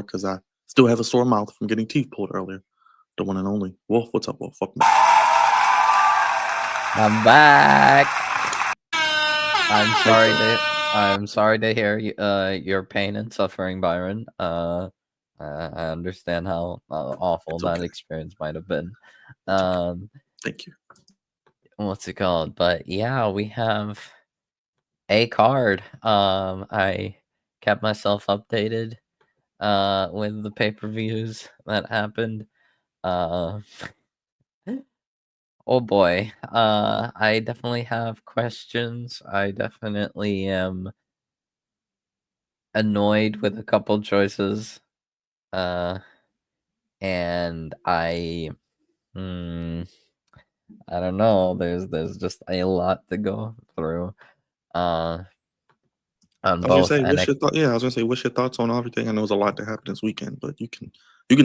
because I still have a sore mouth from getting teeth pulled earlier. The one and only Wolf. What's up, Wolf? Fuck me. I'm back. I'm sorry to hear your pain and suffering, Byron. I understand how awful that experience might have been. Thank you. What's it called? But yeah, we have a card. I kept myself updated with the pay-per-views that happened. Oh boy. I definitely have questions. I definitely am annoyed with a couple choices. And I don't know. There's just a lot to go through. On both. I was gonna say, what's your thoughts on everything? I know there's a lot that happened this weekend, but you can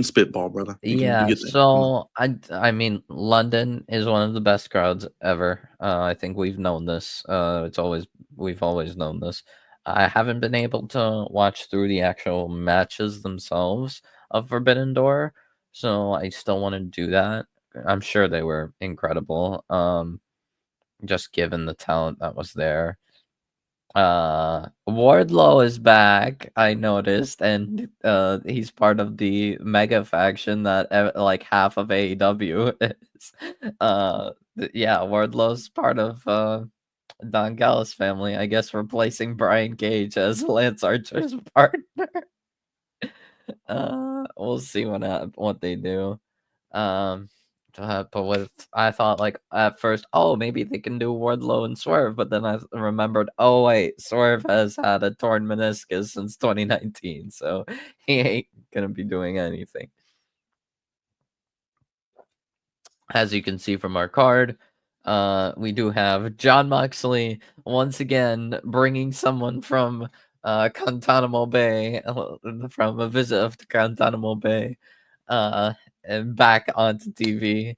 spitball, brother. Yeah, so I mean, London is one of the best crowds ever. I think we've known this. We've always known this. I haven't been able to watch through the actual matches themselves of Forbidden Door, so I still want to do that. I'm sure they were incredible. Just given the talent that was there. Wardlow is back, I noticed, and he's part of the mega faction that like half of AEW is. Yeah, Wardlow's part of Don Gallus family, I guess, replacing Brian Cage as Lance Archer's partner. We'll see what they do. But with I thought like at first, oh, maybe they can do Wardlow and Swerve, but then I remembered, oh wait, Swerve has had a torn meniscus since 2019, so he ain't gonna be doing anything. As you can see from our card, we do have Jon Moxley once again bringing someone from Guantanamo Bay, from a visit of Guantanamo Bay, and back onto TV.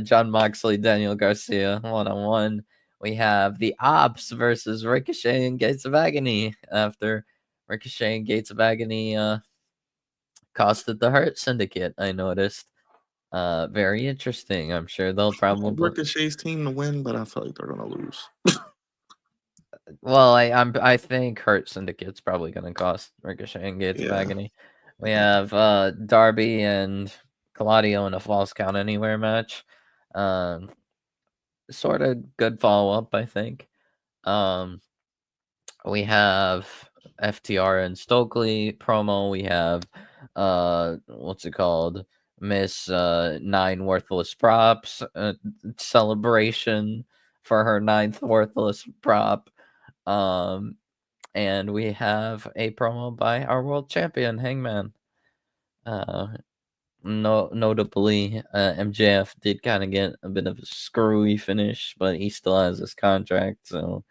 Jon Moxley, Daniel Garcia, 1-on-1. We have the Ops versus Ricochet and Gates of Agony after Ricochet and Gates of Agony costed the Hurt Syndicate, I noticed. Very interesting. I'm sure they'll probably Ricochet's team to win, but I feel like they're gonna lose. Well, I think Hurt Syndicate's probably gonna cost Ricochet and Gates of Agony. We have Darby and Claudio in a Falls Count Anywhere match. Sort of good follow up, I think. We have FTR and Stokely promo. We have what's it called? Miss 9 Worthless Props celebration for her 9th worthless prop. And we have a promo by our world champion Hangman. Notably, MJF did kind of get a bit of a screwy finish, but he still has his contract, so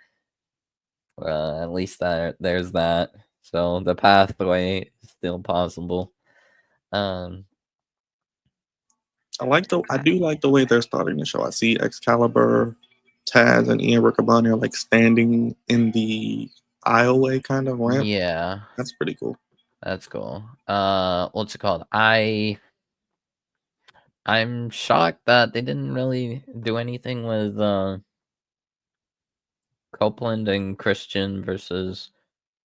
at least there's that. So the pathway is still possible. I do like the way they're starting the show. I see Excalibur, Taz, and Ian Riccaboni are like standing in the aisleway kind of ramp. Yeah, that's pretty cool. That's cool. What's it called? I'm shocked that they didn't really do anything with Copeland and Christian versus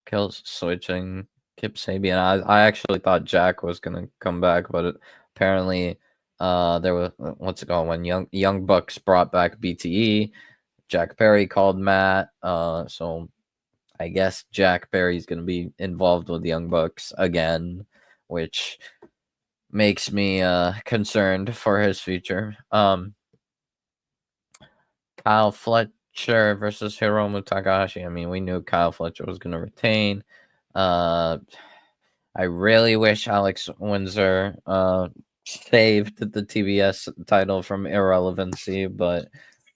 Kills switching Kip Sabian. I actually thought Jack was gonna come back, but apparently there was what's it called when Young Bucks brought back BTE. Jack Perry called Matt. So I guess Jack Perry's gonna be involved with the Young Bucks again, which makes me concerned for his future. Kyle Fletcher versus Hiromu Takahashi. I mean, we knew Kyle Fletcher was going to retain. I really wish Alex Windsor saved the TBS title from irrelevancy, but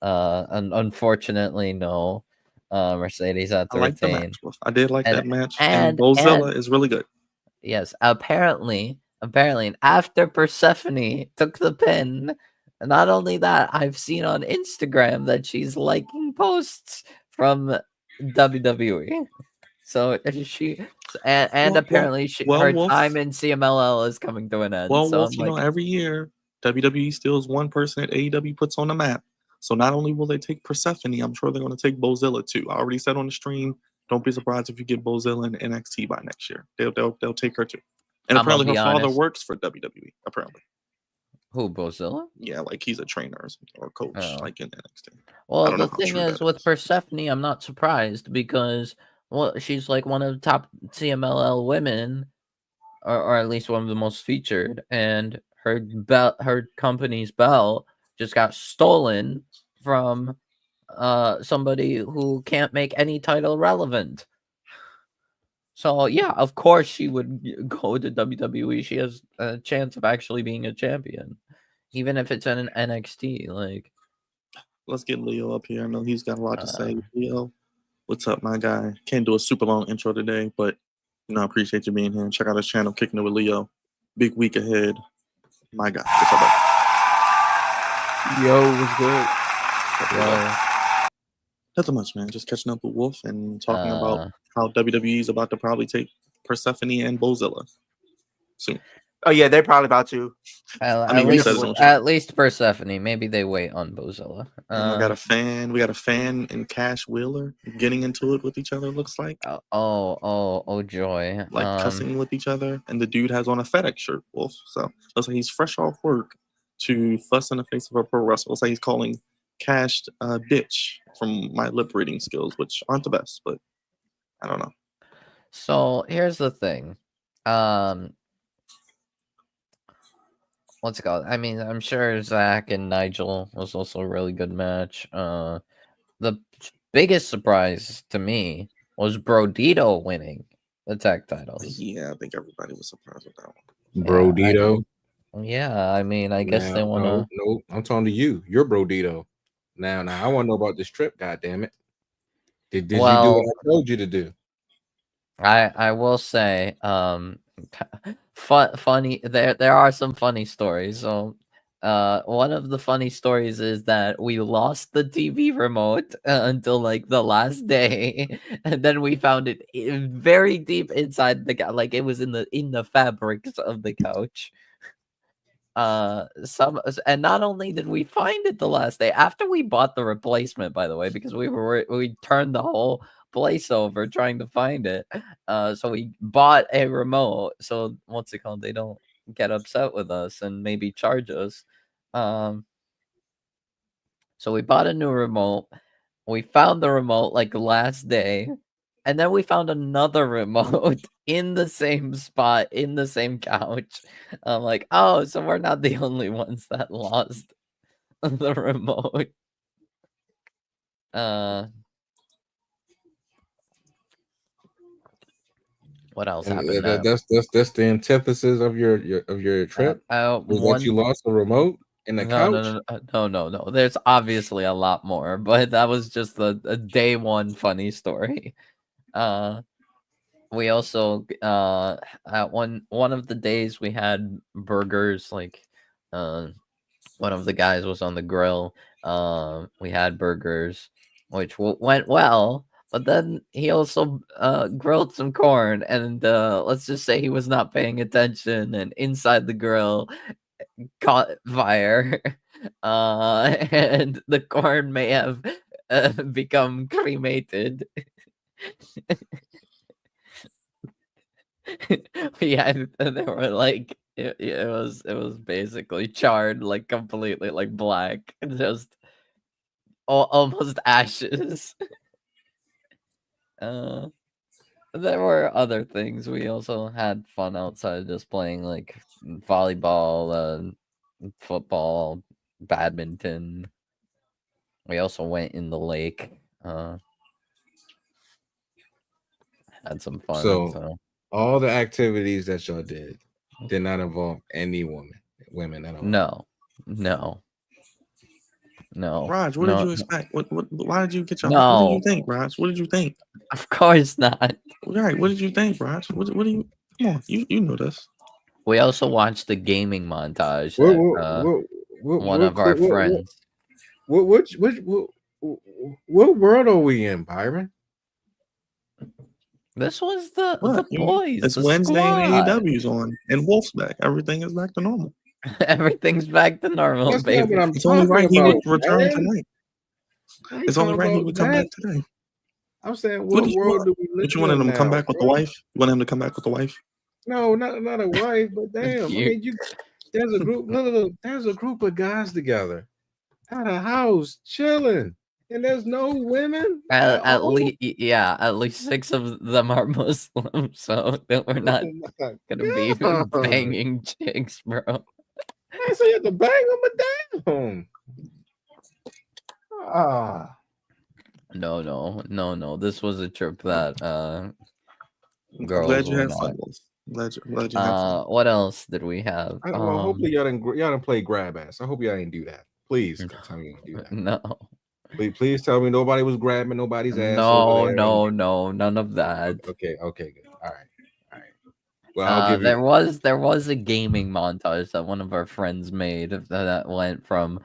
unfortunately, no. Mercedes had to retain. I did like that match, and Bozilla is really good. Yes, apparently, after Persephone took the pin, not only that, I've seen on Instagram that she's liking posts from WWE. So and apparently her Wolf. time in CMLL is coming to an end. Well, So Wolf, I'm you know, like, every year WWE steals one person that AEW puts on the map. So not only will they take Persephone, I'm sure they're going to take Bozilla too. I already said on the stream, don't be surprised if you get Bozilla in NXT by next year. They'll take her too. And I'm gonna apparently her be father honest. works for WWE. Apparently, Who, Bozilla? yeah, like he's a trainer or something, or a coach, Oh. like in NXT. I Well, don't know the how thing true is that with is. Persephone, I'm not surprised because she's like one of the top CMLL women, or at least one of the most featured, and her company's belt just got stolen from somebody who can't make any title relevant. So yeah, of course she would go to WWE. She has a chance of actually being a champion, even if it's in an NXT. Like, Let's get Leo up here. I know he's got a lot to say. uh, Leo, what's up, my guy? Can't do a super long intro today, but I appreciate you being here. Check out his channel, Kicking It with Leo. Big week ahead. My guy. What's up, bro? Yo, what's good? yo, Nothing much, man. Just catching up with Wolf and talking about uh, how WWE is about to probably take Persephone and Bozilla soon. Oh yeah, they're probably about to. at least Persephone. Maybe they wait on Bozilla. And we got a fan and Cash Wheeler getting into it with each other, looks like. Oh joy. Like cussing with each other. And the dude has on a FedEx shirt, Wolf. So looks like he's fresh off work to fuss in the face of a pro wrestler. Looks like he's calling Cash bitch from my lip reading skills, which aren't the best, but I don't know. So here's the thing. What's it called? I mean, I'm sure Zach and Nigel was also a really good match. The biggest surprise to me was Brodito winning the tag titles. Yeah, I think everybody was surprised with that one. Brodito. I mean, I guess they want to. No, I'm talking to you. You're Brodito. Now, I want to know about this trip. God damn it! Did you do what I told you to do? I will say, funny. There are some funny stories. So, one of the funny stories is that we lost the TV remote until like the last day, and then we found it very deep inside the like it was in the fabrics of the couch. And not only did we find it the last day after we bought the replacement, by the way, because we turned the whole place over trying to find it. So we bought a remote. So what's it called? They don't get upset with us and maybe charge us. So we bought a new remote. We found the remote like last day. And then we found another remote in the same spot, in the same couch. I'm like, oh, so we're not the only ones that lost the remote. What else happened? That's the antithesis of your trip. Was that you lost the remote in the couch? No. There's obviously a lot more, but that was just a day one funny story. We also at one of the days we had burgers. Like one of the guys was on the grill. We had burgers, which went well. But then he also grilled some corn, and let's just say he was not paying attention, and inside the grill caught fire, and the corn may have become cremated. Yeah, they were like it was basically charred, like completely, like black, just almost ashes. There were other things. We also had fun outside, just playing like volleyball, football, badminton. We also went in the lake. Had some fun. So all the activities that y'all did not involve any women at all. No. Raj, what did you expect? Why did you get your? No. What did you think, Raj? What did you think? Of course not. Right. What did you think, Raj? What do you? Come on, you know this. We also watched the gaming montage. One of our friends. What world are we in, Byron? This was the What? boys. It's the Wednesday and squad. AEW's on, and Wolf's back. Everything is back to normal. Everything's back to normal, That's not baby. what I'm It's only talking right he about, would return man. tonight. I ain't It's only talking right he about would come that. back today. I'm saying, What what do you world want? do we live What you wanted in him to come now, back with the bro? wife? You want him to come back with the wife? No, not a wife, but damn. I You- mean, there's a group. Look, there's a group of guys together at a house chilling, and there's no women at At all. least, yeah, at least 6 of them are Muslim, so that we're not Oh my gonna be God. banging chicks, bro. I say you have to bang them, but damn. Ah, No. This was a trip that I'm girls glad you were had not. fun. Wolf. Glad you had fun. What else did we have? well, hopefully y'all didn't play grab ass. I hope y'all didn't do that. Please tell me you didn't do that. No. Please tell me nobody was grabbing nobody's ass over there. No, none of that. Okay, good. All right. Well, I'll give you. There was a gaming montage that one of our friends made that went from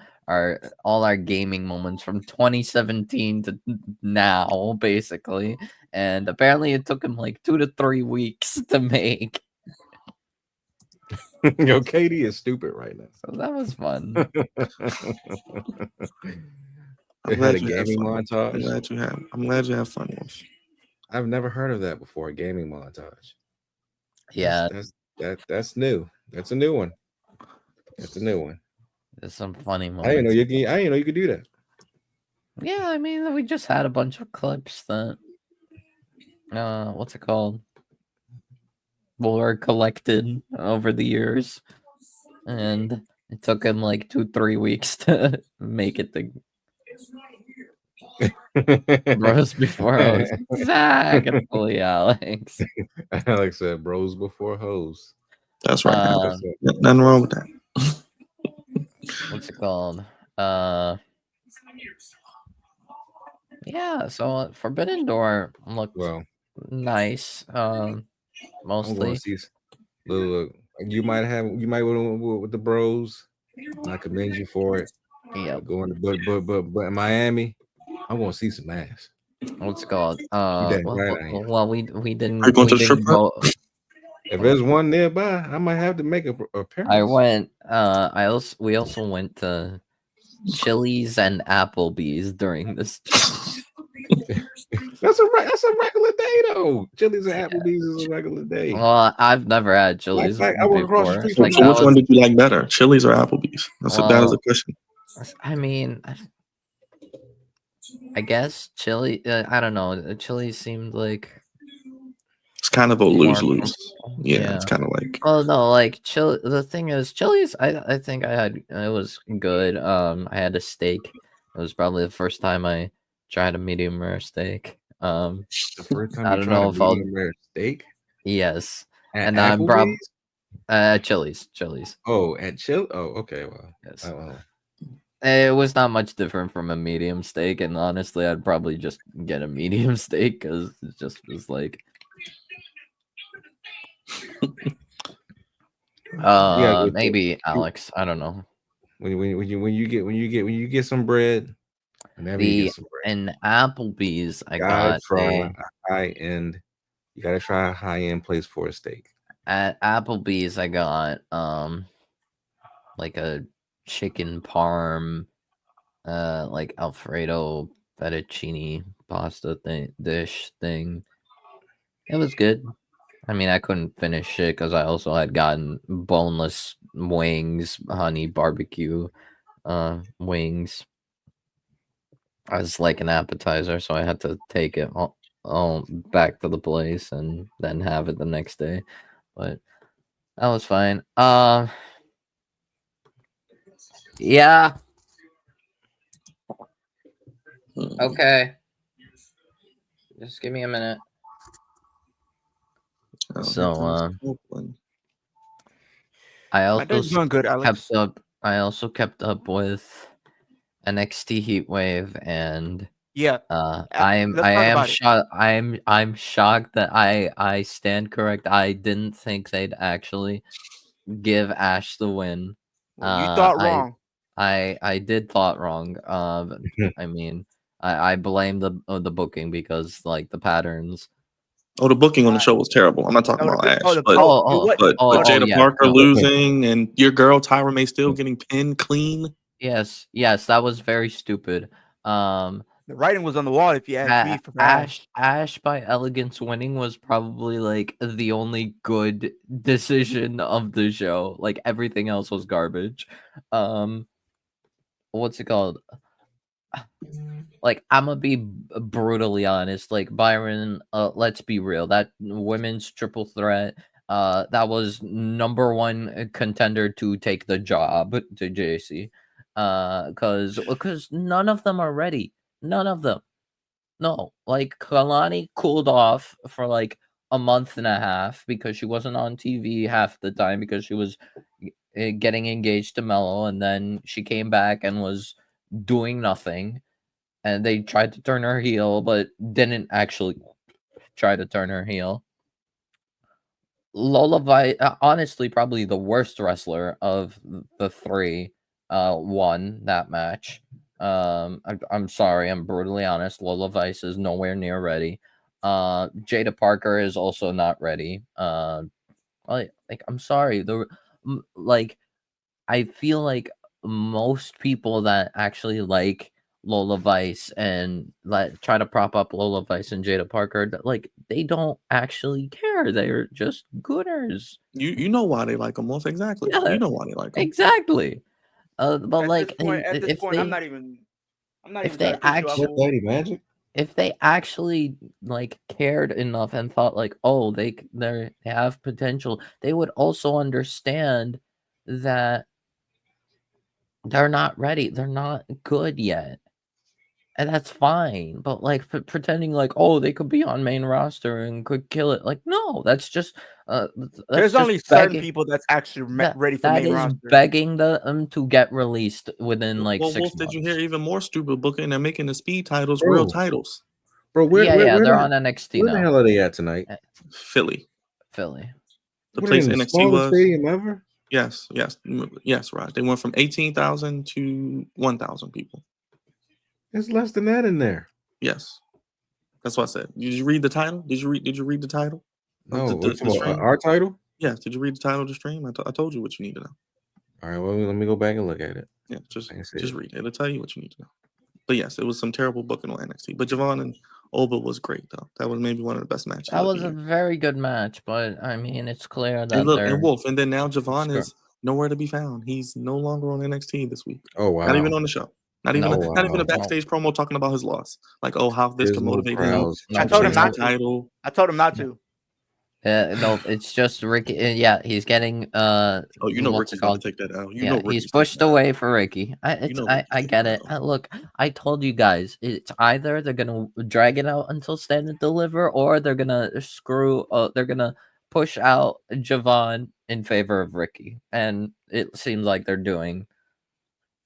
all our gaming moments from 2017 to now, basically, and apparently it took him like 2 to 3 weeks to make. Yo, Katie is stupid right now. So that was fun. It had a gaming montage. I'm glad you had fun, Wolf. I've never heard of that before. A gaming montage. Yeah, that's new. That's a new one. there's some funny moments. I didn't know you could do that. Yeah, I mean, we just had a bunch of clips that, what's it called? Were collected over the years, and it took him like 2-3 weeks to make it to bros before hoes. Exactly, Alex. Alex said, "Bros before hoes." That's right. Nothing wrong with that. What's it called? Yeah. So Forbidden Door looked nice. Mostly. I'm going to see. Look, you might with the bros. And I commend you for it. Yeah. But in Miami, I'm going to see some ass. What's it called? Well, we didn't. Are you going to strip go. If there's one nearby, I might have to make a appearance. I went. We also went to Chili's and Applebee's during this. That's a regular day though. Chili's and Applebee's is a regular day. Well, I've never had Chili's I work across the street from So which one did you like better, Chili's or Applebee's? That is a question. I mean, I guess Chili. I don't know. Chili's seemed like it's kind of a lose-lose. Yeah, it's kind of like. Oh no, like Chili. The thing is, Chili's. I think I had. It was good. I had a steak. It was probably the first time I tried a medium rare steak. The first time I don't know if I'll rare steak. Yes, at and I'm probably Chili's. Oh, at Chili. Oh, okay. Well, yes. It was not much different from a medium steak, and honestly, I'd probably just get a medium steak because it just was like. Maybe Alex. I don't know. When you get some bread, whenever you get some bread, and Applebee's, I got a high end. You gotta try a high end place for a steak. At Applebee's, I got like a chicken parm, like Alfredo fettuccine pasta dish thing. It was good. I mean, I couldn't finish it because I also had gotten boneless wings, honey barbecue wings as like an appetizer, so I had to take it all back to the place and then have it the next day. But that was fine. Yeah. Okay. Just give me a minute. So I also good, Alex. kept up with NXT Heatwave, and I'm shocked that I stand correct. I didn't think they'd actually give Ash the win. Well, you thought wrong. I did thought wrong. I mean, I blame the booking because like the patterns Oh, the booking on the show was terrible. I'm not talking about Ash, but Jada yeah, Parker no. losing and your girl Tyra May still getting pinned clean. Yes, that was very stupid. The writing was on the wall, if you ask me. For Ash by Elegance winning was probably like the only good decision of the show. Like everything else was garbage. What's it called? Like I'm gonna be brutally honest. Like Byron, let's be real. That women's triple threat, that was number one contender to take the job to JC. Because none of them are ready. None of them. No, like Kalani cooled off for like a month and a half because she wasn't on TV half the time because she was getting engaged to Mello, and then she came back and was doing nothing. And they tried to turn her heel, but didn't actually try to turn her heel. Lola Vi, honestly, probably the worst wrestler of the three, won that match. I'm sorry, I'm brutally honest. Lola Vice is nowhere near ready. Jada Parker is also not ready. Like I'm sorry. I feel like most people that actually like Lola Vice and try to prop up Lola Vice and Jada Parker, like they don't actually care. They're just gooners. You know why they like them, Wolf? Exactly. Yeah, you know why they like them. Exactly. But at like this point, I'm not even. If they actually, if they actually like cared enough and thought like, oh, they have potential, they would also understand that they're not ready. They're not good yet. And that's fine. But like pretending like, oh, they could be on main roster and could kill it. Like, no, that's just there's only certain people that's actually ready for main roster. That is begging them to get released within like 6 months. Did you hear even more stupid booking? They're making the speed titles real titles. Bro, where they're on NXT now. Where the hell are they at tonight? Philly. The place NXT was stadium ever? Yes, right. They went from 18,000 to 1,000 people. It's less than that in there. Yes, that's what I said. Did you read the title? Did you read the title? No, our title. Yes. Did you read the title of the stream? I told you what you need to know. All right. Well, let me go back and look at it. Yeah, just read it. It'll tell you what you need to know. But yes, it was some terrible booking on NXT. But Javon and Oba was great though. That was maybe one of the best matches. That was a very good match, but I mean, it's clear that and Wolf, and then now Javon is nowhere to be found. He's no longer on NXT this week. Oh wow! Not even on the show. Not even a backstage promo talking about his loss. Like, oh, how this can motivate him. I told him not to. I told him not to. No, it's just Ricky. Yeah, he's getting. Ricky's gonna take that out. He's pushed away for Ricky. I get it. Look, I told you guys, it's either they're gonna drag it out until Stand and Deliver, or they're gonna they're gonna push out Javon in favor of Ricky, and it seems like they're doing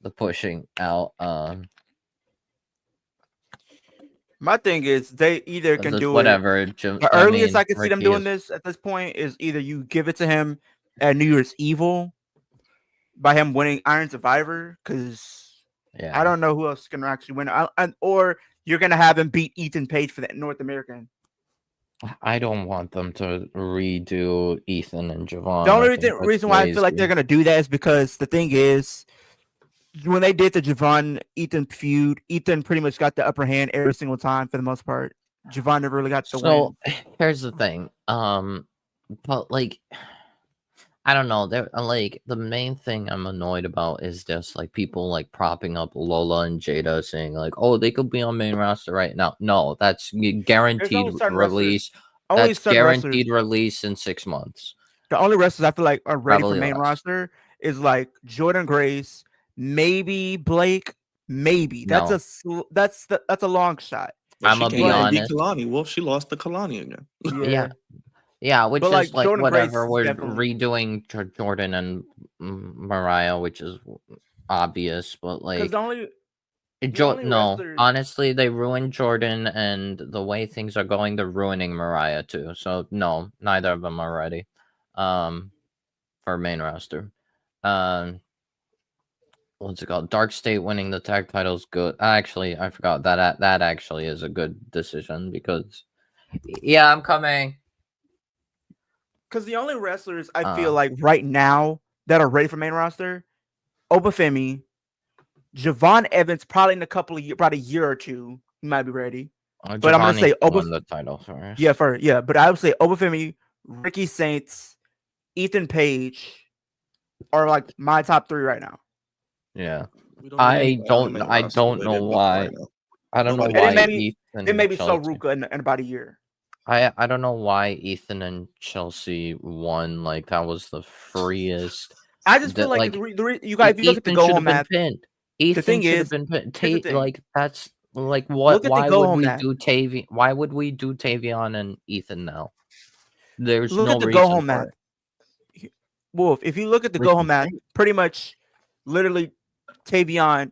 the pushing out. My thing is they either can do whatever. The earliest I can see them doing this at this point is either you give it to him at New Year's Evil by him winning Iron Survivor, because I don't know who else is going to actually win, or you're going to have him beat Ethan Page for the North American. I don't want them to redo Ethan and Javon. The only reason why I feel like they're going to do that is because the thing is, when they did the Javon Ethan feud, Ethan pretty much got the upper hand every single time for the most part. Javon never really got the win. So here's the thing. But like, I don't know. They're like, the main thing I'm annoyed about is just like people like propping up Lola and Jada saying like, oh, they could be on main roster right now. No, that's guaranteed release. That's guaranteed release in 6 months. The only wrestlers I feel like are ready for main roster is like Jordan Grace, maybe Blake, maybe. That's a long shot. I'm gonna be honest. Kalani. Well, she lost to Kalani again. Yeah, which is like whatever. We're redoing Jordan and Mariah, which is obvious, but like honestly, they ruined Jordan, and the way things are going, they're ruining Mariah too. So no, neither of them are ready for main roster. What's it called? Dark State winning the tag titles good. Actually, I forgot that actually is a good decision, because Yeah, I'm coming. Because the only wrestlers I feel like right now that are ready for main roster, Obafemi, Javon Evans, probably in a couple of years, probably a year or two, he might be ready. But I'm gonna say won the title first. Yeah, but I would say Obafemi, Ricky Saints, Ethan Page are like my top 3 right now. Yeah. I don't know why. I don't know why Ethan it may be so Ruka in about a year. I don't know why Ethan and Chelsea won. Like that was the freest. I just feel like you guys, if you look at the go home match, Ethan should have been pinned. Like that's like what? Why would we do Tavion? Why would we do Tavion and Ethan now? There's no reason go home match. Wolf, if you look at the go home match, pretty much, literally, Tavion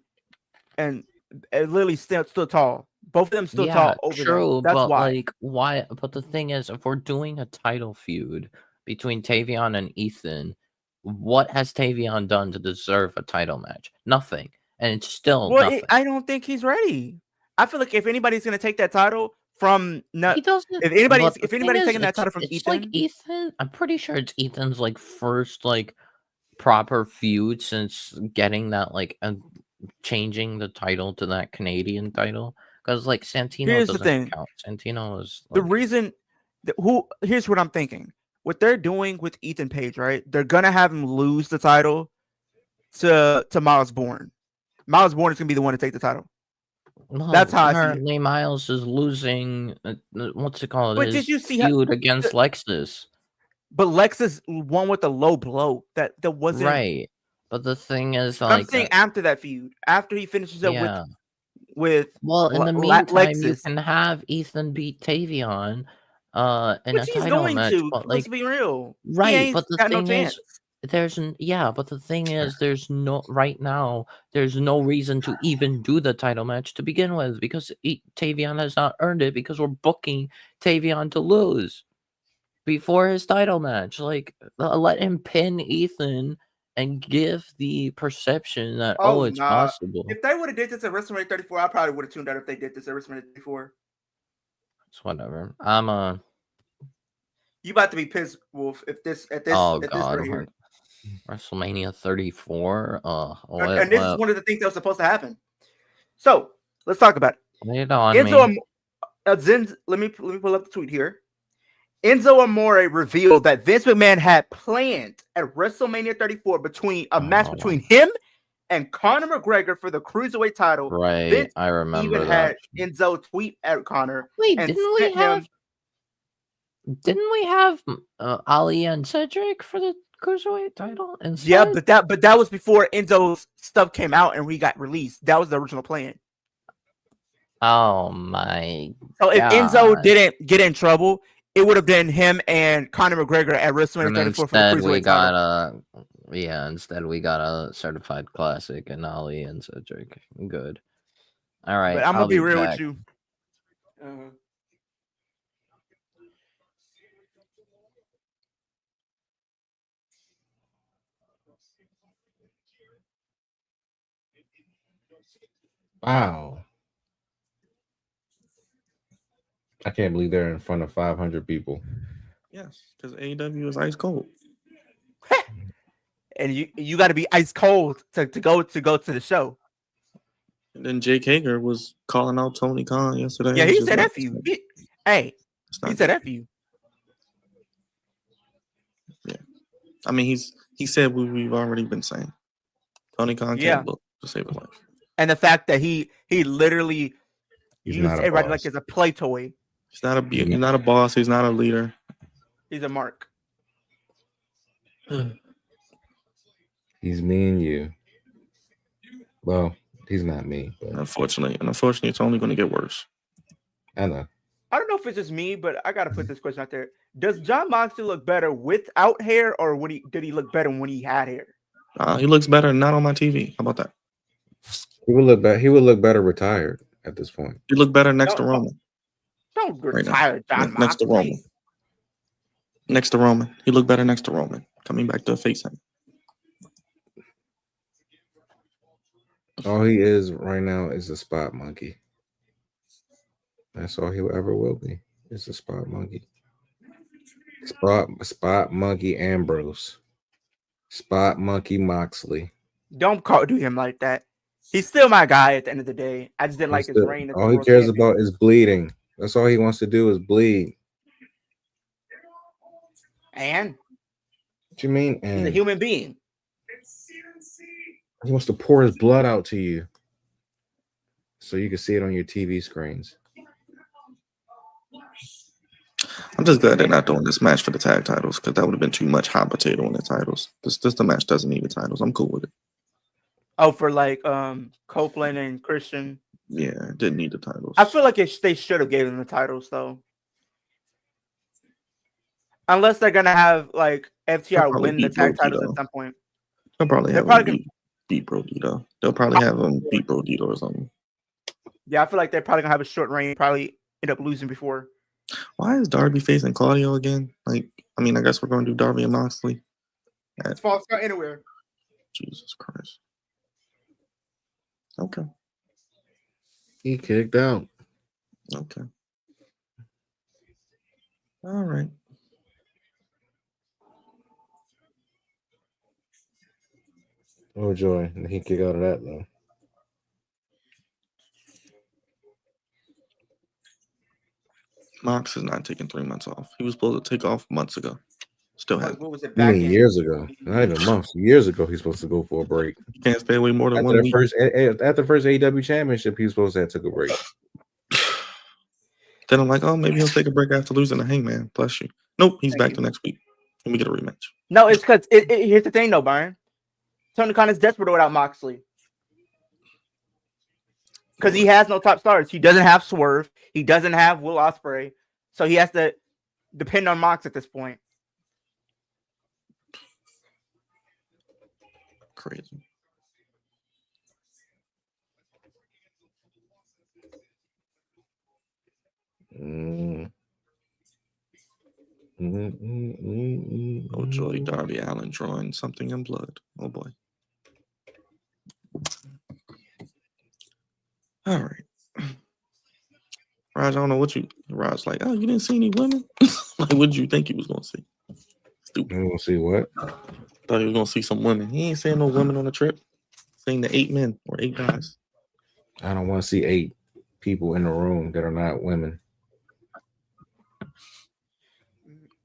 and Lily still tall. Both of them still tall over true, them. That's why. Like, why? But the thing is, if we're doing a title feud between Tavion and Ethan, what has Tavion done to deserve a title match? Nothing, and it's still nothing. I don't think he's ready. I feel like if anybody's gonna take that title from, he doesn't. If anybody's taking that title from Ethan, like Ethan, I'm pretty sure it's Ethan's like first like proper feud since getting that like changing the title to that Canadian title. Because like Santino doesn't count. Santino is the reason. Here's what I'm thinking. What they're doing with Ethan Page, right? They're gonna have him lose the title to Miles Bourne. Miles Bourne is gonna be the one to take the title. No, that's how apparently Miles is losing. What's it called? But did you see feud against Lexus? But Lexus won with a low blow. That wasn't right. But the thing is, like, I'm saying after that feud, after he finishes up with in the meantime, Lexus, you can have Ethan beat Tavion in a title match. But like, let's be real, right? But the thing is, but the thing is, there's no right now. There's no reason to even do the title match to begin with because Tavion has not earned it because we're booking Tavion to lose before his title match. Like, let him pin Ethan and give the perception that it's possible. If they would have did this at WrestleMania 34, I probably would have tuned out if they did this at WrestleMania 34. It's whatever. You about to be pissed, Wolf, if this God, this right here. WrestleMania 34. And this is one of the things that was supposed to happen. So let's talk about it. Lay it on me. Let me pull up the tweet here. Enzo Amore revealed that Vince McMahon had planned at WrestleMania 34 match between him and Conor McGregor for the Cruiserweight title. Right, Vince I remember even that. had Enzo tweet at Conor. Wait, didn't we have Ali and Cedric for the Cruiserweight title? Instead? Yeah, but that was before Enzo's stuff came out and we got released. That was the original plan. Oh my! So if Enzo didn't get in trouble, it would have been him and Conor McGregor at WrestleMania 34 for the Cruiserweight title. Instead we got a certified classic and Ali and Cedric. Good. All right. But I'm gonna be real with you. Wow. I can't believe they're in front of 500 people. Yes, because AEW is ice cold. And you got to be ice cold to go to the show. And then Jake Hager was calling out Tony Khan yesterday. Yeah, he said F you. He said F you. Yeah, I mean he said what we've already been saying. Tony Khan can't book to save his life. And the fact that he literally used everybody like as a play toy. He's not a boss. He's not a leader. He's a mark. He's me and you. Well, he's not me. But... Unfortunately, it's only going to get worse. I know. I don't know if it's just me, but I got to put this question out there. Does Jon Moxley look better without hair, or did he look better when he had hair? He looks better not on my TV. How about that? He would look better. He would look better retired at this point. He look better next to Roman. Don't retire Jon Moxley. Next to Roman. He looked better next to Roman. Coming back to face him. All he is right now is a spot monkey. That's all he ever will be. It's a Spot Monkey. Spot Monkey Ambrose. Spot Monkey Moxley. Don't do him like that. He's still my guy at the end of the day. I just didn't like his reign. All he cares about is bleeding. That's all he wants to do is bleed. And what you mean? And he's a human being. He wants to pour his blood out to you, so you can see it on your TV screens. I'm just glad they're not doing this match for the tag titles, because that would have been too much hot potato on the titles. This the match doesn't need the titles. I'm cool with it. Oh, for like Copeland and Christian. Yeah, didn't need the titles. I feel like they should have given them the titles though. Unless they're gonna have like FTR win the tag titles at some point. They'll probably have him beat Brody though. They'll probably have him beat Brody or something. Yeah, I feel like they're probably gonna have a short reign. Probably end up losing before. Why is Darby facing Claudio again? Like, I mean, I guess we're going to do Darby and Moxley. It's false count anywhere. Jesus Christ. Okay. He kicked out. Okay. All right. Oh joy! He kicked out of that though. Mox is not taking 3 months off. He was supposed to take off months ago. Still has. What was it? I mean, years ago, not even months. Years ago, he's supposed to go for a break. You can't stay away more than after 1 week. After the first AEW championship, he was supposed to have took a break. Then I'm like, oh, maybe he'll take a break after losing to Hangman. Bless you. Nope, he's back the next week. Let me get a rematch. No, it's because here's the thing, though, Byron. Tony Khan is desperate without Moxley. Because he has no top stars. He doesn't have Swerve. He doesn't have Will Ospreay. So he has to depend on Mox at this point. Crazy. Oh joy, Darby Allin drawing something in blood. Oh boy. All right. Raj, I don't know what Raj like, oh, you didn't see any women? Like, what did you think he was gonna see? Stupid. You gonna see what? Thought he was gonna see some women. He ain't seeing no women on the trip. Seeing the 8 men or 8 guys. I don't want to see 8 people in the room that are not women.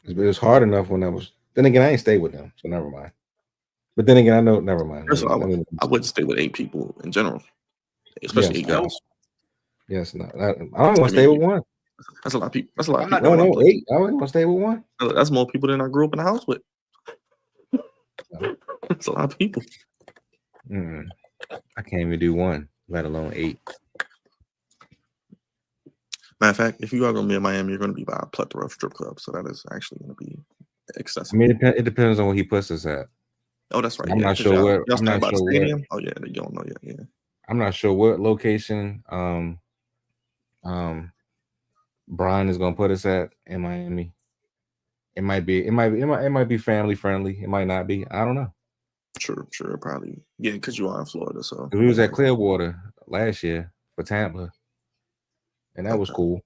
It was hard enough when I was. Then again, I ain't stay with them, so never mind. But then again, I know. Never mind. First of all, I wouldn't stay with 8 people in general, especially 8 guys. Yes, no, I don't want to stay with one. That's a lot of people. That's a lot of I'm people. not 8. I don't want to stay with one. That's more people than I grew up in the house with. That's a lot of people. I can't even do 1, let alone 8. Matter of fact, if you are going to be in Miami, you're going to be by a plethora of strip clubs. So that is actually going to be excessive. I mean, it depends on what he puts us at. Oh, that's right. I'm not sure where. I'm not sure stadium. Oh yeah, you don't know yet. Yeah. I'm not sure what location Brian is going to put us at in Miami. It might be family friendly. It might not be. I don't know. Sure, probably. Yeah, because you are in Florida, so we was at Clearwater last year for Tampa, and that was cool.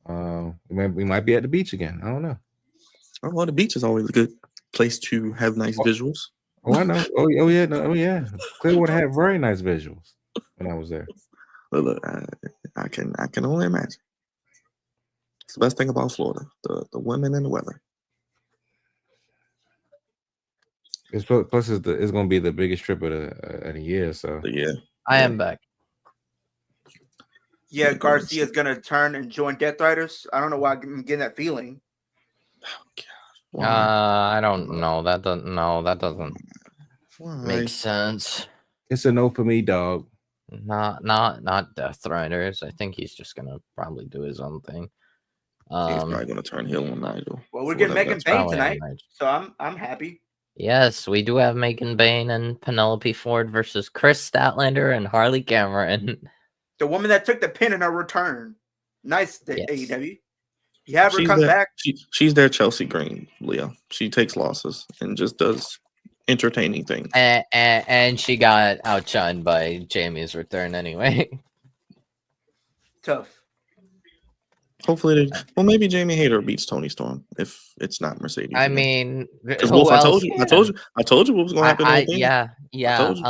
We might be at the beach again. I don't know. Oh, well, the beach is always a good place to have nice visuals. Oh, I know. Oh yeah. Clearwater had very nice visuals when I was there. Look, I can only imagine. It's the best thing about Florida: the women and the weather. It's plus it's going to be the biggest trip of the year. So yeah, I am back. Yeah, Garcia's gonna turn and join Death Riders. I don't know why I'm getting that feeling. Oh, I don't know. That doesn't make sense. It's a no for me, dog. Not Death Riders. I think he's just gonna probably do his own thing. He's probably gonna turn heel on Nigel. Well, we're getting Megan Bain tonight, so I'm happy. Yes, we do have Megan Bain and Penelope Ford versus Chris Statlander and Harley Cameron. The woman that took the pin in her return. Nice, AEW. You have her come back. She's their Chelsea Green, Leo. She takes losses and just does entertaining things. And she got outshined by Jamie's return anyway. Tough. Hopefully, maybe Jamie Hayter beats Tony Storm if it's not Mercedes. I again. mean, Because who Wolf, else I told you what was gonna happen. yeah. told you.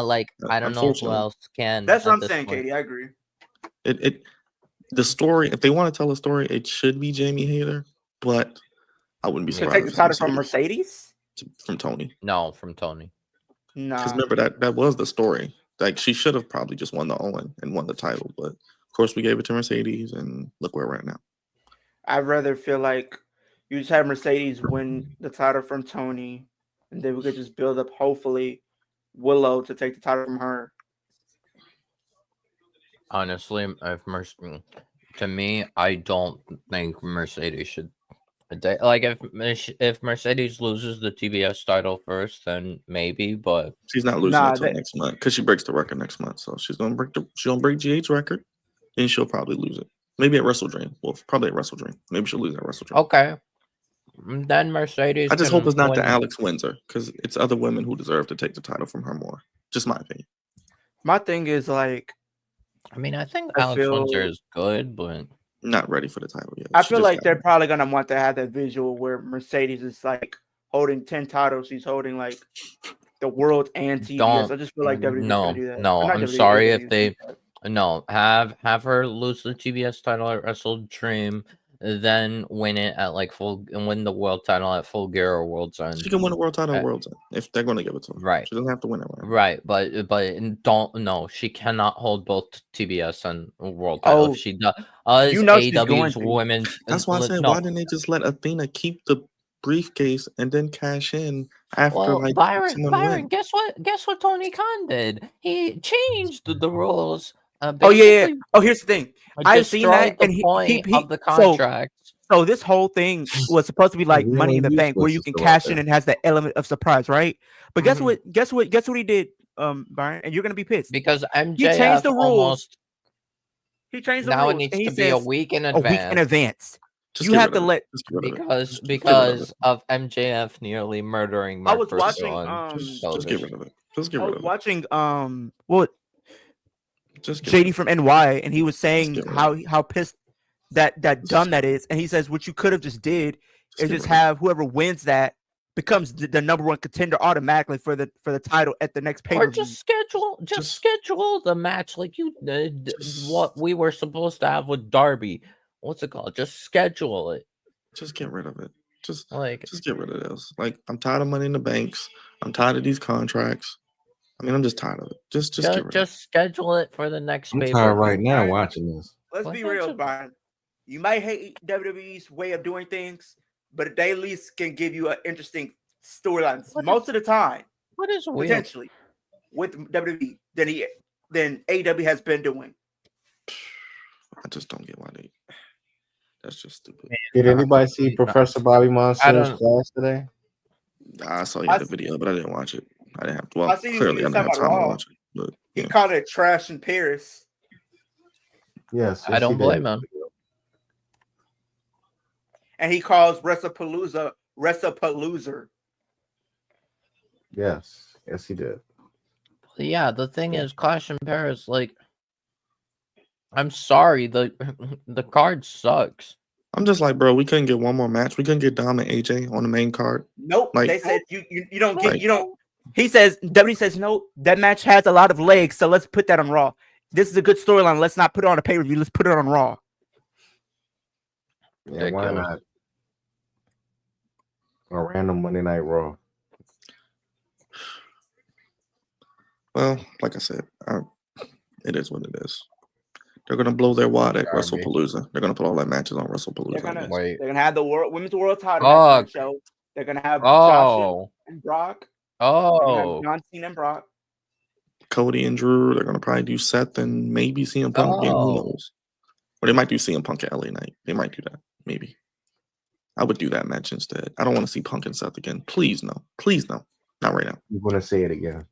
I don't know who else can. That's what at I'm this saying, point. Katie. I agree. The story, if they want to tell a story, it should be Jamie Hayter, but I wouldn't be To surprised. take the title from Mercedes? From Tony. No, from Tony. Because remember that was the story. Like she should have probably just won the Owen and won the title, but of course we gave it to Mercedes, and look where we're at now. I'd rather feel like you just have Mercedes win the title from Tony, and then we could just build up, hopefully, Willow to take the title from her. Honestly, to me, I don't think Mercedes should. Like if Mercedes loses the TBS title first, then maybe, but she's not losing until next month because she breaks the record next month. So she's gonna break GH's record, and she'll probably lose it. Maybe at Wrestle Dream. Well, probably at Wrestle Dream. Maybe she'll lose at Wrestle Dream. Okay. Then Mercedes. I just hope it's not the Alex Windsor because it's other women who deserve to take the title from her more. Just my opinion. My thing is like, I mean, I think Alex Windsor is good, but not ready for the title yet. I feel like they're probably gonna want to have that visual where Mercedes is like holding 10 titles. She's holding like the world and TBS. I just feel like WWE's gonna do that. No, I'm sorry if they have her lose the TBS title at Wrestle Dream, then win it at like win the world title at Full Gear or World's End. She can win a world title at World's End if they're going to give it to her. Right. She doesn't have to win it. Right, but she cannot hold both TBS and world title. If she does, AEW's women's. That's why I said, why didn't they just let Athena keep the briefcase and then cash in after Byron, guess what Tony Khan did? He changed the rules. Here's the thing. I've seen that, and he of the contract. So this whole thing was supposed to be like Money in the Bank, where you can cash in and has that element of surprise, right? But guess what he did, Byron? And you're gonna be pissed because MJF he changed the rules. He changed the rules. Now it needs to be a week in advance. You have to let because of MJF nearly murdering Mark. I was watching. Just get rid of it. Just get rid of it. I was watching. JD from NY, and he was saying how pissed that dumb that is, and he says what you could have just did is just have whoever wins that becomes the number one contender automatically for the title at the next pay-per-view. Or just schedule the match like you did what we were supposed to have with Darby. What's it called? Just schedule it. Just get rid of it. Just get rid of this. Like, I'm tired of Money in the Banks. I'm tired of these contracts. I mean, I'm just tired of it. Just get rid of it. Schedule it for the next. I'm tired right now watching this. Let's be real, Brian. You might hate WWE's way of doing things, but they at least can give you an interesting storyline most of the time. What is weird? Potentially with WWE than AEW has been doing. I just don't get why they. That's just stupid. Did anybody see Professor Bobby Monsoon's class today? I saw you had the video, but I didn't watch it. I didn't have to. Well, clearly I didn't have time to watch it. But he called it trash in Paris. Yes, I don't blame him. And he calls WrestlePalooza. Yes, he did. Yeah, the thing is, Clash in Paris, like, I'm sorry, the card sucks. I'm just like, bro, we couldn't get one more match. We couldn't get Dom and AJ on the main card. Nope. Like, they said you don't get you don't. He says WWE says no. That match has a lot of legs, so let's put that on Raw. This is a good storyline. Let's not put it on a pay-per-view. Let's put it on Raw. Yeah, why not? A random Monday Night Raw. Well, like I said, it is what it is. They're gonna blow their wad at WrestlePalooza. They're gonna put all that matches on WrestlePalooza. They're gonna have the women's world title show. They're gonna have Josh and Brock. John Cena and Brock. Cody and Drew. They're gonna probably do Seth and maybe CM Punk again. Who knows? Or they might do CM Punk at LA Knight. They might do that. Maybe. I would do that match instead. I don't want to see Punk and Seth again. Please no. Please no. Not right now. You're gonna say it again.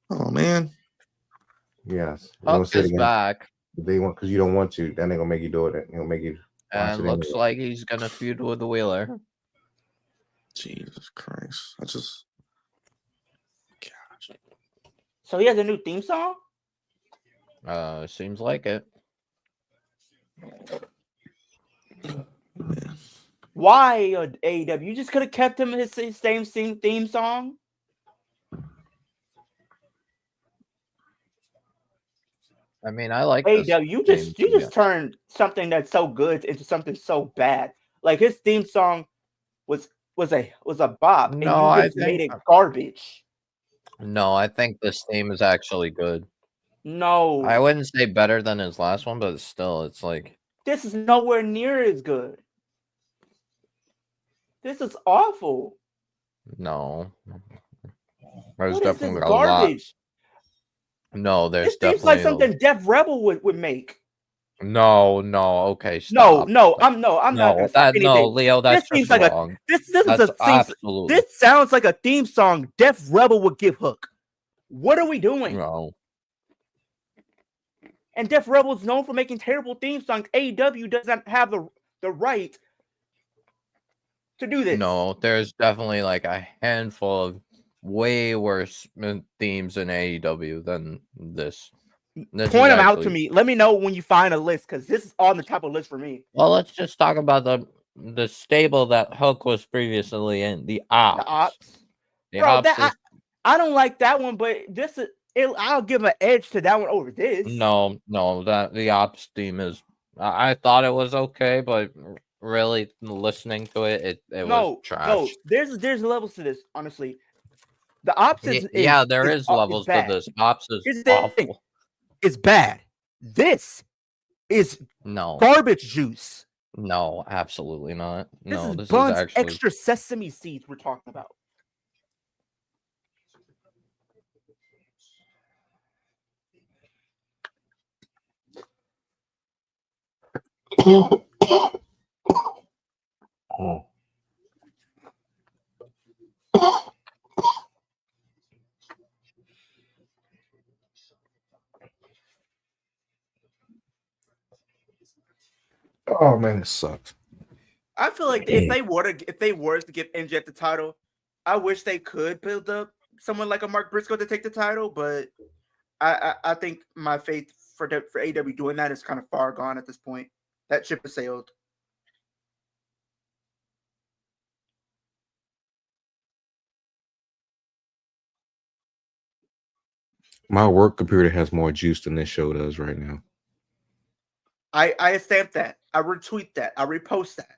Oh man. Yes. Punk is back. They want because you don't want to. Then they're gonna make you do it. They'll make you. And looks like he's gonna feud with the Wheeler. Jesus Christ! Gosh. So he has a new theme song. Seems like it. Why AEW? You just could have kept him his same theme song. I mean, I like AEW. You just turned something that's so good into something so bad. Like his theme song was a bop, and you just made it garbage. No, I think this theme is actually good. No, I wouldn't say better than his last one, but still, it's like this is nowhere near as good. This is awful. No, there's What definitely is this a garbage? lot. No, there's this seems definitely like something Def Rebel would make. No, okay, stop. I'm not gonna say anything. No, Leo, that's this seems just like wrong. Absolutely. This sounds like a theme song Def Rebel would give Hook. What are we doing? No. And Def Rebel is known for making terrible theme songs. AEW doesn't have the right to do this. No, there's definitely like a handful of way worse themes in AEW than this. Point them out to me. Let me know when you find a list, because this is on the top of the list for me. Well, let's just talk about the stable that Hook was previously in, the Ops. I don't like that one, but this is. I'll give an edge to that one over this. No, that the Ops theme is. I thought it was okay, but really listening to it was trash. No, there's levels to this. Honestly, the Ops is there is levels to this. Ops is awful. It's bad. This is garbage juice. No, absolutely not. This is actually extra sesame seeds we're talking about. Oh man, it sucks. I feel like if they were to give MJF the title, I wish they could build up someone like a Mark Briscoe to take the title, but I think my faith for AEW doing that is kind of far gone at this point. That ship has sailed. My work computer has more juice than this show does right now. I stamp that. I retweet that. I repost that.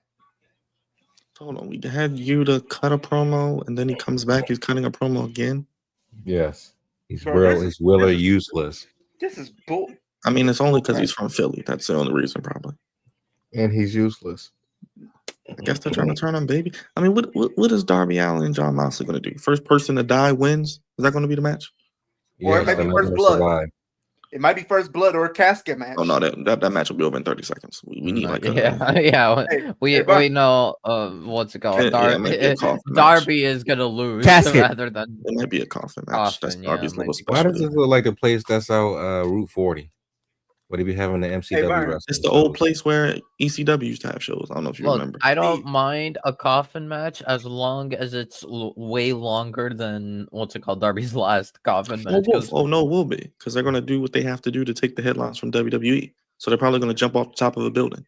Hold on, we had you to cut a promo, and then he comes back. He's cutting a promo again. Yes, he's really useless. This is bull. I mean, it's only because he's from Philly. That's the only reason, probably. And he's useless. I guess they're trying to turn on baby. I mean, what is Darby Allin and Jon Moxley going to do? First person to die wins. Is that going to be the match? Or it might be first blood. Survive. It might be first blood or a casket match. Oh no, that match will be over in 30 seconds. We need like we know what's it called. Darby is gonna lose rather than it might be a coffin match. That's Darby's little special. Why does this look like a place that's out Route 40? Would he be having the MCW? It's the old place where ECW used to have shows. I don't know if you remember. I don't mind a coffin match as long as it's way longer than what's it called, Darby's last coffin match. It will be because they're gonna do what they have to do to take the headlines from WWE. So they're probably gonna jump off the top of a building.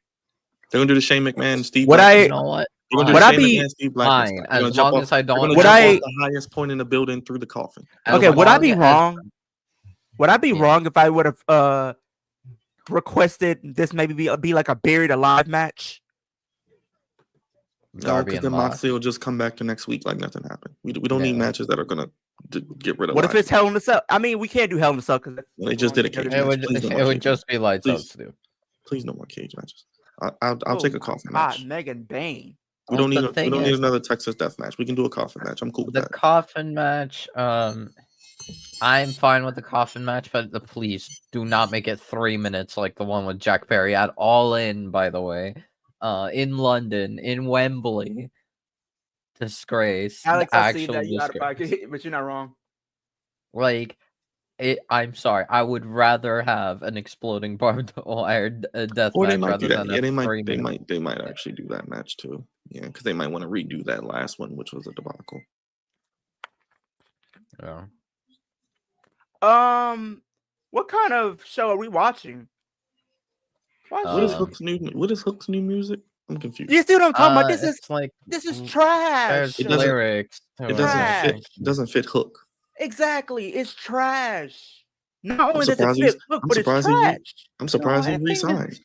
They're gonna do the Shane McMahon, Steve. You know what? Would I be fine as long as I don't? Would I the highest point in the building through the coffin? Okay, would I be wrong? Would I be wrong if I would have requested this maybe be like a buried alive match? No, because then Moxley will just come back to next week like nothing happened. We don't need matches that are gonna get rid of. What if it's Hell in a Cell? I mean, we can't do Hell in a Cell because they just did a cage match. It would just be lights out to do. Please no more cage matches. I'll take a coffin match. Megan Bain. We don't need another Texas death match. We can do a coffin match. I'm cool with that. The coffin match, I'm fine with the coffin match, but please do not make it 3 minutes like the one with Jack Perry at All In, by the way. In London, in Wembley. Disgrace. Alex, I see that you out of pocket, but you're not wrong. Like, I'm sorry. I would rather have an exploding barbed wire death match rather than they might actually do that match too. Yeah, because they might want to redo that last one, which was a debacle. Yeah. What kind of show are we watching? What is Hook's new music? I'm confused. You see what I'm talking about? This is trash. There's lyrics. It doesn't fit Hook. Exactly, it's trash. Not I'm only does it surprised fit Hook, but it's trash. I'm surprised he I think re-signed.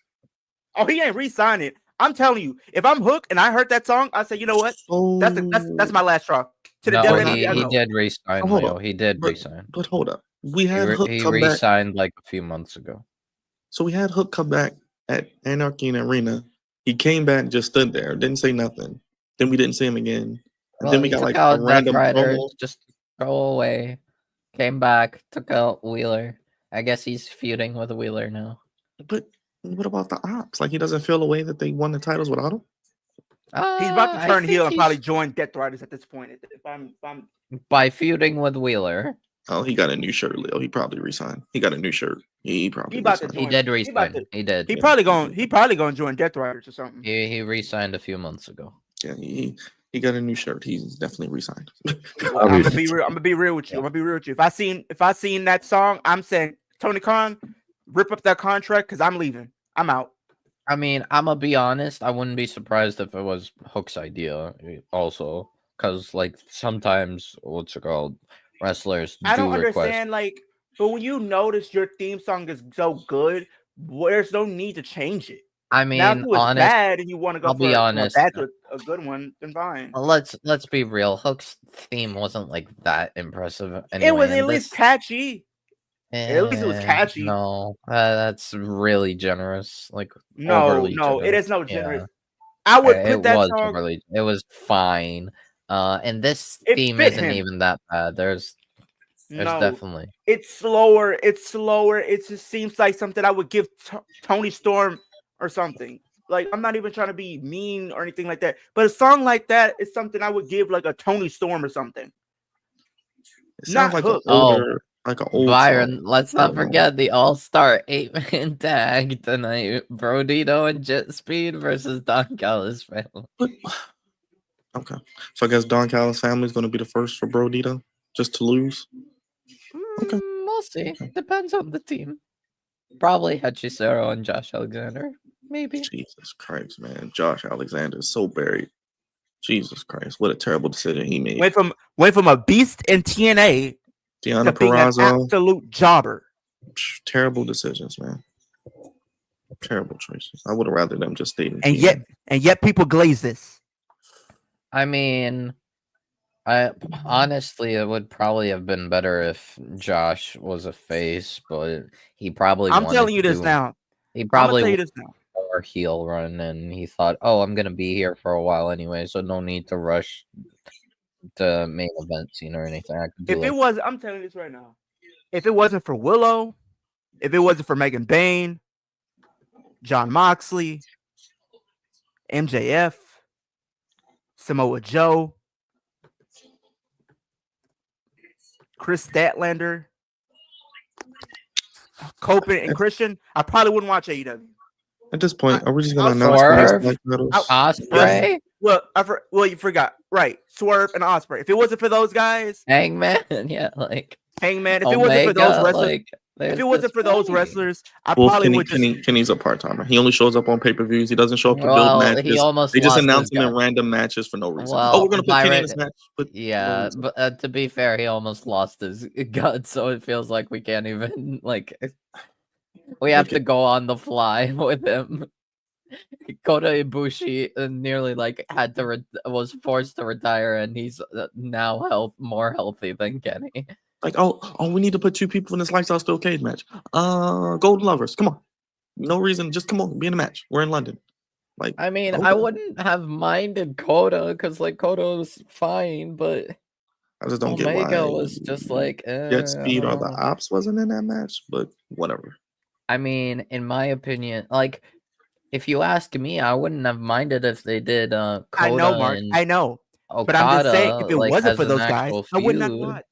Oh, he ain't re-signed it. I'm telling you, if I'm Hook and I heard that song, I say, you know what? That's my last straw. To the No, devil. he did re-sign, hold Leo. up. He did But- re-sign. But hold up, we had Hook He come back. re-signed like a few months ago. So we had Hook come back at Anarchy in Arena. He came back, just stood there, didn't say nothing. Then we didn't see him again. And then we got like a random promo. Just go away. Came back, took out Wheeler. I guess he's feuding with Wheeler now. But what about the ops? Like he doesn't feel the way that they won the titles without him. He's about to turn heel and probably join Death Riders at this point. If I'm by feuding with Wheeler. Oh, he got a new shirt, Leo. He probably resigned. He got a new shirt. He probably resigned. He did resign. He did. He probably gonna join Death Riders or something. He re-signed a few months ago. Yeah, he got a new shirt. He's definitely resigned. I'm gonna be real with you. If I seen that song, I'm saying Tony Khan, rip up that contract because I'm leaving. I'm out. I mean, I'm gonna be honest. I wouldn't be surprised if it was Hook's idea, also, because like sometimes what's it called, wrestlers. I don't understand, but when you notice your theme song is so good, there's no need to change it. I mean, now, if it was bad and you want to go I'll be honest, bad to a good one, then fine. Let's be real. Hook's theme wasn't like that impressive. Anyway, it was at least catchy. At least it was catchy. No, that's really generous. Like no, generous. It is no generous. Yeah. I would put that song. It was fine. And this theme isn't even that bad. There's definitely. It's slower. It just seems like something I would give Tony Storm or something. Like, I'm not even trying to be mean or anything like that, but a song like that is something I would give like a Tony Storm or something. It sounds like Hook. Like an old Byron, song. let's not forget the all-star 8-man tag tonight. Brodito and Jet Speed versus Don Callis family. Okay. So I guess Don Callis family is going to be the first for Brodito just to lose? Okay. We'll see. Depends on the team. Probably Hechicero and Josh Alexander. Maybe. Jesus Christ, man. Josh Alexander is so buried. Jesus Christ. What a terrible decision he made. Went from a beast in TNA Deanna to being an absolute jobber. Terrible decisions, man. Terrible choices. I would have rather them just stayed in TNA. And yet people glaze this. I mean, honestly, it would probably have been better if Josh was a face, but he probably. I'm telling you this now. He probably wanted more heel run, and he thought, "Oh, I'm gonna be here for a while anyway, so no need to rush the main event scene or anything." I'm telling you this right now. If it wasn't for Willow, if it wasn't for Megan Bayne, Jon Moxley, MJF, Samoa Joe, Chris Statlander, Copen, and Christian, I probably wouldn't watch AEW. At this point, are we just going to announce Ospreay? Well, you forgot. Right. Swerve and Ospreay. If it wasn't for those guys. Hangman. Yeah, like. Hangman. If it wasn't for those wrestlers. If it wasn't for those wrestlers, I probably would just. Kenny's a part-timer. He only shows up on pay-per-views. He doesn't show up to build matches. They just announce him in random matches for no reason. We're going to put Kenny in this match. But to be fair, he almost lost his guts, so it feels like we can't even, like... We have to go on the fly with him. Kota Ibushi nearly was forced to retire, and he's now more healthy than Kenny. Like, we need to put two people in this lifestyle steel cage match. Golden Lovers, come on. No reason, just come on, be in a match. We're in London. Like, I mean, I wouldn't have minded Kota because Kota's fine, but I just don't Omega get why was just like Jet Speed or the Ops wasn't in that match, but whatever. I mean, in my opinion, like, if you ask me, I wouldn't have minded if they did Kota. I know, Mark. I know. Okada, but I'm just saying, if it wasn't for those guys, I would not watch.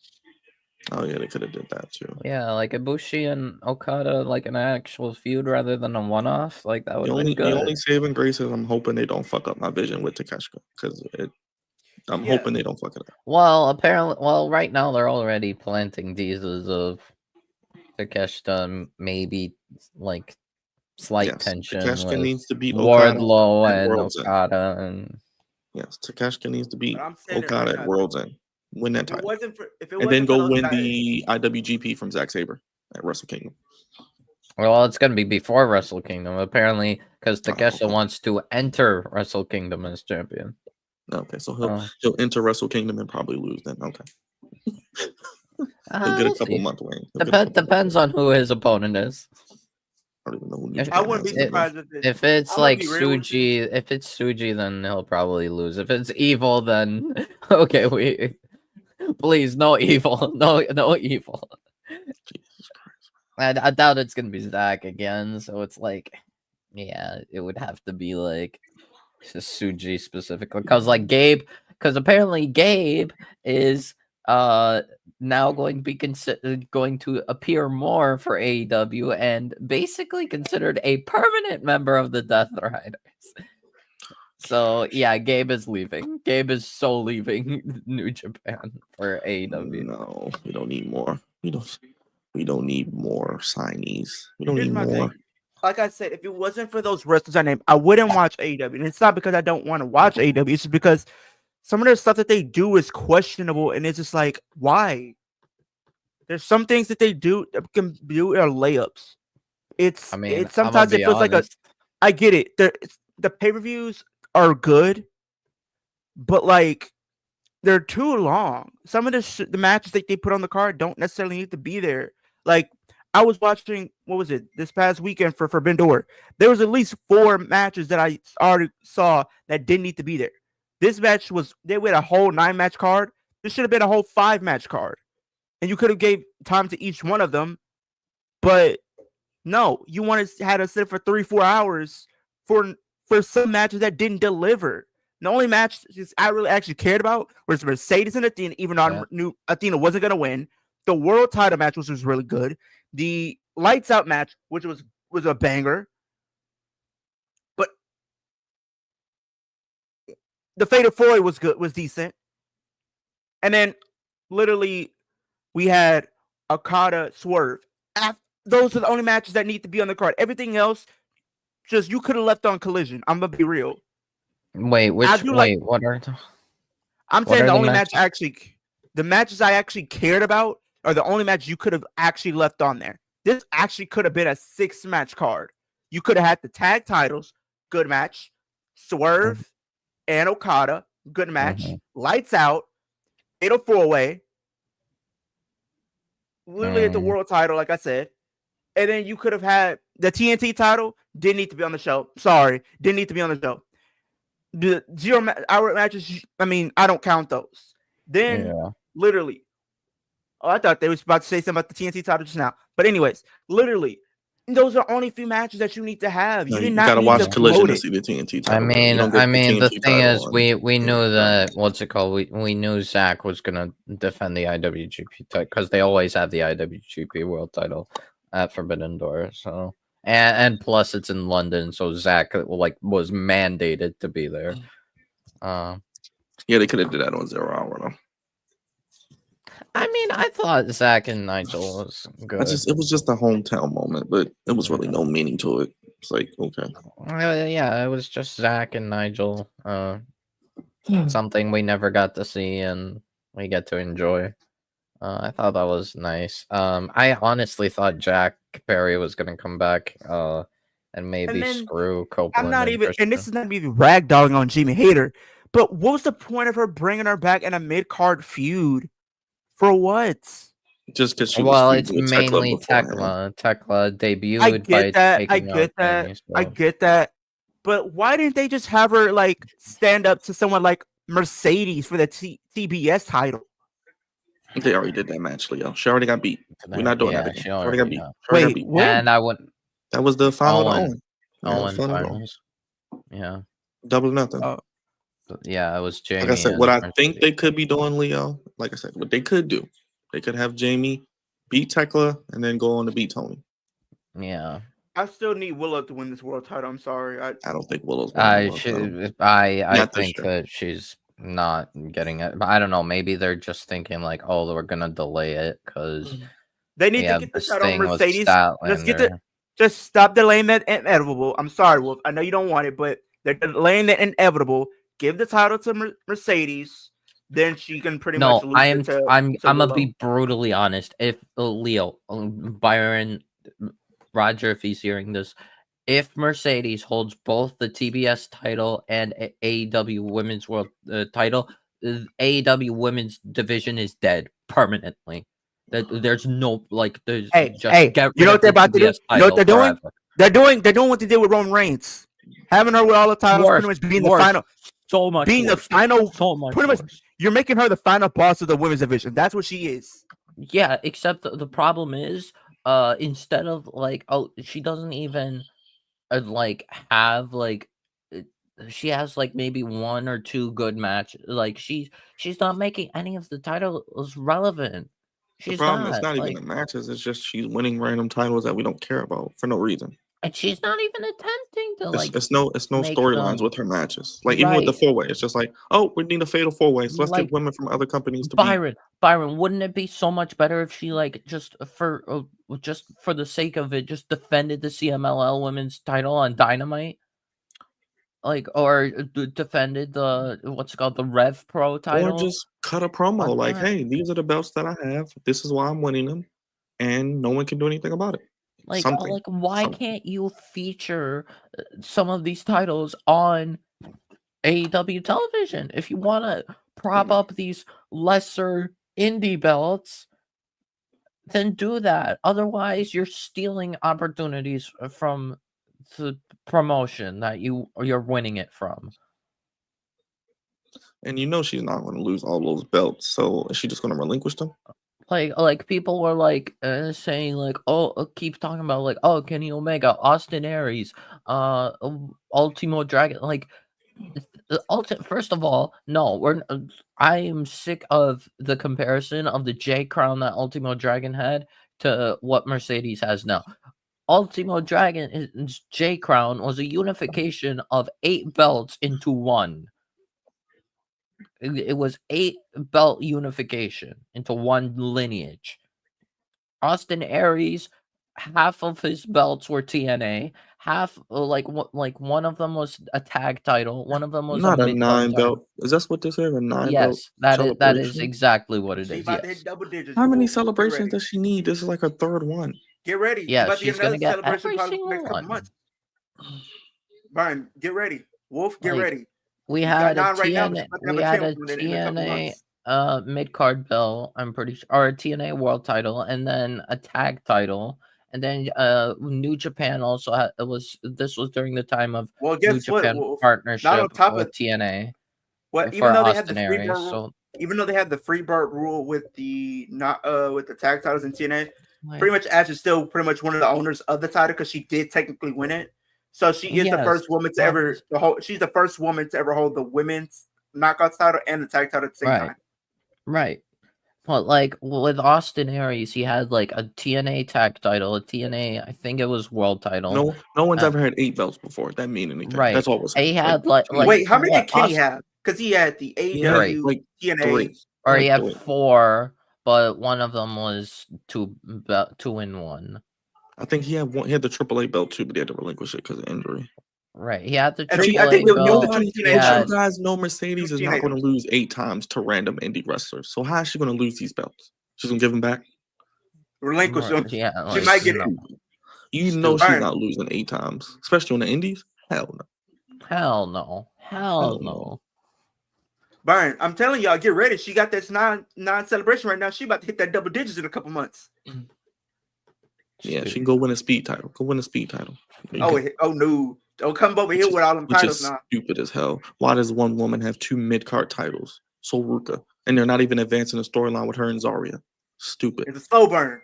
Oh, yeah, they could have did that, too. Yeah, like Ibushi and Okada, like an actual feud rather than a one-off. Like, that would be good. The only saving grace is I'm hoping they don't fuck up my vision with Takeshita, because I'm hoping they don't fuck it up. Well, right now they're already planting teasers of Takeshita maybe like slight tension Takeshita with needs to beat Okada Wardlow at and World's End. Okada, and Yes, Takeshita needs to beat But I'm saying it Okada right at now. World's End. Win that If it title. wasn't for, if it And then wasn't for go those win guys, the IWGP from Zack Sabre at Wrestle Kingdom. well, it's gonna be before Wrestle Kingdom apparently, because Takeshita okay. wants to enter Wrestle Kingdom as champion. Okay, so he'll enter Wrestle Kingdom and probably lose then. Okay. He'll get a We'll couple see. month reign. Depends on who his opponent is. I don't even know who If- I wouldn't be surprised If it's I'm gonna like be real with you. Suji, if it's Suji, then he'll probably lose. If it's Evil, then okay, we please no Evil, no Evil. Jesus Christ. I doubt it's gonna be Zach again. So it's like, yeah, it would have to be like Suji specifically, because like Gabe, because apparently Gabe is now going to be going to appear more for AEW and basically considered a permanent member of the Death Riders. So yeah, Gabe is leaving. Gabe is so leaving New Japan for AEW. No, we don't need more. We don't need more signees. We don't Here's need my more. thing. Like I said, if it wasn't for those wrestlers I named, I wouldn't watch AEW. And it's not because I don't want to watch AEW. It's just because some of the stuff that they do is questionable, and it's just like, why? There's some things that they do that can do are layups. It's I mean, it's sometimes it feels like a. I get it. The pay-per-views are good, but like they're too long. Some of the matches that they put on the card don't necessarily need to be there. Like I was watching, what was it, this past weekend for Forbidden Door. There was at least 4 matches that I already saw that didn't need to be there. This match they had a whole 9-match card. This should have been a whole 5-match card. And you could have gave time to each one of them. But no, you had to sit for 3-4 hours for some matches that didn't deliver. The only match I really actually cared about was Mercedes and Athena, even though I knew Athena wasn't going to win. The world title match, which was really good. The lights out match, which was a banger. But the Fatal 4 was good, was decent. And then literally we had Okada Swerve. Those are the only matches that need to be on the card. Everything else, just you could have left on Collision. I'm gonna be real. Wait, what are I'm saying the only match the matches I actually cared about are the only match you could have actually left on there. This actually could have been a 6-match card. You could have had the tag titles, good match. Swerve and Okada, good match. Lights out, Fatal 4-way. Literally at the world title, like I said. And then you could have had the TNT title, didn't need to be on the show. Sorry, didn't need to be on the show. The 0-hour matches, I mean, I don't count those. Then, literally, I thought they was about to say something about the TNT title just now. But anyways, literally, those are only few matches that you need to have. You gotta watch Collision to see the TNT title. I mean, the thing is, we knew that what's it called? We knew Zach was gonna defend the IWGP title because they always have the IWGP World Title at Forbidden Door. So and plus it's in London, so Zach was mandated to be there. Yeah, they could have did that on 0 Hour though. I mean, I thought Zach and Nigel was good. It was just a hometown moment, but there was really no meaning to it. It's like, okay. Yeah, it was just Zach and Nigel. Something we never got to see and we get to enjoy. I thought that was nice. I honestly thought Jack Perry was going to come back and maybe screw Copeland. I'm not even, and this is not even ragdolling on Jamie Hayter, but what was the point of her bringing her back in a mid-card feud? For what? Just because she it's mainly Tekla. Tekla debuted. I get that. I get that. But why didn't they just have her stand up to someone like Mercedes for the TBS title? They already did that match, Leo. She already got beat. We're not doing that again. She already got beat. Wait, what? And I wouldn't. That was the final Owen finals. Yeah. Double nothing. Yeah, it was Jamie. Like I said, what I think they could be doing, Leo, like I said, what they could do, they could have Jamie beat Tekla and then go on to beat Tony. Yeah. I still need Willow to win this world title. I'm sorry. I don't think Willow's I think that she's not getting it. But I don't know. Maybe they're just thinking we're gonna delay it because they need to get this out on Mercedes. Just stop delaying that inevitable. I'm sorry, Wolf. I know you don't want it, but they're delaying the inevitable. Give the title to Mercedes, then she can pretty much lose it to. I'm gonna be brutally honest. If Leo, Byron, Roger, if he's hearing this, if Mercedes holds both the TBS title and AEW Women's World title, AEW Women's division is dead permanently. There's no there's get you know what they're about to do? You know what they're doing? Forever. They're doing what they did with Roman Reigns, having her with all the titles, pretty much being the final. So much being worse. The final, so much pretty worse. much. You're making her the final boss of the women's division. That's what she is. Yeah, except the problem is, instead of she doesn't even have she has maybe 1 or 2 good matches. She's not making any of the titles relevant. The problem is not even the matches. It's just she's winning random titles that we don't care about for no reason. And she's not even attempting to It's no storylines with her matches. Even with the 4-way, it's just oh, we need a fatal 4-way. So let's get women from other companies to Byron, wouldn't it be so much better if she just for the sake of it just defended the CMLL women's title on Dynamite? Or defended the the Rev Pro title, or just cut a promo hey, these are the belts that I have. This is why I'm winning them, and no one can do anything about it. Why can't you feature some of these titles on AEW television if you want to prop up these lesser indie belts? Then do that. Otherwise, you're stealing opportunities from the promotion that you're winning it from. And she's not going to lose all those belts, so is she just going to relinquish them? People were saying keep talking about Kenny Omega, Austin Aries, Ultimo Dragon. First of all, no, I am sick of the comparison of the J Crown that Ultimo Dragon had to what Mercedes has now. Ultimo Dragon's J Crown was a unification of 8 belts into one. It was 8 belt unification into one lineage. Austin Aries, half of his belts were TNA. Half one of them was a tag title. One of them was not a 9 belt. Is that what this is? A 9 belt? Yes, that is exactly what it is. Yes. Double digits. How many celebrations does she need? This is her 3rd one. Get ready. Yeah, she's gonna get every single one. Brian, get ready. Wolf, get ready. We had a TNA mid-card belt, I'm pretty sure, or a TNA world title, and then a tag title, and then New Japan also this was during the time of New Japan partnership with TNA. Even though they had the free bird rule, even though they had the free bird rule with the tag titles in TNA, pretty much Ash is still pretty much one of the owners of the title because she did technically win it. So she is the first woman to ever hold. She's the first woman to ever hold the women's knockouts title and the tag title at the same time. Right. But with Austin Aries, he had a TNA tag title, a TNA, I think it was world title. No one's ever had 8 belts before. That mean anything? Right. That's all. He had wait, how many did Kenny have? Because he had the AEW TNA, 3. Or he had 4, but one of them was 2 in 1. I think he had one. He had the AAA belt too, but he had to relinquish it because of injury. Right. He had the AAA belt. You guys know Mercedes is not going to lose 8 times to random indie wrestlers. So how is she going to lose these belts? She's going to give them back? Relinquish them. Yeah, she might get it. She's not losing 8 times, especially on the indies. Hell no. Hell no. Byron, I'm telling y'all, get ready. She got this non-celebration right now. She about to hit that double digits in a couple months. Yeah, she can go win a speed title. Oh no. Don't come over here with all them titles now. Stupid as hell. Why does one woman have 2 mid-card titles? Soruka. And they're not even advancing the storyline with her and Zarya. Stupid. It's a slow burn.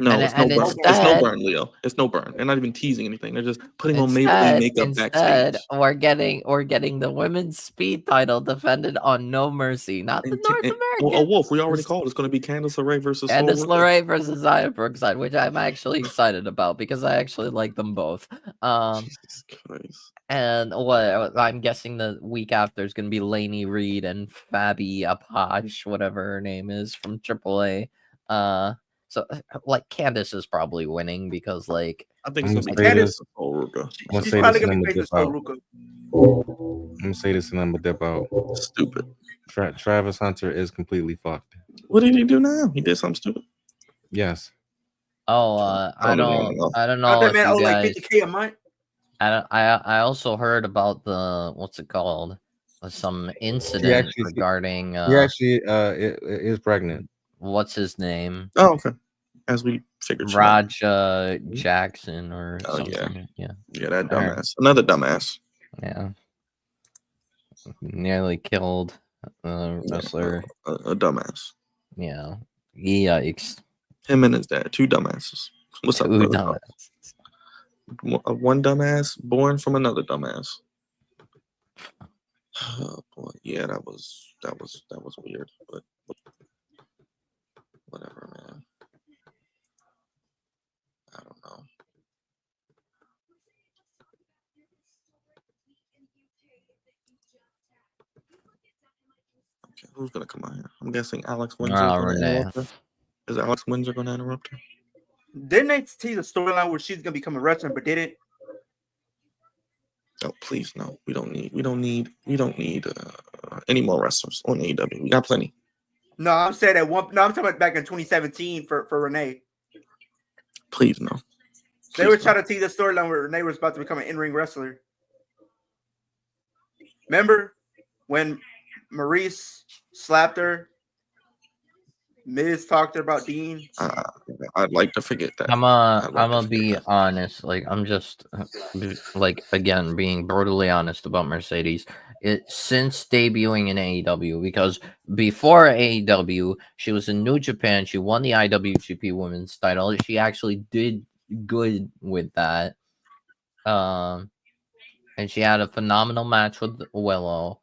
No, it's no burn. It's no burn, Leo. It's no burn. They're not even teasing anything. They're just putting on makeup backstage. We're getting the women's speed title defended on No Mercy, not the North American. Wolf, we already called. It's going to be Candice LeRae versus Xia Brookside, which I'm actually excited about because I actually like them both. Jesus Christ. And what I'm guessing the week after is going to be Lainey Reed and Fabi Apache, whatever her name is, from AAA. So, like, Candace is probably winning because, like, I think it's I'm gonna gonna be say Candace, this. Ruka. I'm she's gonna probably say this, and gonna I'm be gonna facing dip out. Ruka. I'm gonna say this, and I'm gonna dip out. Stupid. Travis Hunter is completely fucked. What did he do now? He did something stupid. Yes. oh, I don't even know. I don't I know that if man you owe like guys. 50K a month. I also heard about the what's it called? Some incident actually- regarding He actually is pregnant. what's his name? Oh, okay. As we figured. Raj Jackson or Oh, something. yeah, that I heard. dumbass. Another dumbass. Yeah. Nearly killed a wrestler. A dumbass. Yeah. Yikes. Him and his dad, two dumbasses. What's up, Two brother? dumbass. One dumbass born from another dumbass. Oh boy, yeah, that was weird, but whatever, man. I don't know. Okay, who's gonna come out here? I'm guessing Alex Windsor is gonna interrupt her. Is Alex Windsor gonna interrupt her? Didn't they tease a storyline where she's gonna become a wrestler, but did it? Oh, please no. We don't need any more wrestlers on AEW. We got plenty. No, I'm saying that one. No, I'm talking about back in 2017 for Renee. Please no. They were trying to tease a storyline where Renee was about to become an in-ring wrestler. Remember when Maurice slapped her? Miz talked about Dean. I'd like to forget that. I'm gonna be honest. Like, I'm just like, again, being brutally honest about Mercedes. Since debuting in AEW, because before AEW, she was in New Japan. She won the IWGP Women's title. She actually did good with that. And she had a phenomenal match with Willow.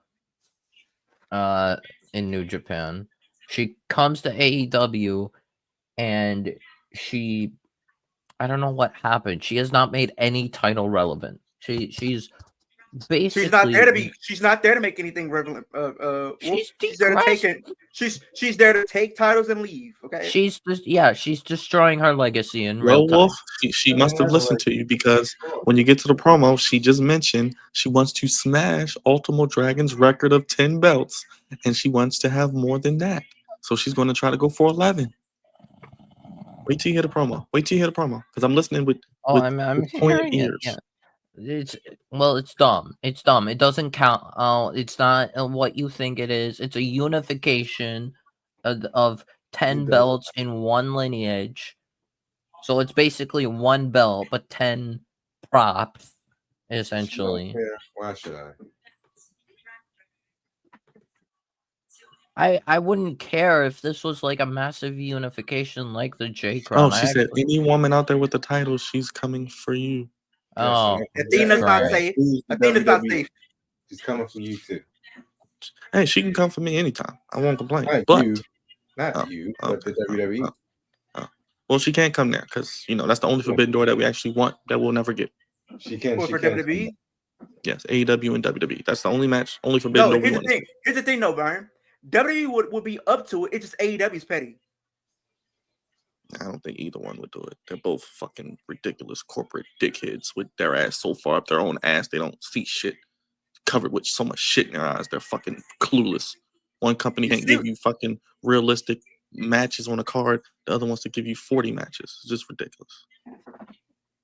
In New Japan, she comes to AEW, and I don't know what happened. She has not made any title relevant. She's basically She's not there to make anything relevant. She's there to take it. She's there to take titles and leave. Okay. She's destroying her legacy in Well, real time. Wolf, she must have listened to you, because when you get to the promo, she just mentioned she wants to smash Ultimo Dragon's record of 10 belts, and she wants to have more than that. So she's going to try to go for 11. Wait till you hear the promo. Because I'm listening with I'm with hearing pointed ears. it. Yeah. It's dumb. It's dumb. It doesn't count. It's not what you think it is. It's a unification of 10 belts in one lineage. So it's basically one belt, but 10 props, essentially. Why should I? I wouldn't care if this was like a massive unification like the J Oh, Crown. she said, any woman out there with the title, she's coming for you. Oh, Athena's not safe. Athena's not safe. She's coming for you too. Hey, she can come for me anytime. I won't complain. Not But you, but the WWE. Well, she can't come there because that's the only forbidden door that we actually want that we'll never get. She can. For WWE. Yes, AEW and WWE. That's the only match, only forbidden door we want. Here's the thing, though, Byron. WWE would be up to it. It's just AEW's petty. I don't think either one would do it. They're both fucking ridiculous corporate dickheads with their ass so far up their own ass they don't see shit, covered with so much shit in their eyes. They're fucking clueless. One company can't give you fucking realistic matches on a card. The other wants to give you 40 matches. It's just ridiculous.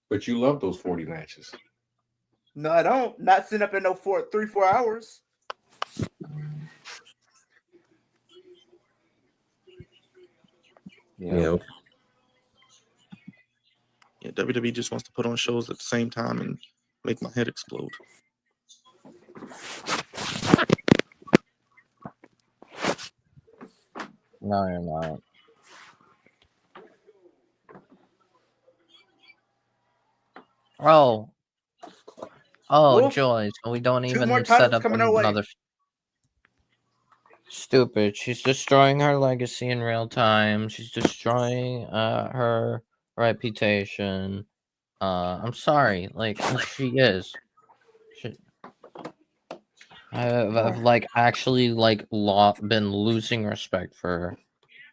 But you love those 40 matches. No, I don't. Not sitting up in no 3-4 hours. Yeah. Yeah, WWE just wants to put on shows at the same time and make my head explode. No, you're not. Oh, Wolf, Joy. So we don't even more set titles up coming our way. another. Stupid. She's destroying her legacy in real time. She's destroying her reputation. I'm sorry. Like, she is. I've like actually like been losing respect for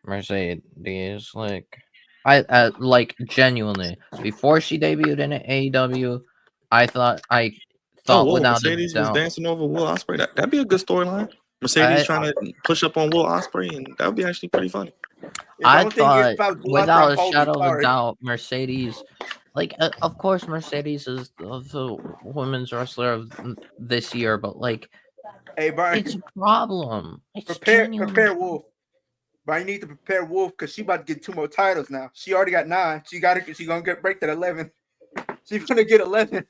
Mercedes. Like, I like genuinely before she debuted in AEW, I thought without a Mercedes was doubt. dancing over Will Ospreay. That'd be a good storyline. Mercedes trying to push up on Will Ospreay, and that would be actually pretty funny. I thought, without a shadow of a doubt, Mercedes, like, of course, Mercedes is the women's wrestler of this year, but like, hey, Brian, it's a problem. It's prepare Wolf. Brian, you need to prepare Wolf because she about to get 2 more titles now. She already got 9. She gonna break that 11. She's gonna get 11.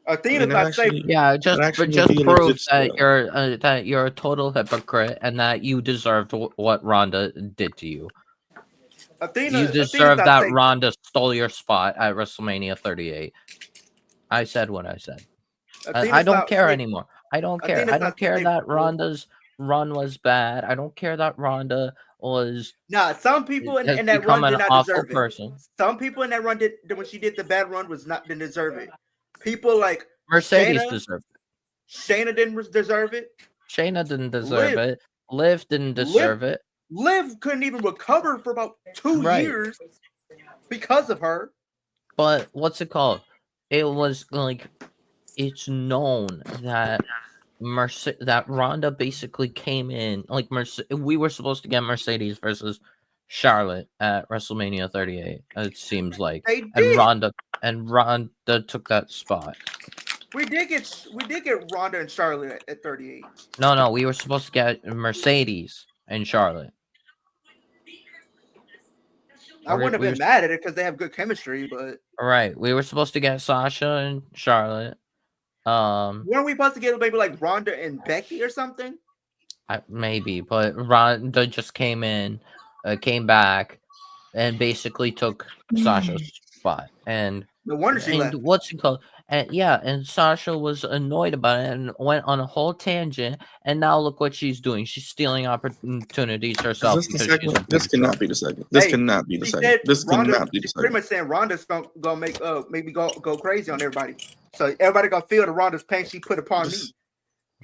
Athena's not safe. Yeah, just prove that you're a total hypocrite and that you deserved what Ronda did to you. You deserve that safe. Ronda stole your spot at WrestleMania 38. I said what I said. I don't care anymore. I don't care. I don't care that Ronda's run was bad. I don't care that Ronda was. Nah, some people in that run did not deserve it. Some people in that run when she did the bad run didn't deserve it. People like Mercedes deserved it. Shayna didn't deserve it. Shayna didn't deserve it. Liv didn't deserve it. Liv couldn't even recover for about 2 years because of her. But what's it called? It was like, it's known that that Ronda basically came in like we were supposed to get Mercedes versus Charlotte at WrestleMania 38. It seems like, and Ronda took that spot. We did get Ronda and Charlotte at 38. No, we were supposed to get Mercedes and Charlotte. I wouldn't have been mad at it because they have good chemistry, but right, we were supposed to get Sasha and Charlotte. Weren't we supposed to get maybe like Ronda and Becky or something? Maybe, but Ronda just came back, and basically took Sasha's spot. And no wonder she left. What's it called? And Sasha was annoyed about it and went on a whole tangent. And now look what she's doing. She's stealing opportunities herself. This cannot be the segment. This cannot be the segment. This cannot be the segment. Pretty much saying Ronda's gonna make maybe go crazy on everybody. So everybody gonna feel the Ronda's pain she put upon me.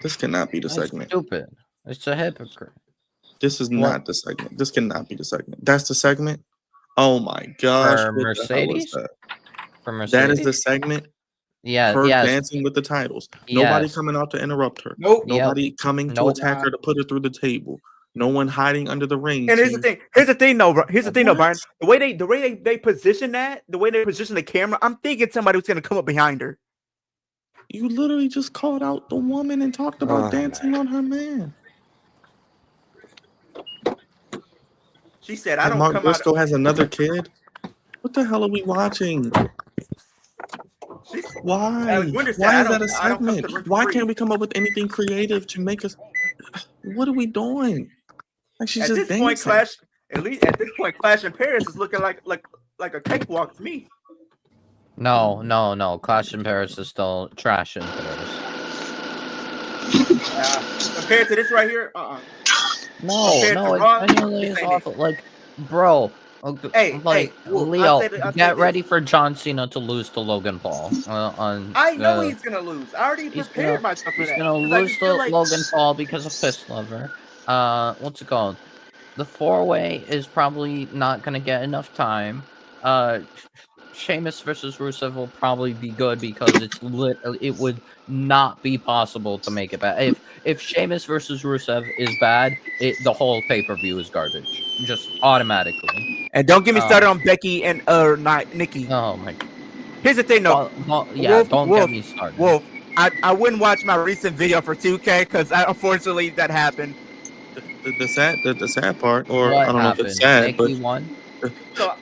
This cannot be the segment. Stupid. It's a hypocrite. This is not the segment. This cannot be the segment. That's the segment. Oh my gosh! For Mercedes. For Mercedes. That is the segment. Yeah, her dancing with the titles. Yes. Nobody coming out to interrupt her. Nope. Nobody coming to attack her to put her through the table. No one hiding under the ring. And here's the thing. Here's the thing, though. Brian. The way they position that, the way they position the camera, I'm thinking somebody was gonna come up behind her. You literally just called out the woman and talked about dancing on her man. She said, "I don't Mark come Briscoe out." Has another kid. What the hell are we watching? Why? Why is that a segment? Why can't we come up with anything creative to make us? What are we doing? Like she's just dancing. Clash in Paris is looking like a cakewalk to me. No. Clash in Paris is still trash in Paris. Compared to this right here, No, it genuinely is awful. Like, bro. Leo, get ready for John Cena to lose to Logan Paul. I know he's gonna lose. I already prepared myself for that. He's gonna lose to Logan Paul because of Fist Lover. What's it called? The 4-way is probably not gonna get enough time. Sheamus versus Rusev will probably be good because it would not be possible to make it bad. If Sheamus versus Rusev is bad, the whole pay-per-view is garbage, just automatically. And don't get me started on Becky and not Nikki. Oh my god. Here's the thing though. Don't get me started. Wolf, I wouldn't watch my recent video for 2K because unfortunately that happened. The sad part, or what I don't happened? know if it's sad, Nikki but won? So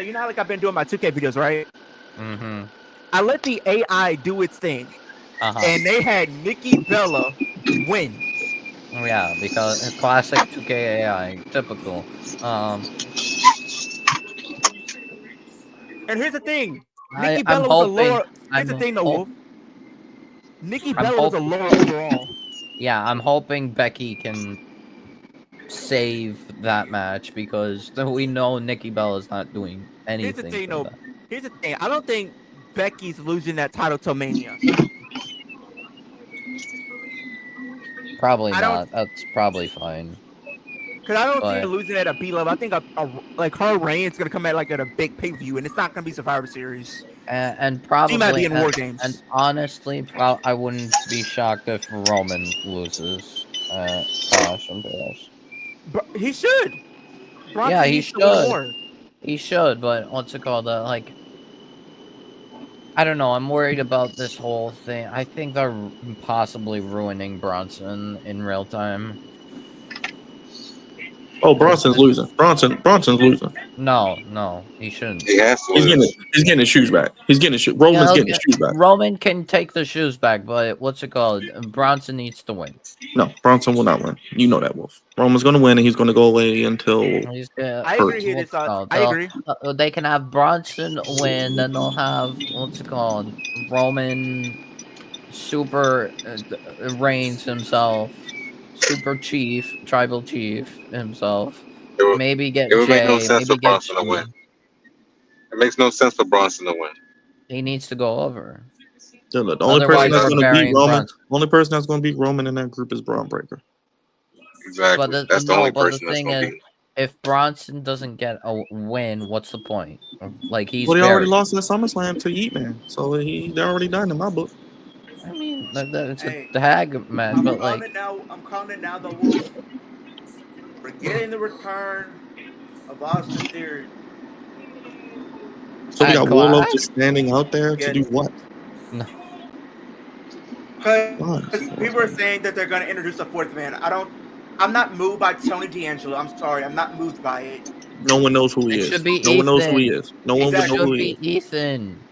you know how I've been doing my 2K videos, right? Mm-hmm. I let the AI do its thing, and they had Nikki Bella win. Yeah, because classic 2K AI, typical. And here's the thing, Nikki Bella was a lower. Here's the thing, though, Wolf. Nikki Bella was a lower overall. Yeah, I'm hoping Becky can save that match because we know Nikki Bella's not doing anything. Here's the thing, though. Here's the thing. I don't think Becky's losing that title till Mania. Probably not. That's probably fine. Because I don't see her losing at a B level. I think like her reign is gonna come at like at a big pay per view, and it's not gonna be Survivor Series. And probably she might be in War Games. And honestly, I wouldn't be shocked if Roman loses Clash and Bears. But he should. Bronson yeah, he should. He should, but what's it called? Like, I don't know. I'm worried about this whole thing. I think they're possibly ruining Bronson in real time. Oh, Bronson's losing. Bronson's losing. No, he shouldn't. He has to. He's getting his shoes back. He's getting his shoes. Roman's getting his shoes back. Roman can take the shoes back, but what's it called? Bronson needs to win. No, Bronson will not win. You know that, Wolf. Roman's going to win, and he's going to go away until. I agree here. I agree. They can have Bronson win, then they'll have what's it called? Roman super reigns himself. Super Chief, Tribal Chief himself. Maybe get It would Jay, make no sense for Bronson to win. It makes no sense for Bronson to win. He needs to go over. The only person that's going to beat Roman, only person that's going to beat Roman in that group is Braun Breaker. Exactly. That's the only person that's going to beat. If Bronson doesn't get a win, what's the point? Like he already lost in the SummerSlam to Yeet Man, so they're already done in my book. I mean, it's a tag match, but like I'm calling it now. The Wolf. We're getting the return of Austin Theory. So we got Warlow just standing out there to do what? No. Because people are saying that they're going to introduce a fourth man. I'm not moved by Tony D'Angelo. I'm sorry. I'm not moved by it. No one knows who he is. Should be no one knows who he is. No one would know who he is. Ethan.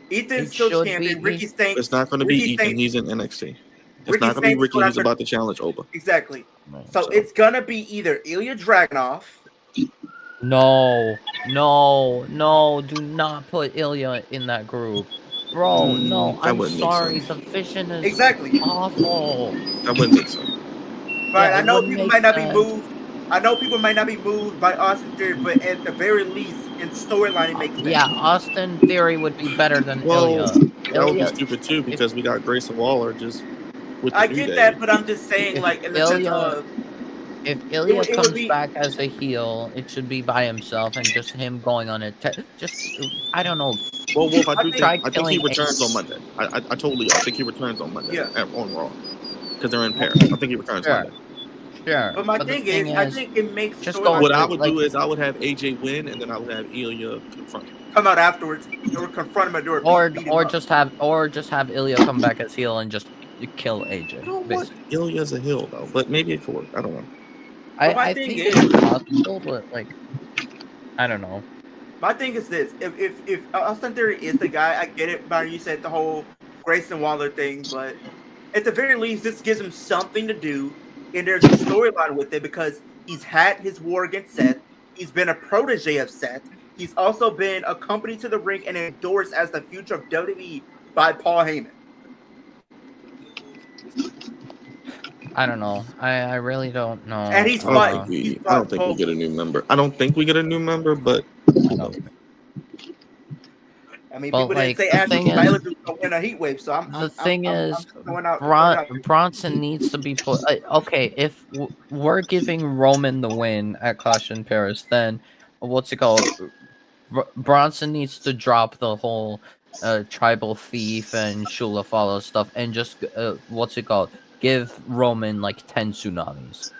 Ethan's still champion. Ricky Stanks. It's not going to be Ethan. He's in NXT. It's not going to be Ricky. He's about to challenge Oba. Exactly. So it's going to be either Ilya Dragunov. No. Do not put Ilya in that group. Bro, no. I'm sorry. The vision is awful. That wouldn't make sense. Right. I know people might not be moved. I know people might not be moved by Austin Theory, but at the very least, in storyline, it makes sense. Yeah, Austin Theory would be better than Ilya. That would be stupid too, because we got Grayson Waller just with the I get that, but I'm just saying, like, in the sense of... If Ilya comes back as a heel, it should be by himself and just him going on it. I don't know. Well, Wolf, I think he returns on Monday. I think he returns on Monday on Raw. Because they're in Paris. I think he returns Monday. Sure. But my thing is, I think it makes what I would do is I would have AJ win, and then I would have Ilya confront him. Come out afterwards, or confront him at door. Or just have Ilya come back as heel and just kill AJ. You know what? Ilya's a heel though, but maybe it could work. I don't know. I think it's possible, but like, I don't know. My thing is this: if Austin Theory is the guy, I get it. Byron, you said the whole Grayson Waller thing, but at the very least, this gives him something to do. And there's a storyline with it because he's had his war against Seth. He's been a protege of Seth. He's also been accompanied to the ring and endorsed as the future of WWE by Paul Heyman. I don't know. I really don't know. And he's I don't think we get a new member. I don't think we get a new member, but I mean, people didn't say Ashley Tyler to win a heat wave, so Bronson needs to be put. Okay, if we're giving Roman the win at Clash in Paris, then what's it called? Bronson needs to drop the whole tribal thief and Shula follow stuff, and just what's it called? Give Roman like 10 tsunamis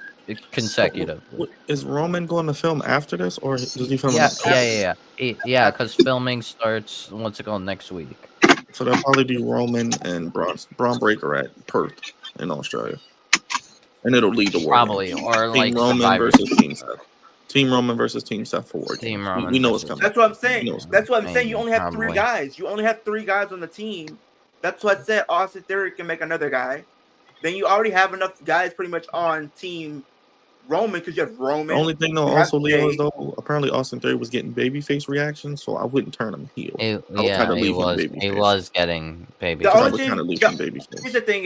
consecutively. Is Roman going to film after this, or does he film? Yeah, because filming starts what's it called next week. So they'll probably do Roman and Braun Breaker at Perth in Australia, and it'll lead to War probably Games. Or Team like Roman versus Team Seth. Team Roman versus Team Seth for War Team Games. Roman. We know it's coming. That's what I'm saying. That's what I'm saying. You only have 3 guys. You only have 3 guys on the team. That's what I said. Austin Theory can make another guy. Then you already have enough guys pretty much on Team Roman because you have Roman. The only thing though, also Leo, is though apparently Austin Theory was getting babyface reactions, so I wouldn't turn him heel. He was getting babyface. Here's the thing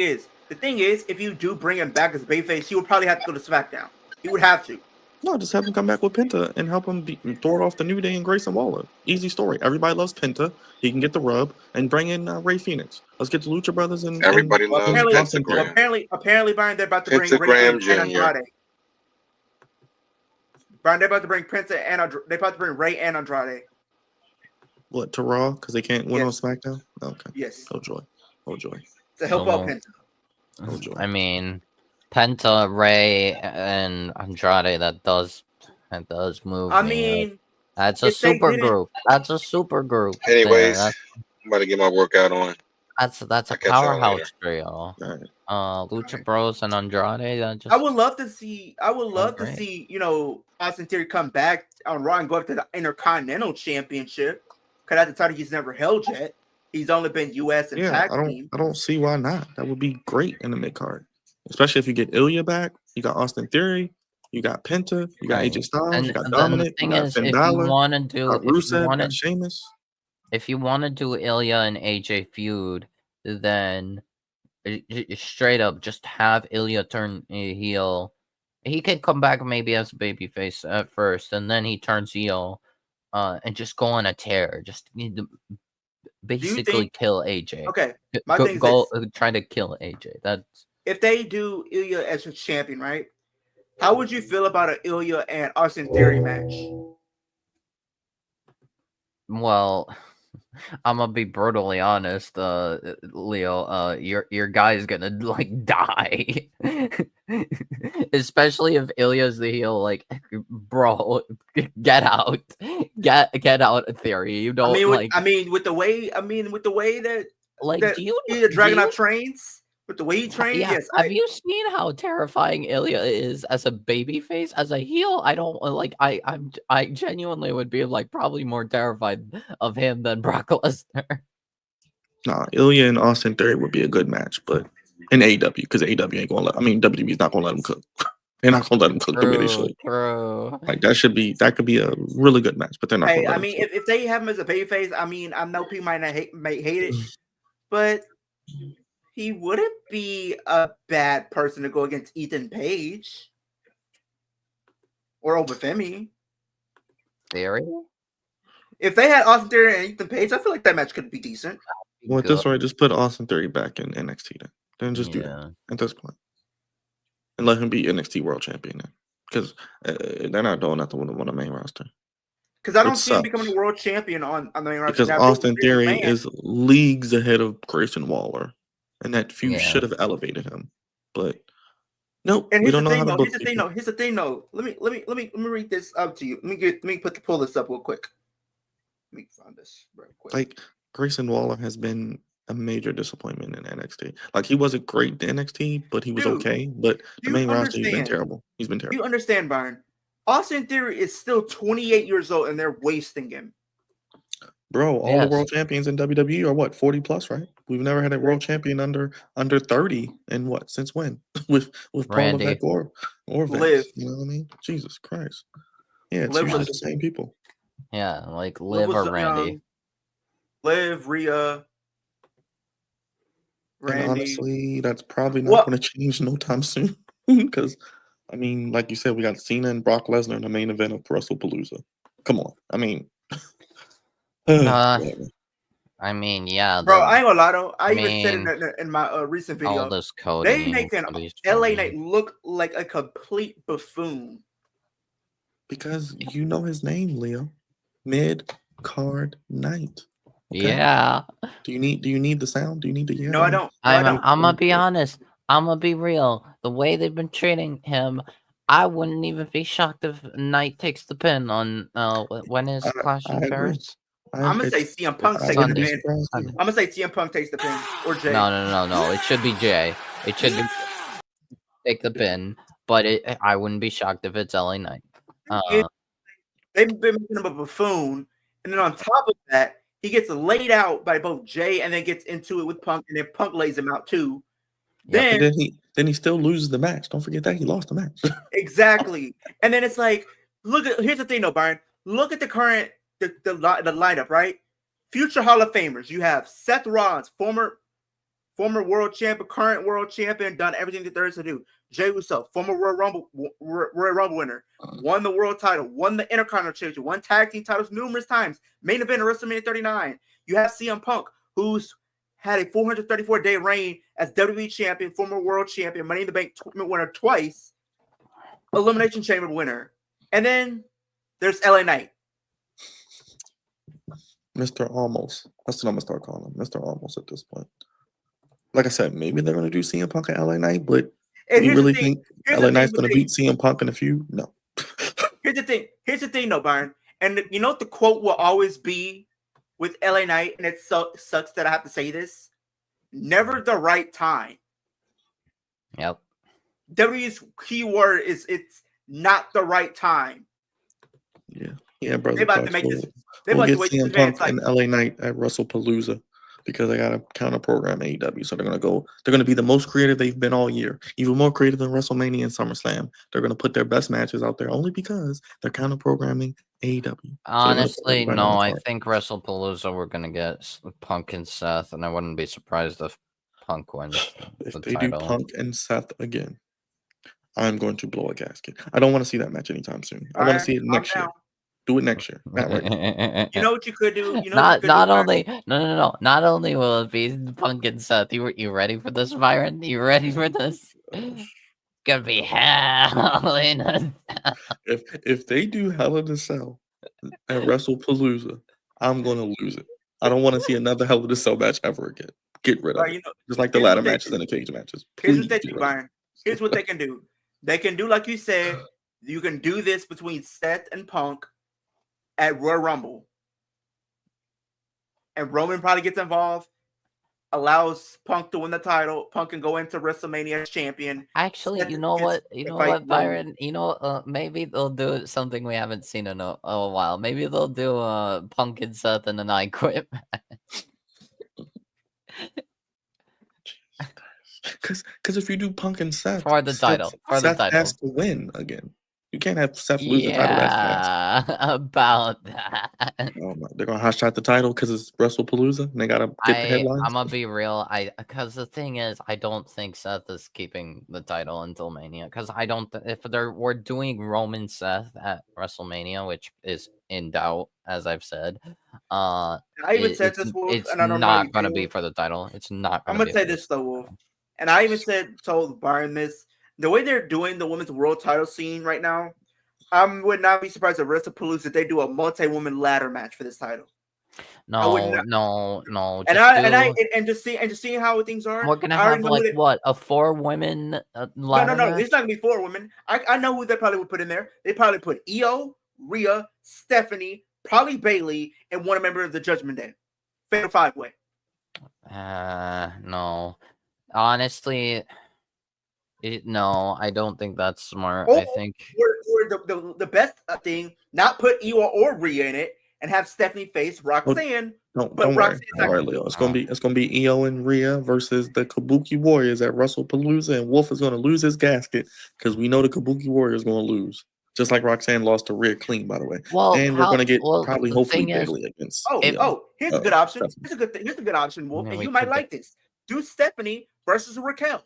is, if you do bring him back as babyface, he would probably have to go to SmackDown. He would have to. No, just have him come back with Penta and help him throw it off the New Day and Grayson Waller. Easy story. Everybody loves Penta. He can get the rub and bring in Ray Phoenix. Let's get the Lucha Brothers and everybody loves Apparently, Byron, they're about to bring Ray and Andrade. Brian, they're about to bring Penta and they're about to bring Ray and Andrade. What, to Raw? Because they can't win on SmackDown? Okay. Yes. Oh, joy. Oh, joy. To help out Penta. Oh, joy. I mean, Penta, Ray, and Andrade, that does move I me. mean, that's a super group. That's a super group. Anyways, I'm about to get my workout on. That's a powerhouse trio. Right. Lucha Bros and Andrade. I would love to see. You know, Austin Theory come back on Raw and go up to the Intercontinental Championship. Because at the title he's never held yet. He's only been U.S. and tag team. I don't see why not. That would be great in the mid card, especially if you get Ilya back. You got Austin Theory. You got Penta. You got AJ Styles. You got Dominic. The thing is, Finn Balor, if you want to do, Rusev, Sheamus. If you want to do Ilya and AJ feud, then straight up just have Ilya turn heel. He could come back maybe as a babyface at first, and then he turns heel, and just go on a tear. Just need to basically kill AJ. Okay, try to kill AJ. That's if they do Ilya as a champion, right? How would you feel about an Ilya and Austin Theory match? Well, I'm gonna be brutally honest, Leo. Your guy's gonna like die, especially if Ilya's the heel. Like, bro, get out, get out. Theory, you don't. With the way that like, do you the Dragunov trains? With the way he trains, yes. Have you seen how terrifying Ilya is as a babyface? As a heel, I don't like. I genuinely would be like probably more terrified of him than Brock Lesnar. Nah, Ilya and Austin Theory would be a good match, but in AEW, because AEW ain't gonna let. I mean, WWE's not gonna let him cook. They're not gonna let him cook the way they should. True. Like that could be a really good match, but they're not. Hey, I mean, if they have him as a babyface, I mean, I know people might hate it, but he wouldn't be a bad person to go against Ethan Page or Obafemi. Theory? If they had Austin Theory and Ethan Page, I feel like that match could be decent. Well, at this rate, just put Austin Theory back in NXT then just do that at this point, and let him be NXT World Champion then, because they're not doing nothing with him on the main roster. Because I don't see him becoming a world champion on the main roster. Because Austin Theory is leagues ahead of Grayson Waller. And that feud should have elevated him, but nope. And we don't know how to book. Here's the thing, though. Let me read this up to you. Let me pull this up real quick. Let me find this real quick. Like, Grayson Waller has been a major disappointment in NXT. Like, he wasn't great in NXT, but he was okay. But the main roster, he's been terrible. He's been terrible. You understand, Byron? Austin Theory is still 28 years old, and they're wasting him. Bro, all the world champions in WWE are what, 40 plus, right? We've never had a world champion under 30, and what, since when? with Paul Levesque or Liv. You know what I mean? Jesus Christ. Yeah, it's usually the same people. Yeah, like Liv or Randy. Liv, Rhea, Randy. And honestly, that's probably not going to change no time soon. Because, I mean, like you said, we got Cena and Brock Lesnar in the main event of WrestlePalooza. Come on. I mean... I mean, yeah, bro. I ain't gonna lie though. I even said in my recent video, they make an LA Knight look like a complete buffoon. Because you know his name, Leo. Mid-card Knight. Okay? Yeah. Do you need the sound? Do you need to hear? No, I don't. I'm gonna be honest. I'm gonna be real. The way they've been treating him, I wouldn't even be shocked if Knight takes the pin on when is Clash in Paris. I'm gonna say CM Punk takes the pin. I'm gonna say CM Punk takes the pin or Jay. No. It should be Jay. It should be take the pin, but I wouldn't be shocked if it's LA Knight. They've been making him a buffoon, and then on top of that, he gets laid out by both Jay and then gets into it with Punk, and then Punk lays him out too. Yeah, then he still loses the match. Don't forget that he lost the match. Exactly, and then it's like, here's the thing, though, Byron. Look at the current. The lineup, right? Future Hall of Famers. You have Seth Rollins, former world champion, current world champion, done everything that there is to do. Jey Uso, former Royal Rumble winner, won the world title, won the Intercontinental Championship, won tag team titles numerous times. Main event of WrestleMania 39. You have CM Punk, who's had a 434-day reign as WWE champion, former world champion, Money in the Bank winner twice, Elimination Chamber winner. And then there's LA Knight. Mr. Almost. That's what I'm gonna start calling him, Mr. Almost at this point. Like I said, maybe they're gonna do CM Punk and LA Knight, but you really think LA Knight's gonna beat CM Punk in a feud? No. Here's the thing. Here's the thing, though, Byron. And you know what the quote will always be with LA Knight, and it sucks that I have to say this. Never the right time. Yep. W's keyword is it's not the right time. Yeah, brother. They about to make this. They we'll about get to wait CM Punk and LA Knight at WrestlePalooza because they got to counter program AEW. So they're gonna be the most creative they've been all year, even more creative than WrestleMania and SummerSlam. They're gonna put their best matches out there only because they're counter programming AEW. Honestly, no, I think WrestlePalooza we're gonna get Punk and Seth, and I wouldn't be surprised if Punk wins. If they do Punk and Seth again, I'm going to blow a gasket. I don't want to see that match anytime soon. I want to see it next year. Do it next year. Not right now. You know what you could do? Not only will it be Punk and Seth. You ready for this, Byron? You ready for this? It's gonna be hell in a If they do Hell in a Cell at WrestlePalooza, I'm gonna lose it. I don't want to see another Hell in a Cell match ever again. Get rid of it. Just like the ladder matches and the cage matches. Here's what they do, Byron. Here's what they can do. They can do like you said. You can do this between Seth and Punk at Royal Rumble. And Roman probably gets involved, allows Punk to win the title. Punk can go into WrestleMania as champion. Actually, you know what, Byron? Maybe they'll do something we haven't seen in a while. Maybe they'll do Punk and Seth in an I Quit match. Because if you do Punk and Seth for the title, Seth has to win again. You can't have Seth lose the title that fast. About that. Oh my, they're gonna hot shot the title because it's WrestlePalooza and they gotta get the headlines. I'm gonna be real. Because the thing is, I don't think Seth is keeping the title until Mania. Because I don't. If we're doing Roman Seth at WrestleMania, which is in doubt, as I've said, I even said this, Wolf, it's and I don't not gonna be for the title. It's not. I'm gonna say this though, Wolf, and I even told Byron this. The way they're doing the women's world title scene right now, I would not be surprised if WrestlePalooza if they do a multi-woman ladder match for this title. No. And just seeing how things are. We're gonna have a 4-women ladder No, match? it's not gonna be 4 women. I know who they probably would put in there. They probably put Io, Rhea, Stephanie, probably Bayley, and one member of the Judgment Day. Fatal 5-way. No. Honestly. No, I don't think that's smart. I think the best thing, not put Io or Rhea in it, and have Stephanie face Roxanne. Don't worry, Leo. It's gonna be Io and Rhea versus the Kabuki Warriors at WrestlePalooza, and Wolf is gonna lose his gasket because we know the Kabuki Warriors gonna lose. Just like Roxanne lost to Rhea Clean, by the way. And we're gonna get hopefully Bayley against. Here's a good option. Here's a good option, Wolf, and you might like this. Do Stephanie versus Raquel.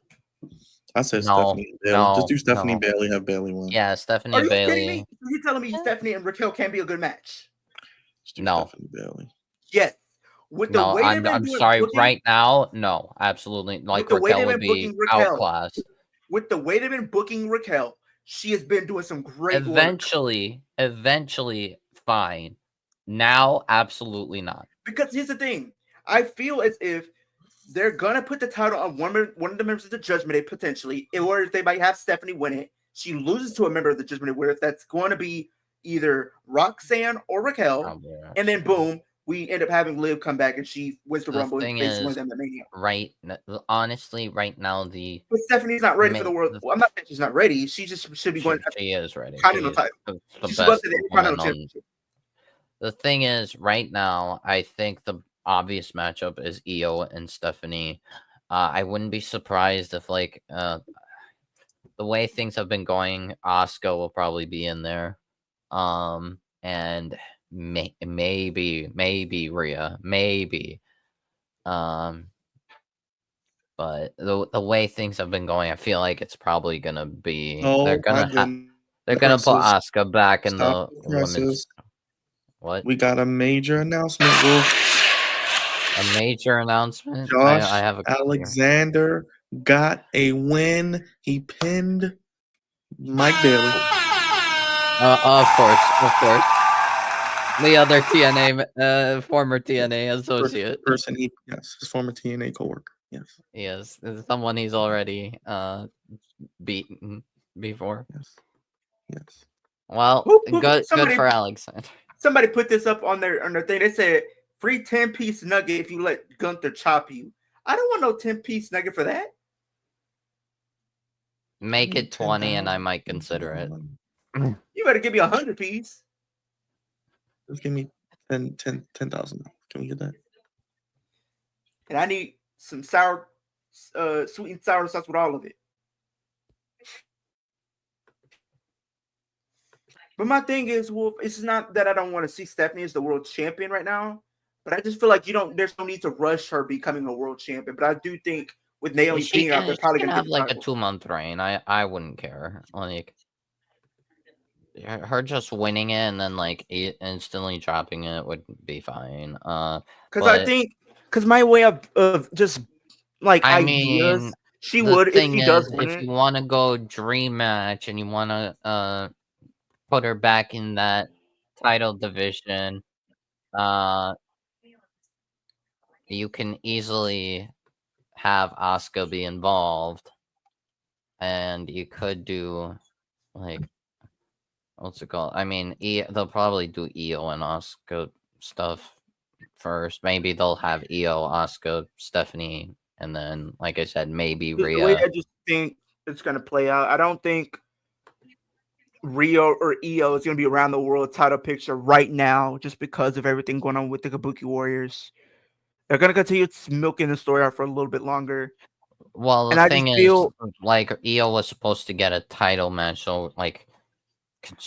I said Stephanie and Bayley. Just do Stephanie Bayley, have Bayley win. Yeah, Stephanie and Bayley. Kidding me? You're telling me Stephanie and Raquel can't be a good match? No. Stephanie Bayley. Yes. With the way I'm sorry. Right now, no, absolutely. Like Raquel would be outclassed. With the way they've been booking Raquel, she has been doing some great work. Eventually, fine. Now, absolutely not. Because here's the thing. I feel as if they're gonna put the title on one of the members of the Judgment Day potentially, or they might have Stephanie win it. She loses to a member of the Judgment Day, where that's going to be either Roxanne or Raquel, and then boom, we end up having Liv come back and she wins the Rumble and faces one of them at Mania. Honestly, right now but Stephanie's not ready for the world. Well, I'm not saying she's not ready. She just should be going. She is ready. The thing is, right now, I think the obvious matchup is Io and Stephanie. I wouldn't be surprised if, the way things have been going, Asuka will probably be in there. And maybe Rhea, maybe. But the way things have been going, I feel like it's probably gonna be they're gonna put Asuka back in the women's. What? We got a major announcement, Wolf. A major announcement. Josh Alexander got a win. He pinned Mike Bailey. Of course. The other TNA, former TNA associate. His former TNA coworker. Yes. Yes, someone he's already beaten before. Yes. Well, good for Alexander. Somebody put this up on their thing. They said free 10-piece nugget if you let Gunther chop you. I don't want no 10-piece nugget for that. Make it 20 and I might consider it. You better give me 100-piece. Just give me 10,000. Can we get that? And I need some sour, sweet and sour sauce with all of it. But my thing is, Wolf, it's not that I don't want to see Stephanie as the world champion right now, but I just feel like there's no need to rush her becoming a world champion. But I do think with Naomi being out, they're probably going to have like a 2-month reign. I wouldn't care. Like her just winning it and then like instantly dropping it would be fine. Because my way of just like ideas, she would if she does win if you want to go dream match and you want to put her back in that title division, you can easily have Asuka be involved, and you could do like what's it called? I mean, they'll probably do Io and Asuka stuff first. Maybe they'll have Io, Asuka, Stephanie, and then, like I said, maybe Rhea. The way I just think it's gonna play out, I don't think Rio or Io is gonna be around the world title picture right now, just because of everything going on with the Kabuki Warriors. They're gonna continue milking the story out for a little bit longer. Well, the thing is, like, Io was supposed to get a title match, so like,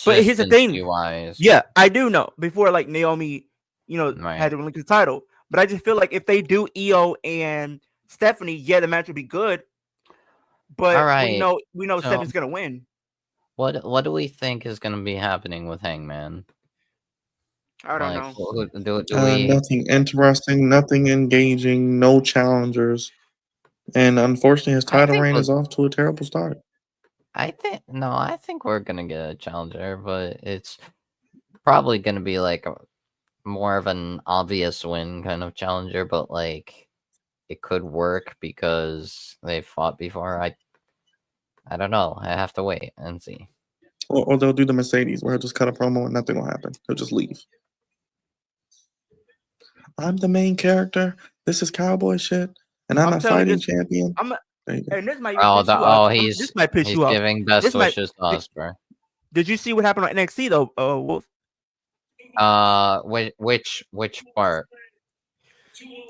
but here's the thing, wise. Yeah, I do know before like Naomi, had to link the title, but I just feel like if they do Io and Stephanie, yeah, the match would be good. But we know Stephanie's gonna win. What do we think is gonna be happening with Hangman? I don't know. Nothing interesting, nothing engaging, no challengers, and unfortunately, his title reign is off to a terrible start. I think we're gonna get a challenger, but it's probably gonna be like more of an obvious win kind of challenger, but like it could work because they fought before. I don't know. I have to wait and see. Or they'll do the Mercedes where he'll just cut a promo and nothing will happen. He'll just leave. I'm the main character. This is cowboy shit, and I'm a fighting champion. And this might he's giving best wishes to Osprey. Did you see what happened on NXT though, Wolf? Which part?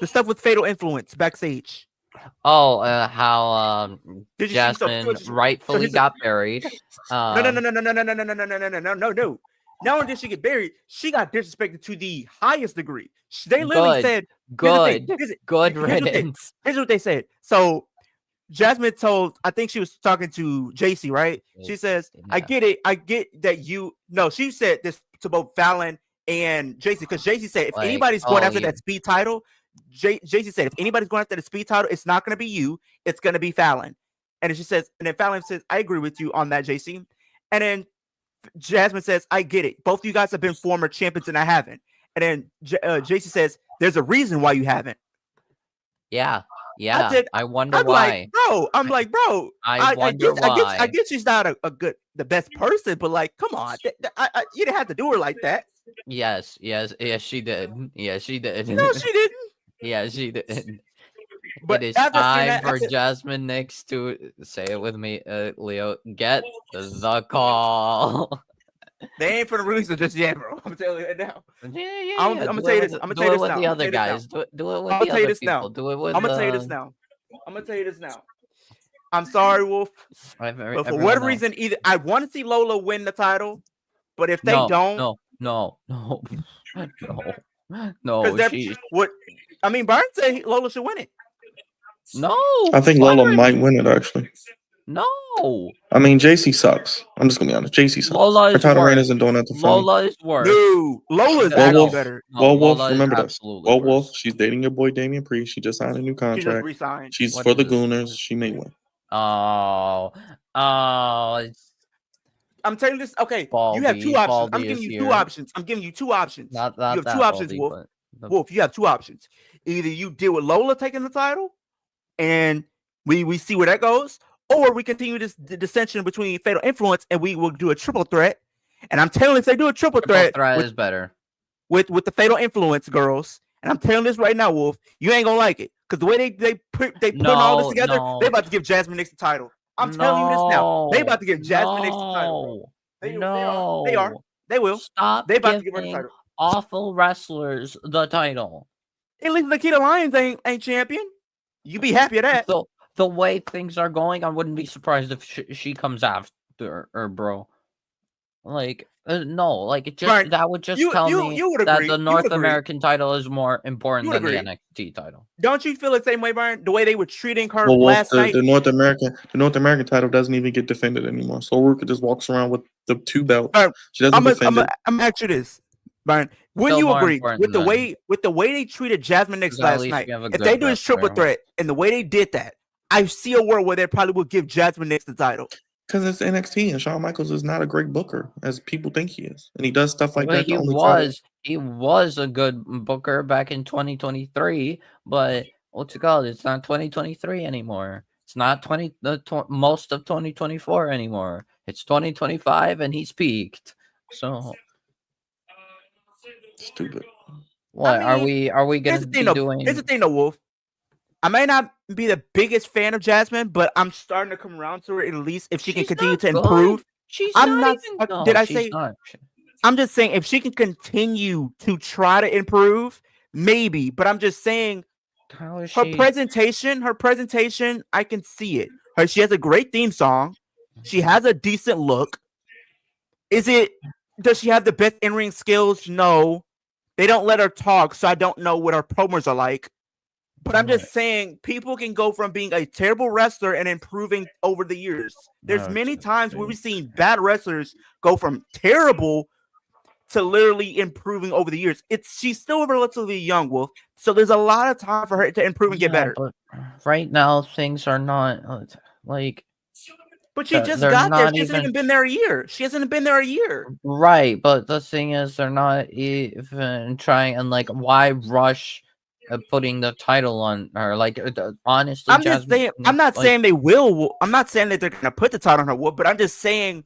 The stuff with Fatal Influence backstage. Oh, how Jasmine rightfully got buried. No. Not only did she get buried, she got disrespected to the highest degree. They literally said, "Good riddance." Here's what they said. So Jasmine told, I think she was talking to JC, right? She says, "I get it. I get that you." No, she said this to both Fallon and JC because JC said, "If anybody's going after that speed title." JC said, if anybody's going after the speed title, it's not going to be you. It's going to be Fallon. And she says, and then Fallon says, I agree with you on that, JC. And then Jasmine says, I get it. Both of you guys have been former champions and I haven't. And then JC says, there's a reason why you haven't. Yeah. I wonder why. I'm like, bro. I get she's not the best person, but like, come on. You didn't have to do her like that. Yes, she did. Yeah, she did. No, she didn't. Yeah, she did. But it is time for Jasmine Nix to say it with me, Leo. Get the call. They ain't for the release of just yet, bro. I'm telling you that now. Yeah. I'm gonna tell you this. I'm gonna tell you this now. Do it with the other guys. Do it with the other people. Do it with. I'm gonna tell you this now. I'm sorry, Wolf. But for whatever reason, either I want to see Lola win the title, but if they don't, no. I mean, Byron said Lola should win it. No, I think Lola might win it actually. No, I mean JC sucks. I'm just gonna be honest. JC sucks. Her title reign isn't doing nothing. Lola is worse. No, Lola's actually better. Wolf, remember this. Wolf, she's dating your boy Damian Priest. She just signed a new contract. She's for the Gooners. She may win. I'm telling you this. Okay, you have two options. I'm giving you two options. Not you have that two options, Baldy, Wolf. Wolf, you have two options. Either you deal with Lola taking the title, and we see where that goes, or we continue this dissension between Fatal Influence, and we will do a triple threat. And I'm telling you, if they do a triple threat is better with the Fatal Influence girls. And I'm telling this right now, Wolf, you ain't gonna like it because the way they putting all this together, they about to give Jasmine Nix the title. I'm telling you this now. They about to give Jasmine Nix the title. They are. They will. Stop. They about to give her the title. Awful wrestlers the title. At least Nikita Lyons ain't champion. You be happy at that. So the way things are going, I wouldn't be surprised if she comes after her, bro. Like no, like it just Right. that would just tell me that the North American title is more important than the NXT title. Don't you feel the same way, Brian? The way they were treating her last night. The North American title doesn't even get defended anymore. So Ruka just walks around with the two belts. Right. She doesn't defend it. I'm gonna ask you this, Brian. Wouldn't you agree with the way they treated Jasmine Nix last night? If they do this triple threat and the way they did that, I see a world where they probably would give Jasmine Nix the title. Because it's NXT and Shawn Michaels is not a great booker as people think he is, and he does stuff like that. He was a good booker back in 2023, but what's it called? It's not 2023 anymore. It's not most of 2024 anymore. It's 2025, and he's peaked. So stupid. What are we gonna be doing? Here's the thing, though, Wolf. I may not be the biggest fan of Jasmine, but I'm starting to come around to her at least if she can continue to improve. I'm just saying if she can continue to try to improve, maybe. But I'm just saying her presentation, I can see it. She has a great theme song. She has a decent look. Does she have the best in-ring skills? No. They don't let her talk, so I don't know what her promos are like. But I'm just saying, people can go from being a terrible wrestler and improving over the years. There's many times where we've seen bad wrestlers go from terrible to literally improving over the years. She's still relatively young, Wolf. So there's a lot of time for her to improve and get better. But right now, things are not like. But she just got there. She hasn't even been there a year. She hasn't been there a year. Right, but the thing is, they're not even trying. And like, why rush? Putting the title on her, like honestly, I'm just saying. I'm not saying they will. I'm not saying that they're gonna put the title on her, but I'm just saying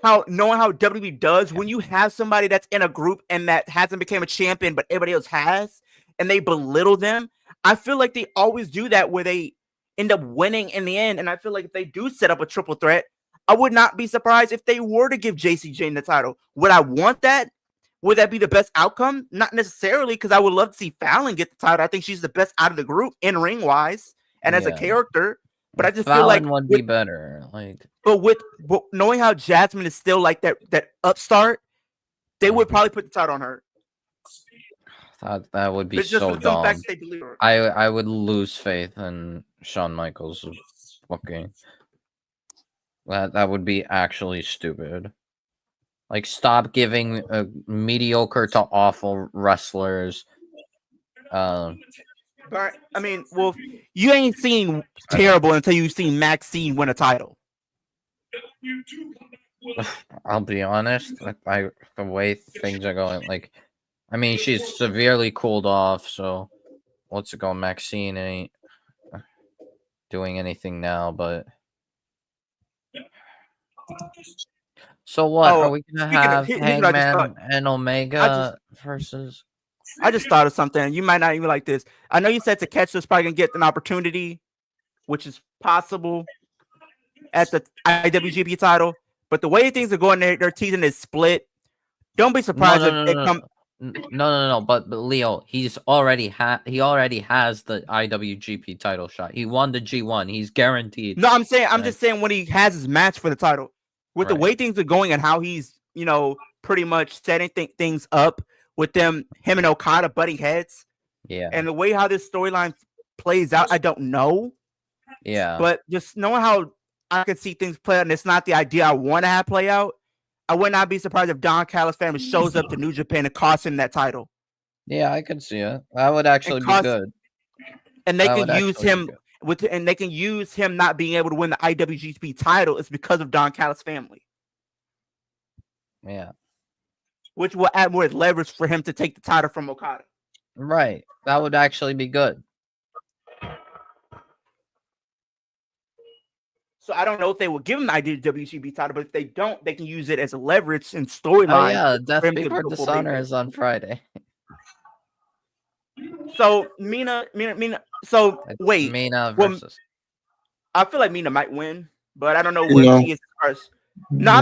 knowing how WWE does when you have somebody that's in a group and that hasn't become a champion, but everybody else has, and they belittle them. I feel like they always do that where they end up winning in the end. And I feel like if they do set up a triple threat, I would not be surprised if they were to give JC Jane the title. Would I want that? Would that be the best outcome? Not necessarily, because I would love to see Fallon get the title. I think she's the best out of the group in ring wise and as a character. But I just feel like would be better. But knowing how Jasmine is still like that upstart, they would probably put the title on her. That would be so dumb. I would lose faith in Shawn Michaels booking. That would be actually stupid. Like, stop giving mediocre to awful wrestlers. But I mean, well, you ain't seen terrible until you've seen Maxine win a title. I'll be honest, the way things are going, like, I mean, she's severely cooled off, so what's it called? Maxine ain't doing anything now, but. So what are we gonna have? Hangman and Omega versus? I just thought of something. You might not even like this. I know you said Takeshita's probably gonna get an opportunity, which is possible at the IWGP title. But the way things are going, they're teasing this split. Don't be surprised if they come. No. But Leo, he already has the IWGP title shot. He won the G1. He's guaranteed. No, I'm just saying when he has his match for the title. With the way things are going and how he's, pretty much setting things up with him and Okada butting heads. Yeah. And the way how this storyline plays out, I don't know. Yeah. But just knowing how I can see things play out, and it's not the idea I want to have play out, I would not be surprised if Don Callis' family shows up to New Japan and costs him that title. Yeah, I could see it. That would actually be good. And they can use him and they can use him not being able to win the IWGP title is because of Don Callis' family. Yeah. Which will add more leverage for him to take the title from Okada. Right. That would actually be good. So I don't know if they will give him the IWGP title, but if they don't, they can use it as a leverage and storyline. Oh yeah, Death Before Dishonor is on Friday. So Mina. So wait, Mina versus. I feel like Mina might win, but I don't know where she is first. No,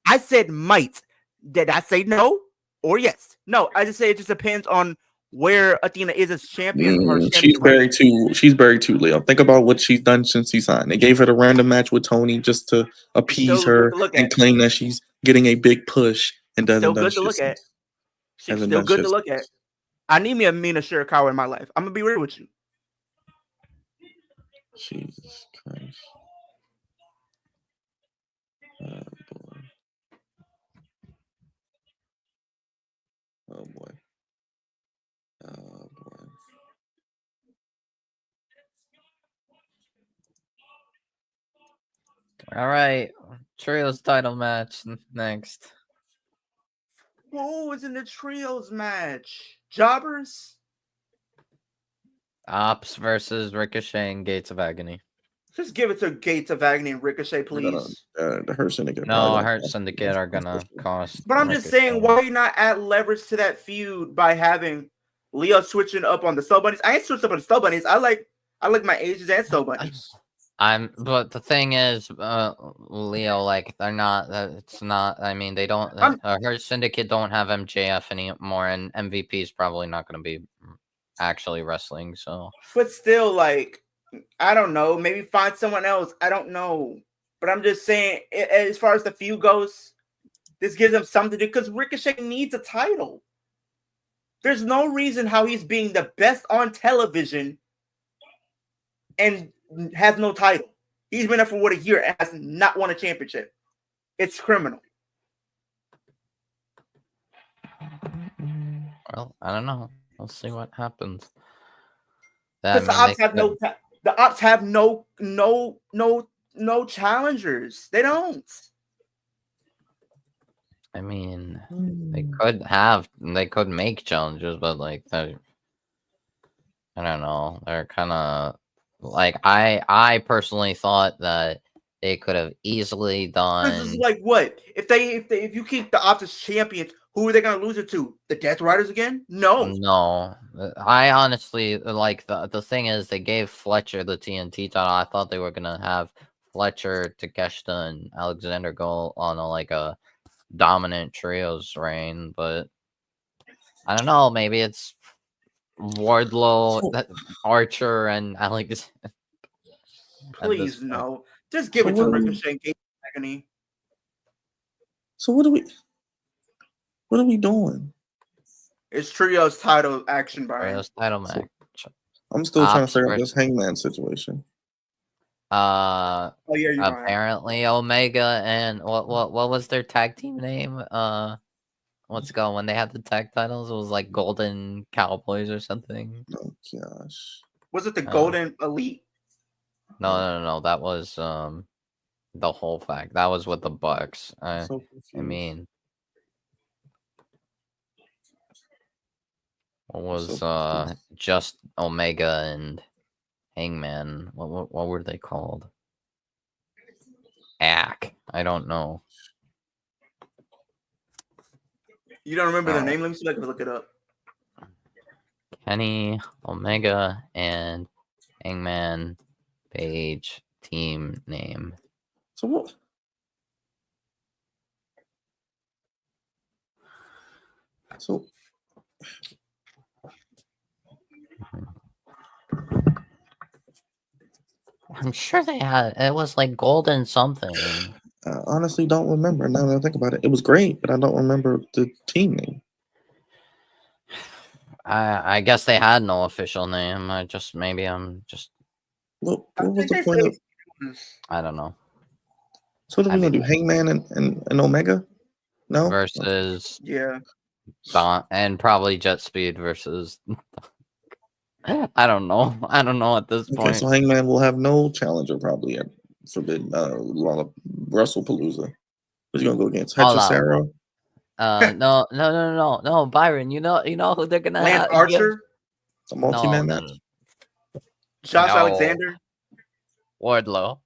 I said might. Did I say no or yes? No, I just say it just depends on where Athena is as champion. She's buried too, Leo. Think about what she's done since he signed. They gave her the random match with Tony just to appease her and claim that she's getting a big push and doesn't. Still good to look at. She's still good to look at. I need me a Mina Shirakawa in my life. I'm gonna be real with you. Jesus Christ. Oh boy. Oh boy. Oh boy. All right. Trios title match next. Who was in the trios match? Jobbers? Ops versus Ricochet and Gates of Agony. Just give it to Gates of Agony and Ricochet, please. The Hurt Syndicate. No, Hurt Syndicate are gonna cost. But I'm just saying, why you not add leverage to that feud by having Leo switching up on the Soul Bunnies? I ain't switched up on the Soul Bunnies. I like my Ages and Soul Bunnies. But the thing is, Leo, like they're not. It's not. I mean, they don't. Hurt Syndicate don't have MJF anymore, and MVP is probably not going to be actually wrestling. So, but still, like, I don't know. Maybe find someone else. I don't know. But I'm just saying, as far as the feud goes, this gives them something to do because Ricochet needs a title. There's no reason how he's being the best on television and has no title. He's been there for a year and has not won a championship. It's criminal. Well, I don't know. We'll see what happens. Because the Ops have no challengers. They don't. I mean, they could make challenges, but like I don't know. They're kind of like I personally thought that they could have easily done. This is like what if you keep the Ops as champions, who are they going to lose it to? The Death Riders again? No. I honestly like the thing is they gave Fletcher the TNT title. I thought they were gonna have Fletcher, Takeshita, and Alexander go on a dominant trios reign, but I don't know. Maybe it's Wardlow, Archer, and Alex. Please no. Just give it to Ricochet and Gates of Agony. So what are we doing? It's trios title action, Brian. Trios title match. I'm still trying to figure out this Hangman situation. You're apparently right. Omega and what was their tag team name? What's it called when they had the tag titles? It was like Golden Cowboys or something. Oh gosh. Was it the Golden Elite? No. That was the whole fact. That was with the Bucks. I mean, what was just Omega and Hangman? What were they called? I don't know. You don't remember their name? Let me see if I can look it up. Kenny, Omega, and Hangman Page team name. So what? So I'm sure they had. It was like Golden something. I honestly don't remember. Now that I think about it, it was great, but I don't remember the team name. I guess they had no official name. I'm just. What was the point of? I don't know. So what are we gonna do? Hangman and Omega? No. Versus Don and probably Jet Speed versus. I don't know. I don't know at this point. So Hangman will have no challenger probably at Forbidden WrestlePalooza. Who's he gonna go against? Hector Cesaro? No, Byron. You know who they're gonna Lance have, Archer, The multi-man match. Josh No. Alexander. Wardlow.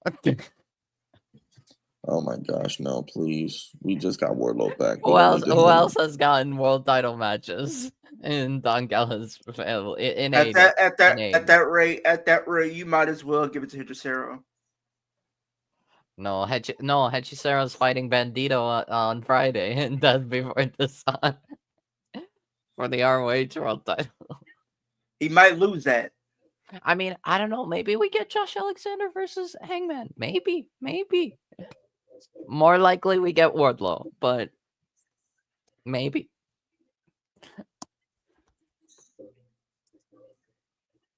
Oh my gosh, no, please. We just got Wardlow back. Who else has gotten world title matches in Don Gallo's family in At AEW? that rate, you might as well give it to Hechicero. No, Hechicero's fighting Bandito on Friday, and that's before the sun for the ROH world title. He might lose that. I mean, I don't know. Maybe we get Josh Alexander versus Hangman. Maybe. More likely we get Wardlow, but maybe.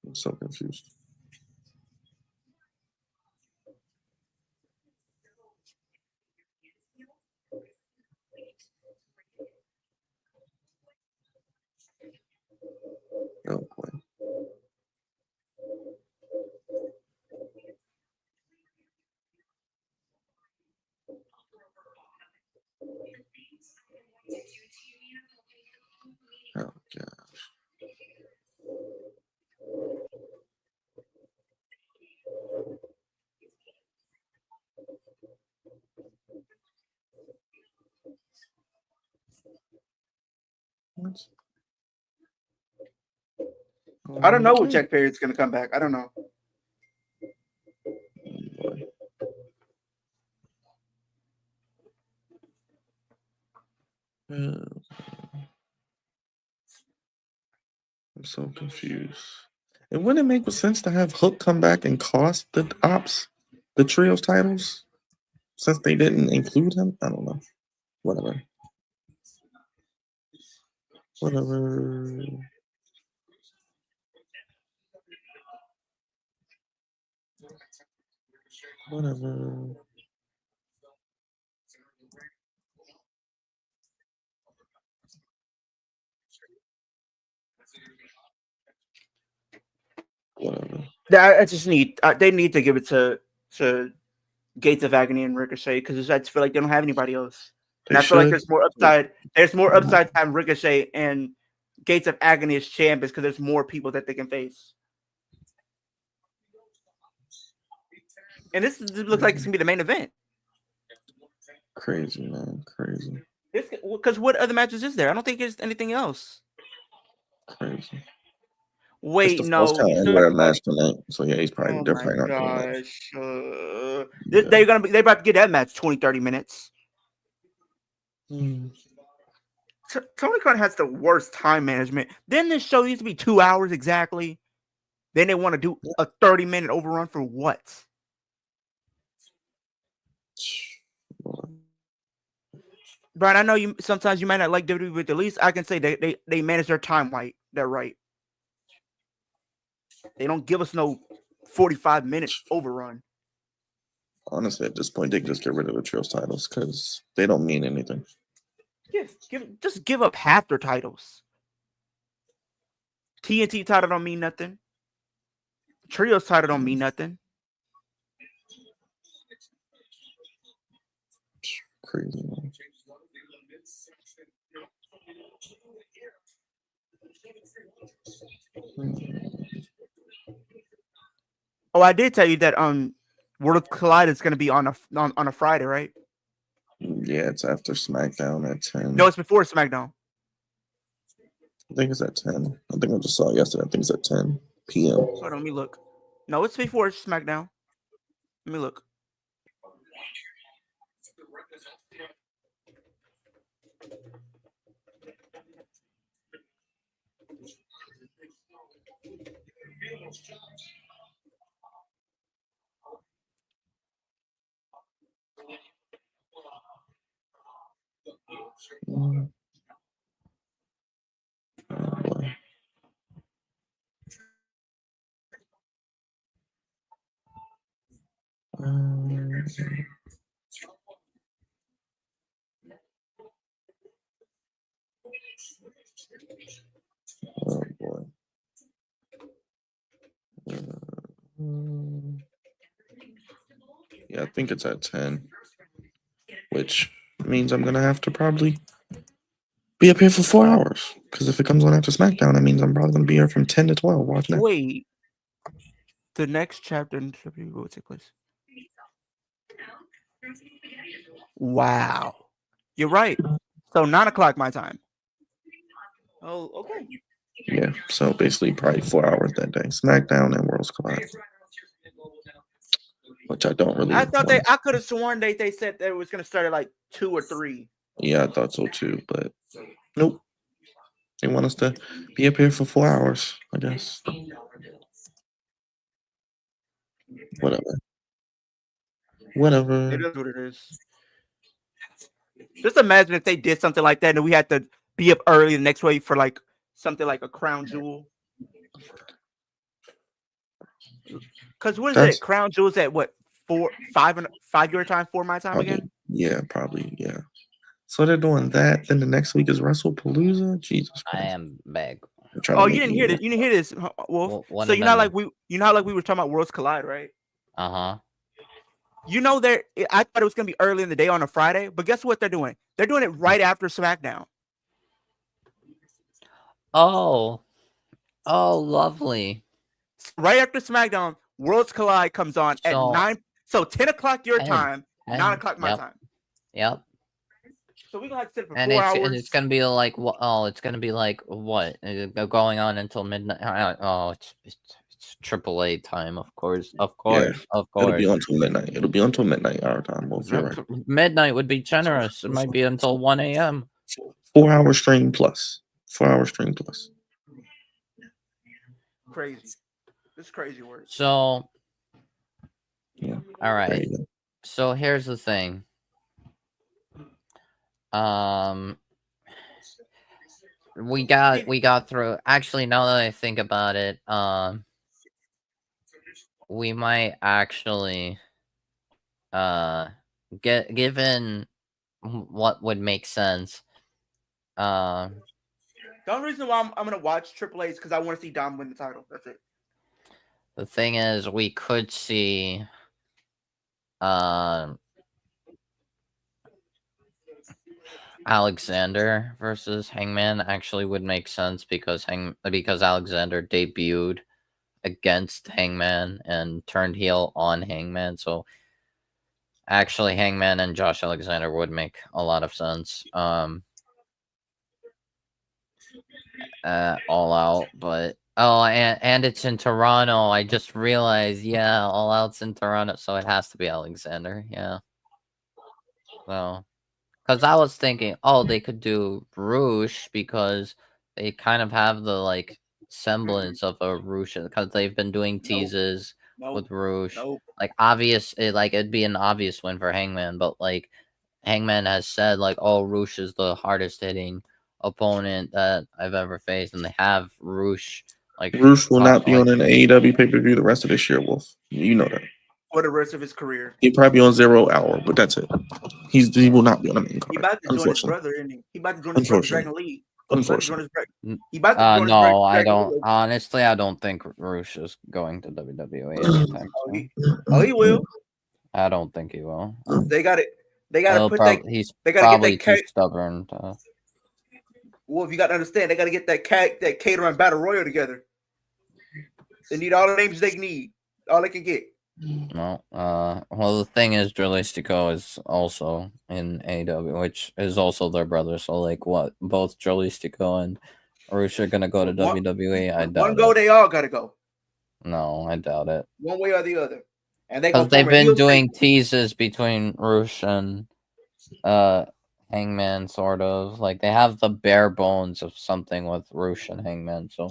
I'm so confused. Oh boy. Oh gosh. What? I don't know when Jack Perry's going to come back. I don't know. I'm so confused. And wouldn't it make sense to have Hook come back and cost the Ops the trios titles since they didn't include him? I don't know. Whatever. I just need they need to give it to Gates of Agony and Ricochet because I just feel like they don't have anybody else. And I feel like there's more upside. There's more upside to having Ricochet and Gates of Agony as champions because there's more people that they can face. And this looks like it's gonna be the main event. Crazy, man. Crazy. Because what other matches is there? I don't think there's anything else. Crazy. Wait, no. Match tonight. So yeah, he's probably they're probably not doing that. They're about to get that match 20-30 minutes. Tony Khan has the worst time management. Then this show used to be 2 hours exactly. Then they want to do a 30-minute overrun for what? Brian, I know you sometimes you might not like WWE, but at least I can say they manage their time right. They're right. They don't give us no 45-minute overrun. Honestly, at this point, they can just get rid of the trios titles because they don't mean anything. Just give up half their titles. TNT title don't mean nothing. Trios title don't mean nothing. Crazy, man. Oh, I did tell you that World Collide is going to be on a Friday, right? Yeah, it's after SmackDown at 10. No, it's before SmackDown. I think it's at 10. I think I just saw it yesterday. I think it's at 10 p.m. Hold on, let me look. No, it's before SmackDown. Let me look. Oh, boy. Oh boy. Yeah, I think it's at 10, which means I'm gonna have to probably be up here for 4 hours. Because if it comes on after SmackDown, that means I'm probably going to be here from 10 to 12 watching it. Wait. The next chapter in WWE will take place. Wow. You're right. So 9 o'clock my time. Oh, okay. Yeah, so basically probably 4 hours that day. SmackDown and Worlds Collide. Which I don't really. I could have sworn they said that it was going to start at like 2 or 3. Yeah, I thought so too, but nope. They want us to be up here for 4 hours, I guess. Whatever. It is what it is. Just imagine if they did something like that and we had to be up early the next week for like something like a crown jewel. Because what is it? Crown jewels at what? 5 your time, 4 my time probably, again? Yeah, probably. Yeah. So they're doing that. Then the next week is WrestlePalooza. Jesus Christ. I am back. Oh, you didn't hear this. You didn't hear this, Wolf. So you know like we were talking about Worlds Collide, right? Uh-huh. You know, I thought it was gonna be early in the day on a Friday, but guess what they're doing? They're doing it right after SmackDown. Oh, lovely. Right after SmackDown, Worlds Collide comes on at 9. So 10 o'clock your time, 9 o'clock my time. Yep. So we're gonna have to sit for 4 hours. And it's gonna be like it's gonna be like what? Going on until midnight. It's AAA time, of course. It'll be until midnight. It'll be until midnight our time. Right. Midnight would be generous. It might be until 1 a.m. 4 hour stream plus. 4 hour stream plus. Crazy. This crazy work. So, yeah. All right. So here's the thing. We got through. Actually, now that I think about it, we might actually, given what would make sense. The only reason why I'm gonna watch AAA is because I want to see Dom win the title. That's it. The thing is, we could see, Alexander versus Hangman actually would make sense because Alexander debuted against Hangman and turned heel on Hangman. So actually, Hangman and Josh Alexander would make a lot of sense. All Out, but and it's in Toronto. I just realized, yeah, All Out's in Toronto, so it has to be Alexander. Yeah. So, because I was thinking, they could do Roosh because they kind of have the like semblance of a Roosh because they've been doing teases with Roosh. Like it'd be an obvious win for Hangman, but like Hangman has said, like, Roosh is the hardest hitting opponent that I've ever faced, and they have Roosh. Like Roosh will not be on an AEW pay-per-view the rest of this year, Wolf. You know that. For the rest of his career. He'll probably be on 0 Hour, but that's it. He will not be on the main card. He about to join his brother, isn't he? He about to join his brother Dragon Lee. Unfortunately. No, I don't. Honestly, I don't think Roosh is going to WWE anytime soon. He will. I don't think he will. They got it. They got to put that. He's they got to get that too stubborn. Well, if you got to understand, they got to get that Cater and Battle Royal together. They need all the names they need. All they can get. No. Well, the thing is, Dralistico is also in AEW, which is also their brother. So, like, what? Both Dralistico and Roosh are gonna go to WWE. I doubt one go, they all gotta go. No, I doubt it. One way or the other. And because they've been doing teases between Roosh and Hangman, sort of. Like, they have the bare bones of something with Roosh and Hangman. So,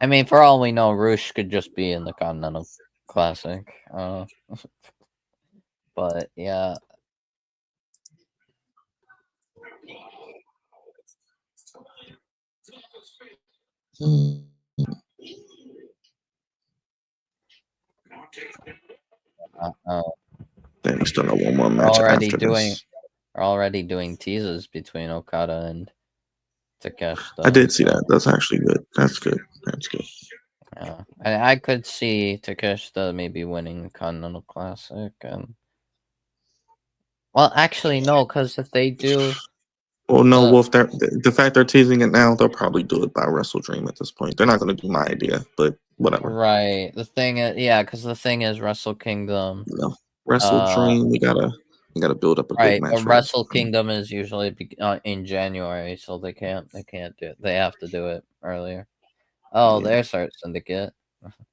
I mean, for all we know, Roosh could just be in the Continental Classic. But yeah. Then we still got one more match after this. We're already doing teases between Okada and Takeshita. I did see that. That's actually good. That's good. That's good. Yeah, I could see Takeshita maybe winning the Continental Classic, and well, actually no, because if they do Well, no, Wolf. The fact they're teasing it now, they'll probably do it by Wrestle Dream at this point. They're not going to do my idea, but whatever. Right. The thing is, because the thing is, Wrestle Kingdom. No, Wrestle Dream. We gotta build up a big match. But Wrestle Kingdom is usually in January, so they can't do it. They have to do it earlier. Oh, there's Art Syndicate.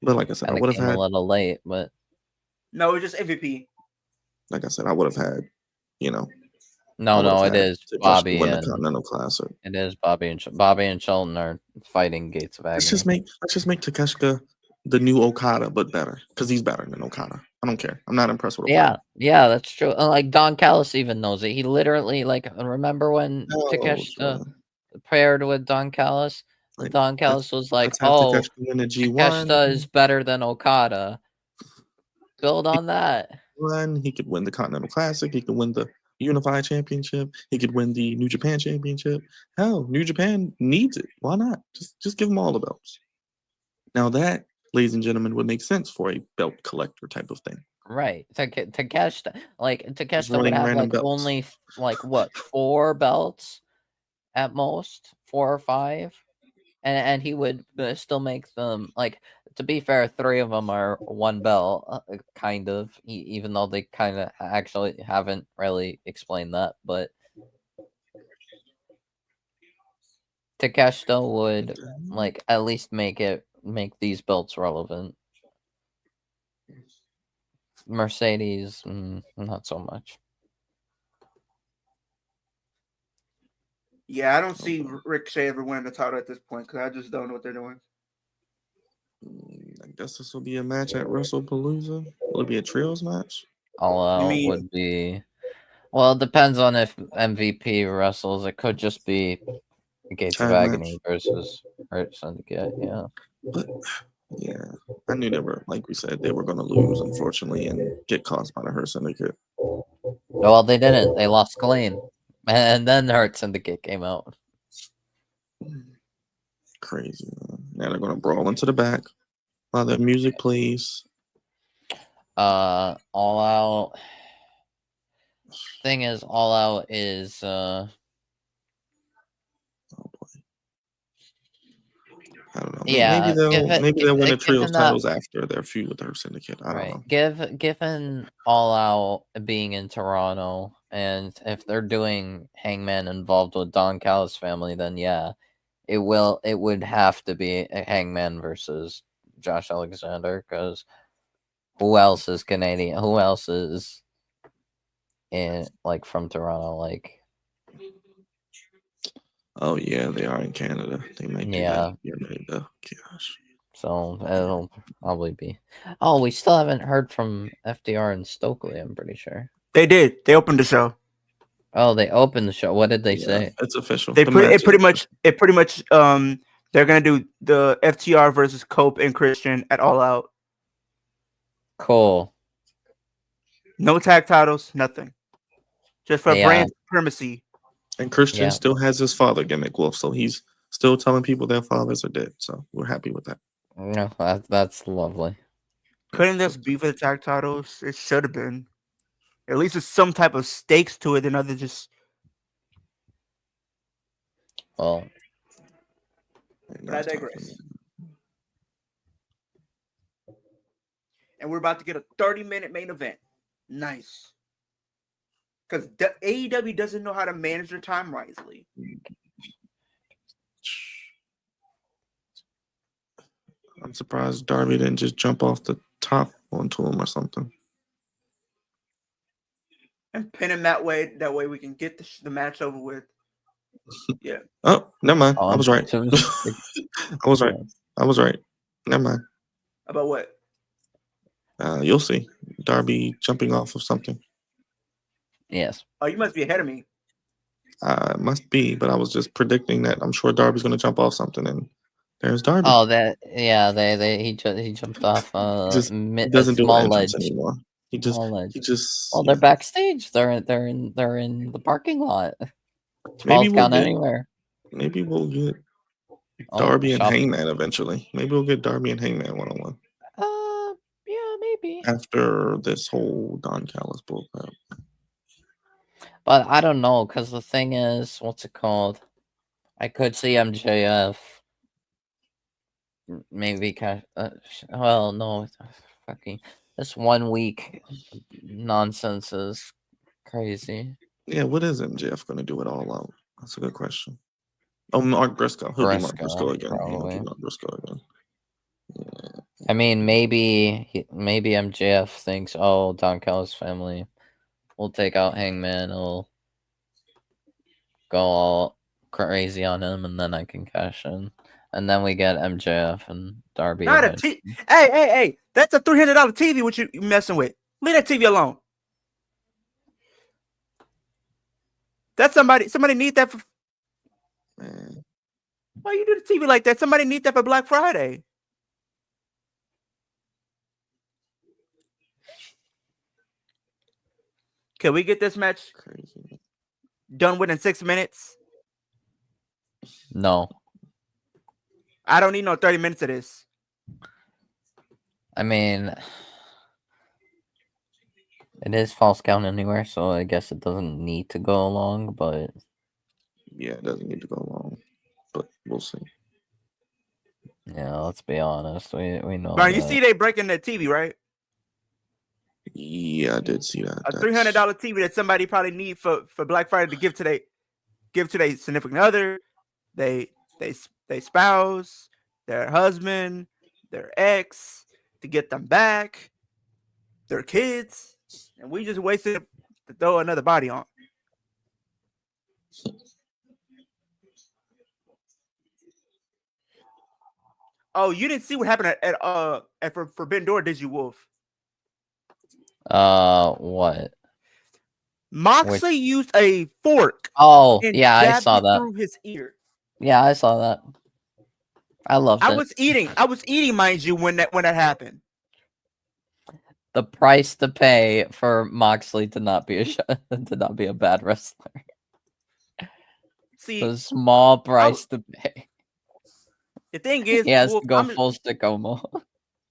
But like I said, I would have had a little late, but no, it's just MVP. Like I said, I would have had, No, it is Bobby win the Continental Classic. It is Bobby and Shelton are fighting Gates of Agony. Let's just make Takeshita the new Okada, but better, because he's better than Okada. I don't care. I'm not impressed with Okada. Yeah, that's true. Like Don Callis even knows it. He literally remember when Takeshita paired with Don Callis? Don Callis was like, Takeshita is better than Okada. Build on that. He could win the Continental Classic. He could win the Unified Championship. He could win the New Japan Championship. Hell, New Japan needs it. Why not? Just give them all the belts. Now that, ladies and gentlemen, would make sense for a belt collector type of thing. Right. Takeshita would have only 4 belts at most, 4 or 5. And he would still make them, to be fair, 3 of them are 1 belt, kind of, even though they kind of actually haven't really explained that. But Takeshita would at least make these belts relevant. Mercedes, not so much. Yeah, I don't see Ricochet ever winning the title at this point because I just don't know what they're doing. I guess this will be a match at WrestlePalooza. Will it be a trios match? All Out would be. Well, it depends on if MVP wrestles. It could just be Gates of Agony versus Hurt Syndicate. Yeah. But yeah, I knew they were, like we said, they were going to lose, unfortunately, and get caused by the Hurt Syndicate. Well, they didn't. They lost clean. And then the Hurt Syndicate came out. Crazy, man. Now they're going to brawl into the back while the music plays. All Out. Thing is, All Out is. Oh boy. I don't know. Yeah, maybe they'll win the trios titles after their feud with the Hurt Syndicate. I don't know. Given All Out being in Toronto, and if they're doing Hangman involved with Don Callis' family, then yeah, it would have to be a Hangman versus Josh Alexander, because who else is Canadian? Who else is from Toronto? Oh yeah, they are in Canada. They might do that. Gosh. So it'll probably be. Oh, we still haven't heard from FDR and Stokely, I'm pretty sure. They did. They opened the show. Oh, they opened the show. What did they say? It's official. They pretty much they're gonna do the FTR versus Cope and Christian at All Out. Cool. No tag titles, nothing. Just for brand supremacy. And Christian still has his father gimmick, Wolf, so he's still telling people their fathers are dead. So we're happy with that. No, that's lovely. Couldn't this be for the tag titles? It should have been. At least there's some type of stakes to it than other just. Well, but I digress. And we're about to get a 30-minute main event. Nice. Because AEW doesn't know how to manage their time wisely. I'm surprised Darby didn't just jump off the top onto him or something. And pin him that way. That way we can get the match over with. Yeah. Oh, never mind. I was right. I was right. Never mind. About what? You'll see. Darby jumping off of something. Yes. Oh, you must be ahead of me. Must be, but I was just predicting that I'm sure Darby's going to jump off something, and there's Darby. Oh, he jumped off doesn't do small ledge anymore. He just. Well, they're backstage. They're in the parking lot. Maybe we'll get Darby and Hangman eventually. Maybe we'll get Darby and Hangman 1-on-1. Yeah, maybe after this whole Don Callis bullcrap. But I don't know, because the thing is, what's it called? I could see MJF. Maybe well, no, fucking this 1 week nonsense is crazy. Yeah, what is MJF going to do it all out? That's a good question. Oh, Mark Briscoe. He'll be Mark Briscoe again. Probably. He'll be Mark Briscoe again. Yeah. I mean, maybe MJF thinks, oh, Don Callis' family will take out Hangman. It'll go all crazy on him, and then I can cash in. And then we get MJF and Darby. Not a hey! That's a $300 TV. What you messing with? Leave that TV alone. That's somebody need that for. Man. Why you do the TV like that? Somebody need that for Black Friday. Can we get this match Crazy. done within 6 minutes? No. I don't need no 30 minutes of this. I mean, it is False Count Anywhere, so I guess it doesn't need to go long, but... Yeah, it doesn't need to go long, but we'll see. Yeah, let's be honest. We know Brian, you see they breaking the TV, right? Yeah, I did see that. A $300 TV that somebody probably need for Black Friday to give to their significant other, they spouse, their husband, their ex, to get them back, their kids, and we just wasted to throw another body on. Oh, you didn't see what happened at Forbidden Door, did you, Wolf? What? Moxley used a fork. Oh, yeah, I saw that. Through his ear. Yeah, I saw that. I loved it. I was eating, mind you, when that happened. The price to pay for Moxley to not be a bad wrestler. See, the small price to pay. The thing is, he has Wolf, to go full Stickomo.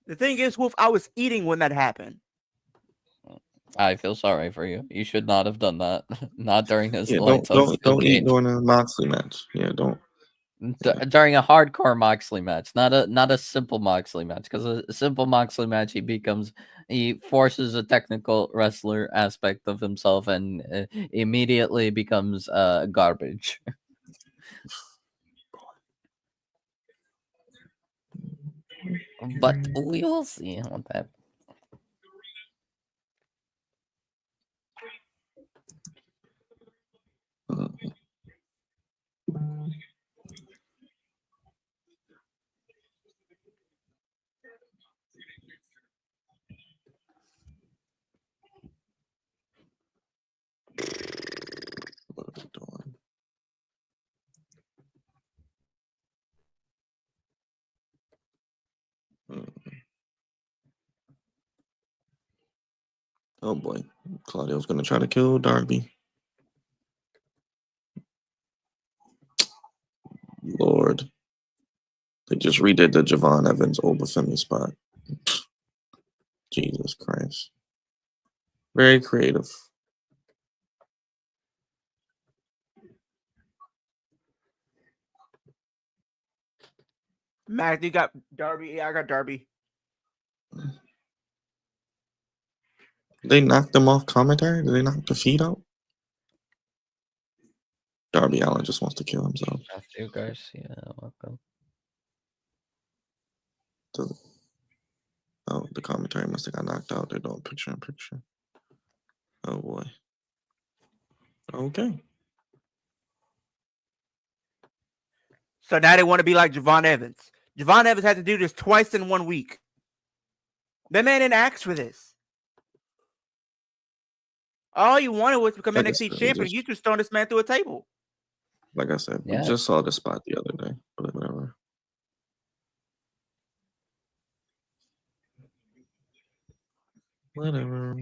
The thing is, Wolf, I was eating when that happened. I feel sorry for you. You should not have done that. Not during his don't eat during a Moxley match. Yeah, don't. During a hardcore Moxley match, not a simple Moxley match. Because a simple Moxley match, he forces a technical wrestler aspect of himself and immediately becomes garbage. But we will see what that. What are we doing? Oh boy, Claudio's gonna try to kill Darby. Lord, they just redid the Javon Evans Obafemi spot. Jesus Christ, very creative. Mac, you got Darby. Yeah, I got Darby. They knocked them off commentary? Did they knock the feed out? Darby Allin just wants to kill himself. Matthew Garcia, welcome. Oh, the commentary must have got knocked out. They're doing picture in picture. Oh boy. Okay. So now they want to be like Javon Evans. Javon Evans had to do this twice in 1 week. That man didn't ask for this. All you wanted was to become NXT champion. You just throwing this man through a table. Like I said, we just saw the spot the other day, but whatever. Whatever.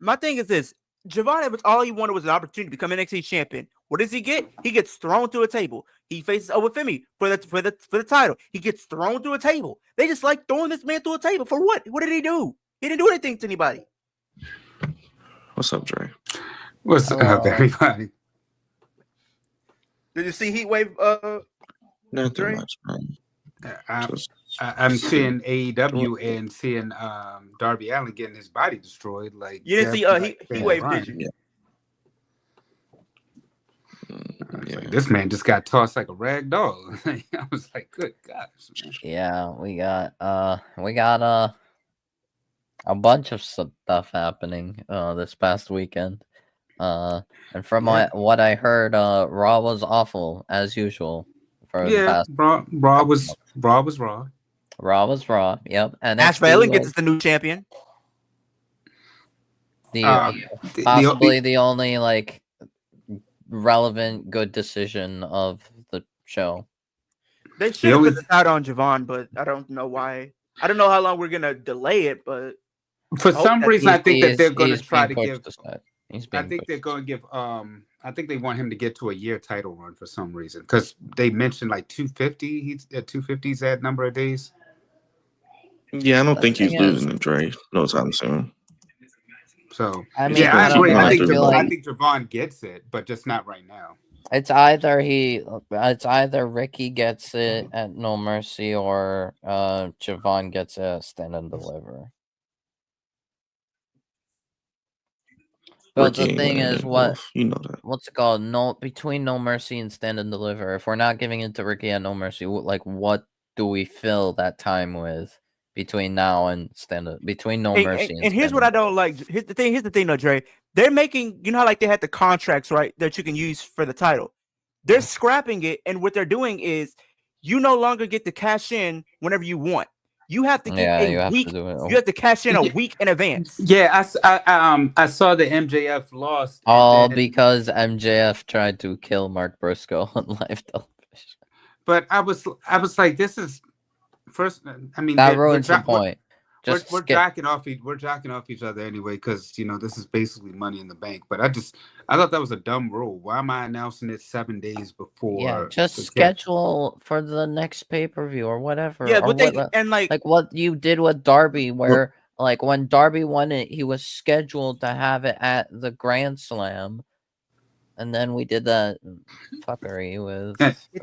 My thing is this. Javon Evans, all he wanted was an opportunity to become NXT champion. What does he get? He gets thrown through a table. He faces Obafemi for the title. He gets thrown through a table. They just like throwing this man through a table for what? What did he do? He didn't do anything to anybody. What's up, Dre? What's up, everybody? Did you see Heatwave? Not too Dre? much, man. I'm seeing AEW and seeing Darby Allin getting his body destroyed. Like you didn't see Heatwave, did you? Like, this man just got tossed like a rag doll. I was like, good gosh. Yeah, we got a bunch of stuff happening this past weekend. And from what I heard, Raw was awful as usual. Raw was Raw. Raw was Raw. Yep. And Ash Bailey gets the new champion. Possibly the only like relevant good decision of the show. They should have put the title on Javon, but I don't know why. I don't know how long we're gonna delay it, but for some reason I think that they're going to try to give. I think they're going to give. I think they want him to get to a year title run for some reason because they mentioned like 250. He's at 250's that number of days. Yeah, I don't think he's losing to Dre no time soon. So I mean, I agree. I think like Javon gets it, but just not right now. It's either Ricky gets it at No Mercy or Javon gets it at Stand and Deliver. But the thing is, what's it called? Between No Mercy and Stand and Deliver. If we're not giving it to Ricky at No Mercy, like what do we fill that time with between now and between No Mercy? And here's what I don't like. Here's the thing, though, Dre. They're making, you know how like they had the contracts, right, that you can use for the title. They're scrapping it, and what they're doing is you no longer get to cash in whenever you want. You have to get a week. You have to cash in a week in advance. Yeah, I saw the MJF lost. Because MJF tried to kill Mark Briscoe on live television. But I was like, this is first. I mean, that ruins the point. We're jacking off each other anyway because this is basically Money in the Bank. But I thought that was a dumb rule. Why am I announcing it 7 days before? Yeah, just schedule for the next pay-per-view or whatever. Yeah, but like what you did with Darby, where like when Darby won it, he was scheduled to have it at the Grand Slam, and then we did that fuckery with.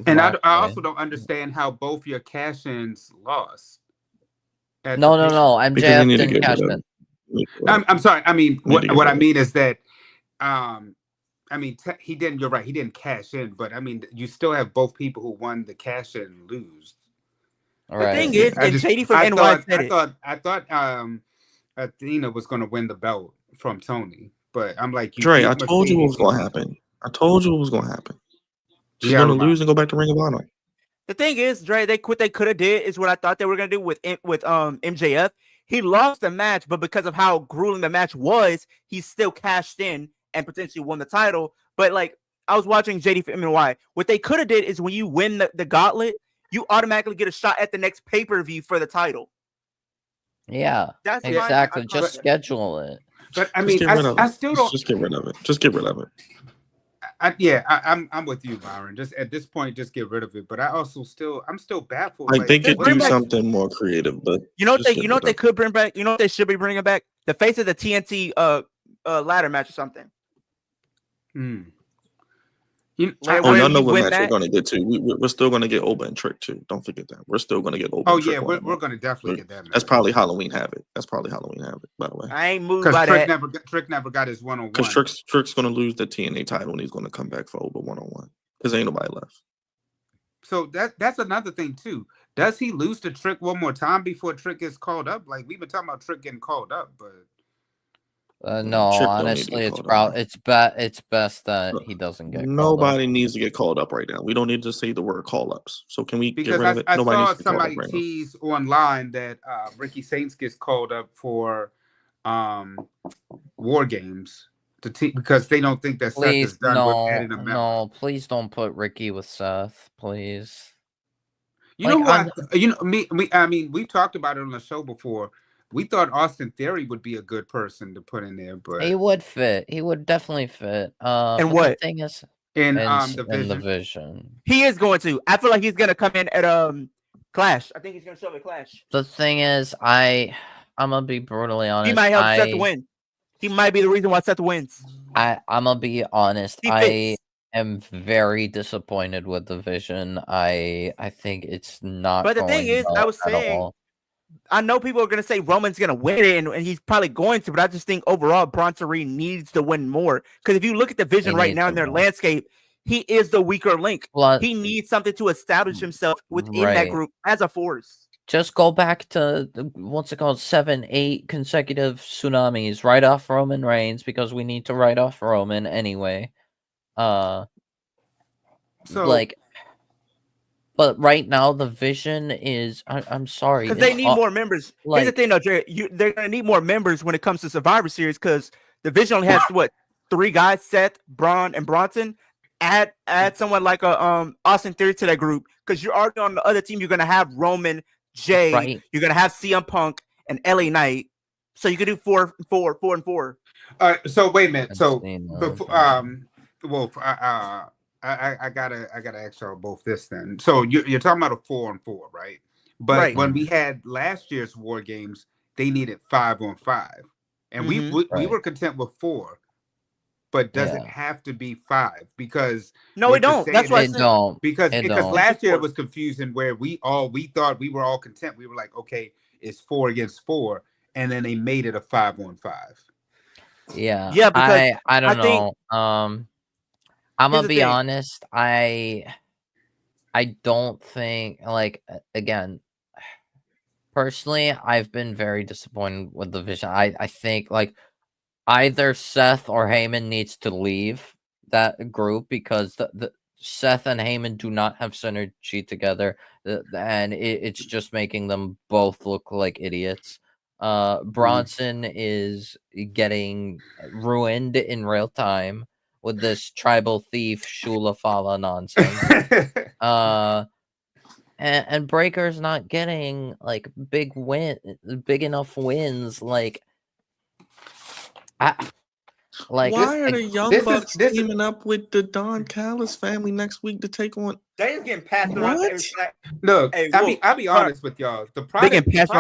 And I also don't understand how both your cash-ins lost. No. MJF didn't cash in. I'm sorry. I mean, what I mean is that, he didn't. You're right. He didn't cash in, but I mean, you still have both people who won the cash in lose. All right. The thing is, and JD from NY said it. I thought Athena was going to win the belt from Tony, but I'm like, Dre, I told you what was going to happen. She's going to lose and go back to Ring of Honor. The thing is, Dre, what they could have did is what I thought they were gonna do with MJF. He lost the match, but because of how grueling the match was, he still cashed in and potentially won the title. But like I was watching JD from NY, what they could have did is when you win the gauntlet, you automatically get a shot at the next pay-per-view for the title. Yeah, that's exactly. Just schedule it. But I mean, I still don't. Just get rid of it. Just get rid of it. I'm with you, Byron. Just at this point, just get rid of it. But I'm still baffled. Like they could do something more creative, but what they could bring back. You know what they should be bringing back? The face of the TNT ladder match or something. I know what match we're going to get to. We're still going to get Oba and Trick too. Don't forget that. We're still going to get Oba. Oh yeah, we're going to definitely get that match. That's probably Halloween Havoc. By the way. I ain't moved by that. Trick never got his one-on-one. Because Trick's going to lose the TNA title and he's going to come back for Oba one-on-one. Because ain't nobody left. So that's another thing too. Does he lose to Trick one more time before Trick gets called up? Like we've been talking about Trick getting called up, but. No, honestly, it's best that he doesn't get. Nobody needs to get called up right now. We don't need to say the word call ups. So can we get rid of it? I saw somebody tease online that Ricky Saints gets called up for War Games because they don't think that Seth is done with adding a member. No, please don't put Ricky with Seth, please. You know what? I mean, we've talked about it on the show before. We thought Austin Theory would be a good person to put in there, but he would fit. He would definitely fit. And what? The thing is, in the Vision. He is going to. I feel like he's gonna come in at Clash. I think he's gonna show up at Clash. The thing is, I'm gonna be brutally honest. He might help Seth win. He might be the reason why Seth wins. I'm gonna be honest. I am very disappointed with the Vision. I think it's not. But the thing is, I was saying, I know people are gonna say Roman's gonna win it, and he's probably going to. But I just think overall, Bronson Reed needs to win more. Because if you look at the Vision right now in their landscape, he is the weaker link. He needs something to establish himself within that group as a force. Just go back to what's it called, 7, 8 consecutive tsunamis. Write off Roman Reigns because we need to write off Roman anyway. But right now the Vision is. I'm sorry, because they need more members. Here's the thing, though, Jerry. They're gonna need more members when it comes to Survivor Series because the Vision only has 3 guys: Seth, Braun, and Bronson. Add someone like a Austin Theory to that group because you're already on the other team. You're gonna have Roman, Jay. Right. You're gonna have CM Punk and LA Knight. So you could do 4 and 4. All right. So wait a minute. So before, I gotta ask y'all both this then. So you're talking about a 4 and 4, right? But when we had last year's War Games, they needed 5 on 5, and we were content with 4. But does it have to be 5? Because no, it don't. That's why it don't. Because last year it was confusing where we thought we were all content. We were like, okay, it's 4 against 4, and then they made it a 5 on 5. Yeah, because I don't know. I'm gonna be honest. I don't think, like, again, personally, I've been very disappointed with the Vision. I think like either Seth or Heyman needs to leave that group because the Seth and Heyman do not have synergy together, and it's just making them both look like idiots. Bronson is getting ruined in real time with this tribal thief Shula Fala nonsense. And Breaker's not getting like big enough wins. Why are the Young Bucks teaming up with the Don Callis family next week to take on? They just getting passed around. Look, I'll be honest with y'all. The product just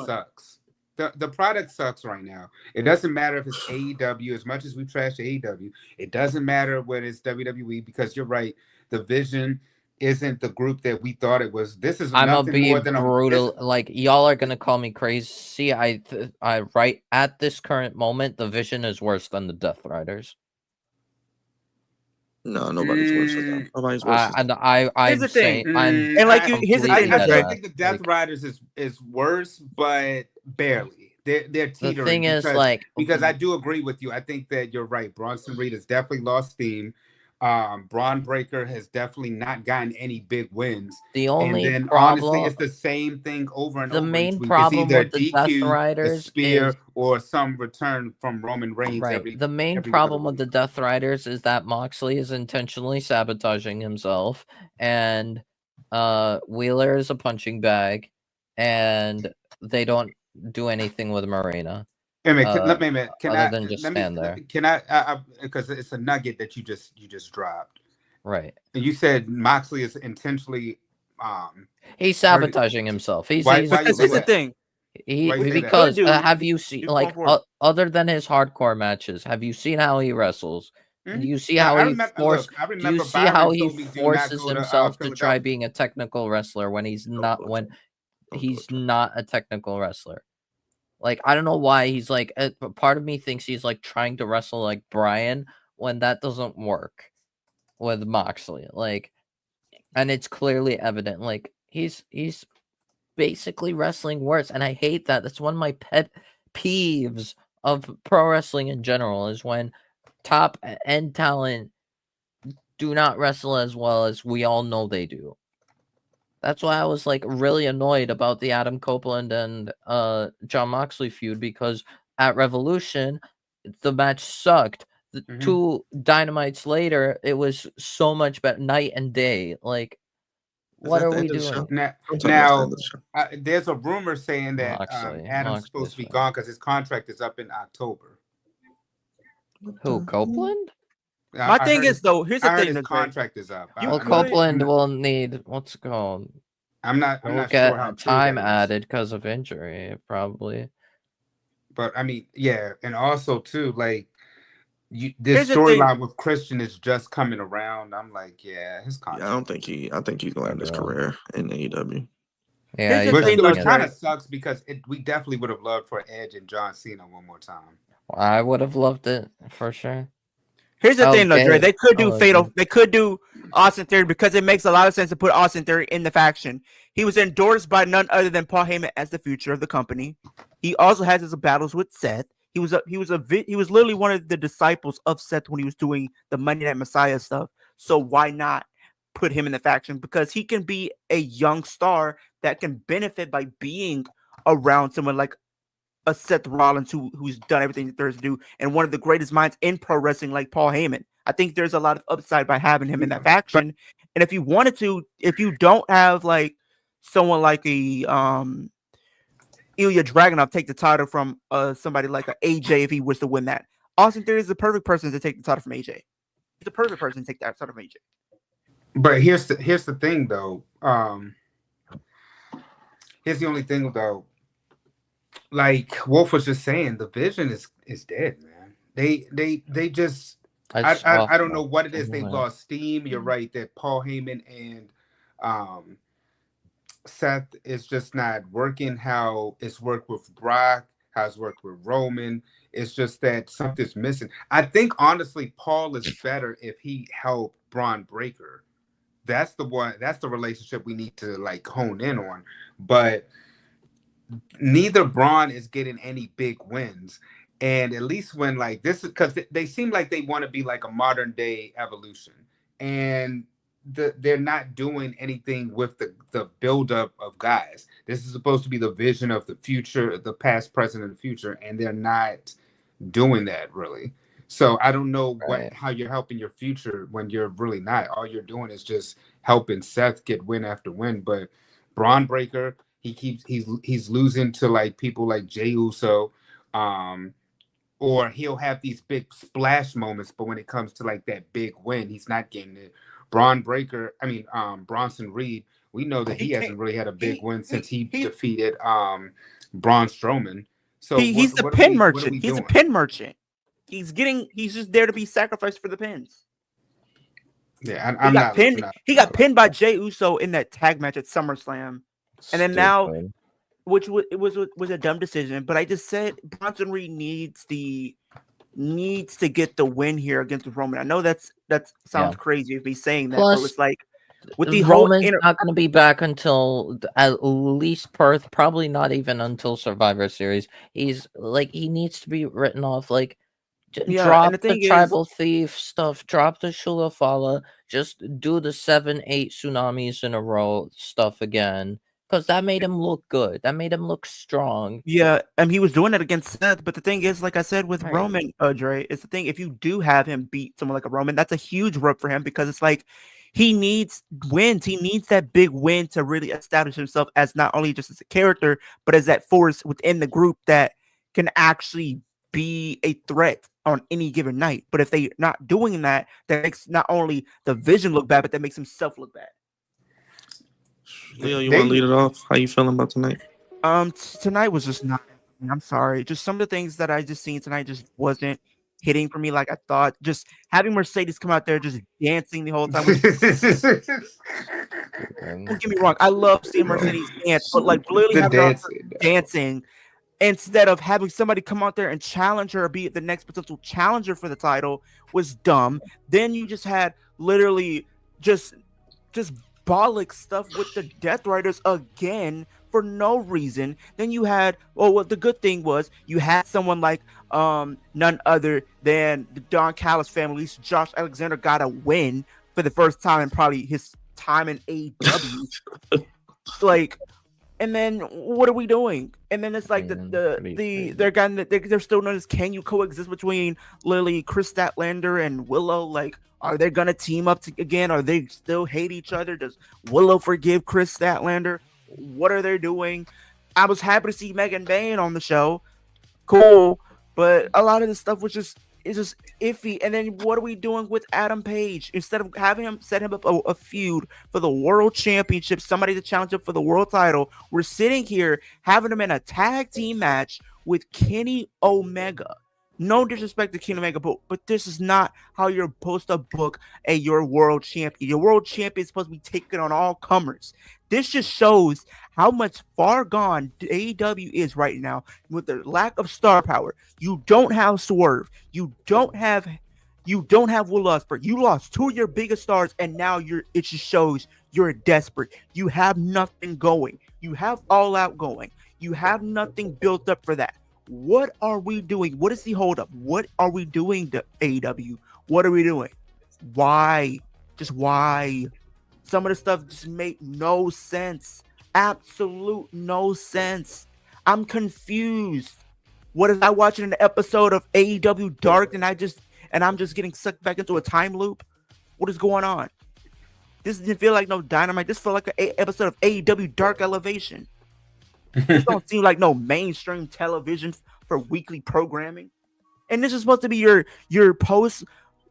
sucks. The product sucks right now. It doesn't matter if it's AEW. As much as we trash AEW, it doesn't matter when it's WWE because you're right. The Vision isn't the group that we thought it was. This is nothing more than brutal. Like, y'all are gonna call me crazy. I right at this current moment, the Vision is worse than the Death Riders. No, nobody's worse than them. Nobody's worse. And here's the thing. Here's the thing. I think the Death Riders is worse, but barely. They're teetering. The thing is, because I do agree with you. I think that you're right. Bronson Reed has definitely lost steam. Braun Breaker has definitely not gotten any big wins. The only and then problem, honestly, it's the same thing over and over. The main problem with the Death Riders, spear, or some return from Roman Reigns. Right. The main problem with the Death Riders is that Moxley is intentionally sabotaging himself, and Wheeler is a punching bag, and they don't do anything with Marina. Can I just stand there? Can I because it's a nugget that you just dropped. Right. And you said Moxley is intentionally he's sabotaging himself. Here's the thing. Because have you seen other than his hardcore matches, have you seen how he wrestles? Do you see how he forces himself to try being a technical wrestler when he's not a technical wrestler? Like, I don't know why he's like, part of me thinks he's like trying to wrestle like Brian when that doesn't work with Moxley. Like, and it's clearly evident. Like, he's basically wrestling worse. And I hate that. That's one of my pet peeves of pro wrestling in general is when top end talent do not wrestle as well as we all know they do. That's why I was like really annoyed about the Adam Copeland and Jon Moxley feud because at Revolution, the match sucked. The 2 Dynamites later, it was so much better, night and day. Like, what are we doing? Now there's a rumor saying that Adam's supposed to be gone because his contract is up in October. Who, Copeland? My thing is though, here's the thing: his contract is up. Well, Copeland will need what's it called? I'm not get sure how time added because of injury, probably. But I mean, yeah, and also too, like this storyline with Christian is just coming around. I'm like, yeah, his contract. Yeah, I think he's going to end his career in AEW. Yeah, which kind of sucks because we definitely would have loved for Edge and John Cena one more time. I would have loved it for sure. Here's the thing, though, Dre. They could do Fatal. They could do Austin Theory because it makes a lot of sense to put Austin Theory in the faction. He was endorsed by none other than Paul Heyman as the future of the company. He also has his battles with Seth. He was literally one of the disciples of Seth when he was doing the Monday Night Messiah stuff. So why not put him in the faction? Because he can be a young star that can benefit by being around someone like a Seth Rollins who's done everything that there is to do, and one of the greatest minds in pro wrestling like Paul Heyman. I think there's a lot of upside by having him in that faction. And if you wanted to, if you don't have like someone like a Ilya Dragunov take the title from somebody like a AJ if he was to win that, Austin Theory is the perfect person to take the title from AJ. He's the perfect person to take that title from AJ. But here's the thing though. Here's the only thing though. Like Wolf was just saying, the vision is dead, man. They just I don't know what it is. They've lost steam. You're right that Paul Heyman and Seth is just not working how it's worked with Brock, how it's worked with Roman. It's just that something's missing. I think honestly, Paul is better if he helped Braun Breaker. That's the one. That's the relationship we need to like hone in on. But neither Braun is getting any big wins. And at least when like this is because they seem like they want to be like a modern day Evolution. And they're not doing anything with the buildup of guys. This is supposed to be the vision of the future, the past, present, and the future. And they're not doing that really. So I don't know how you're helping your future when you're really not. All you're doing is just helping Seth get win after win. But Braun Breaker, he's losing to like people like Jey Uso, or he'll have these big splash moments, but when it comes to like that big win, he's not getting it. Bronson Reed, we know that he hasn't really had a big win since he defeated Braun Strowman. So he's a pin merchant. He's a pin merchant. He's just there to be sacrificed for the pins. Yeah, he got pinned by Jey Uso in that tag match at SummerSlam. And then now, which was a dumb decision, but I just said Bronson Reed needs to get the win here against Roman. I know that sounds crazy if he's saying that, but it's like with the Roman's not going to be back until at least Perth, probably not even until Survivor Series. He's like he needs to be written off. Like drop the tribal thief stuff, drop the Shula Fala, just do the 7-8 tsunamis in a row stuff again. Because that made him look good. That made him look strong. Yeah, and he was doing it against Seth. But the thing is, like I said with Roman, Dre, it's the thing. If you do have him beat someone like a Roman, that's a huge rub for him because it's like he needs wins. He needs that big win to really establish himself as not only just as a character, but as that force within the group that can actually be a threat on any given night. But if they're not doing that, that makes not only the vision look bad, but that makes himself look bad. Leo, you want to lead it off? How you feeling about tonight? Tonight was just not. I'm sorry. Just some of the things that I just seen tonight just wasn't hitting for me like I thought. Just having Mercedes come out there just dancing the whole time. Don't get me wrong. I love seeing Mercedes dance, but like literally having dancing instead of having somebody come out there and challenge her or be the next potential challenger for the title was dumb. Then you just had literally just bollock stuff with the Death Riders again for no reason. Then you had the good thing was you had someone like none other than the Don Callis family. At least Josh Alexander got a win for the first time in probably his time in AEW. And then what are we doing? And then it's like they're still known as can you coexist between Lily, Chris Statlander, and Willow? Like, are they gonna team up again? Are they still hate each other? Does Willow forgive Chris Statlander? What are they doing? I was happy to see Megan Bayne on the show. Cool, but a lot of this stuff was just it's just iffy. And then what are we doing with Adam Page? Instead of having him set him up a feud for the world championship, somebody to challenge him for the world title, we're sitting here having him in a tag team match with Kenny Omega. No disrespect to Kenny Omega, but this is not how you're supposed to book your world champion. Your world champion is supposed to be taking on all comers. This just shows how much far gone AEW is right now with the lack of star power. You don't have Swerve. You don't have Will Ospreay. You lost 2 of your biggest stars, and now it just shows you're desperate. You have nothing going. You have All Out going. You have nothing built up for that. What are we doing? What is the holdup? What are we doing to AEW? What are we doing? Why? Just why? Some of the stuff just make no sense. Absolute no sense. I'm confused. What is I watching an episode of AEW Dark and I'm just getting sucked back into a time loop? What is going on? This didn't feel like no Dynamite. This felt like an episode of AEW Dark Elevation. This don't seem like no mainstream television for weekly programming. And this is supposed to be your post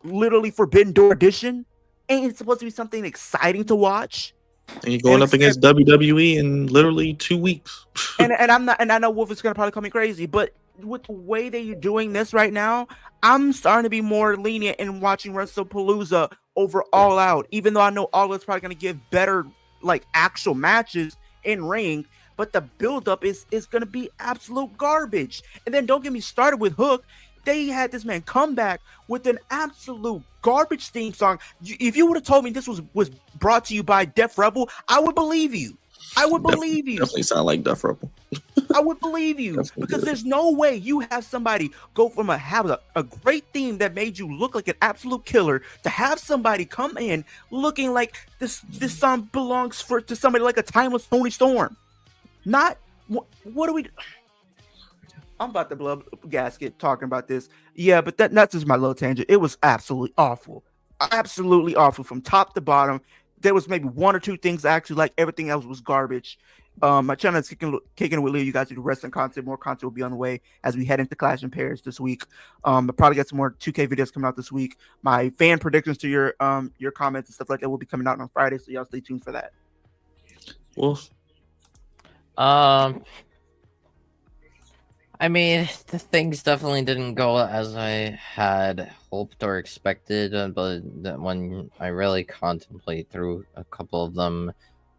literally Forbidden Door edition. Ain't it supposed to be something exciting to watch? And you're going up against WWE in literally 2 weeks. and I know Wolf is gonna probably call me crazy, but with the way that you're doing this right now, I'm starting to be more lenient in watching WrestlePalooza over All Out, even though I know All Out's probably gonna give better like actual matches in ring. But the buildup is going to be absolute garbage. And then don't get me started with Hook. They had this man come back with an absolute garbage theme song. If you would have told me this was brought to you by Def Rebel, I would believe you. I would believe you. Definitely sound like Def Rebel. I would believe you. Because there's no way you have somebody go from have a great theme that made you look like an absolute killer to have somebody come in looking like this song belongs to somebody like a timeless Tony Storm. Not what are we? I'm about to blow up a gasket talking about this. Yeah, but that's just my little tangent. It was absolutely awful from top to bottom. There was maybe 1 or 2 things actually like everything else was garbage. My channel is kicking with Leo. You guys do wrestling content. More content will be on the way as we head into Clash in Paris this week. I'll probably get some more 2K videos coming out this week. My fan predictions to your comments and stuff like that will be coming out on Friday, so y'all stay tuned for that. Wolf. I mean, the things definitely didn't go as I had hoped or expected, but when I really contemplate through a couple of them,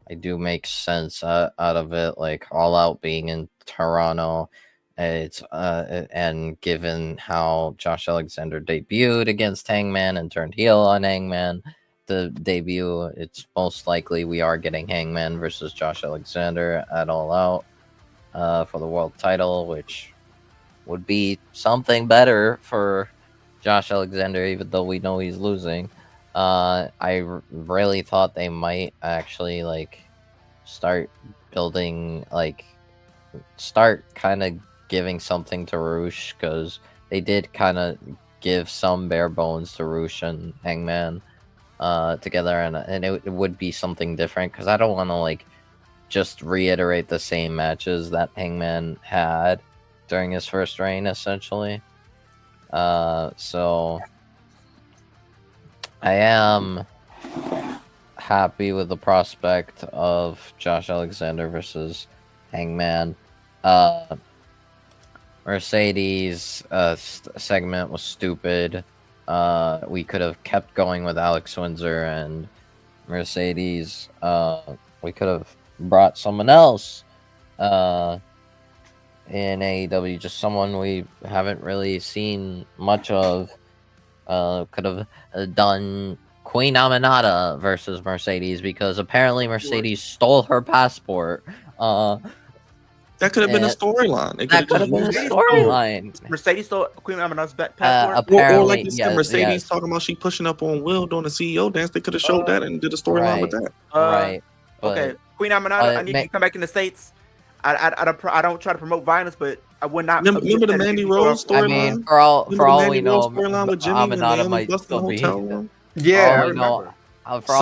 I do make sense out of it. Like All Out being in Toronto, it's and given how Josh Alexander debuted against Hangman and turned heel on Hangman, the debut, it's most likely we are getting Hangman versus Josh Alexander at All Out for the world title, which would be something better for Josh Alexander, even though we know he's losing. I really thought they might actually like start building, like start kind of giving something to Roosh, because they did kind of give some bare bones to Roosh and Hangman together, and it would be something different, because I don't want to like just reiterate the same matches that Hangman had during his first reign, essentially. So I am happy with the prospect of Josh Alexander versus Hangman. Mercedes segment was stupid. We could have kept going with Alex Windsor and Mercedes. We could have brought someone else in AEW, just someone we haven't really seen much of. Could have done Queen Aminata versus Mercedes, because apparently Mercedes stole her passport. That could have been a storyline. That could have been a storyline. Mercedes stole Queen Aminata's passport. Apparently, or like you said, Mercedes talking about she pushing up on Will doing the CEO dance. They could have showed that and did a storyline with that. Right. Okay, Queen Aminata, I need you to come back in the States. I don't try to promote violence, but I would not. Remember the Mandy Rose storyline? I mean, for all we know, Aminata might still be. Yeah, for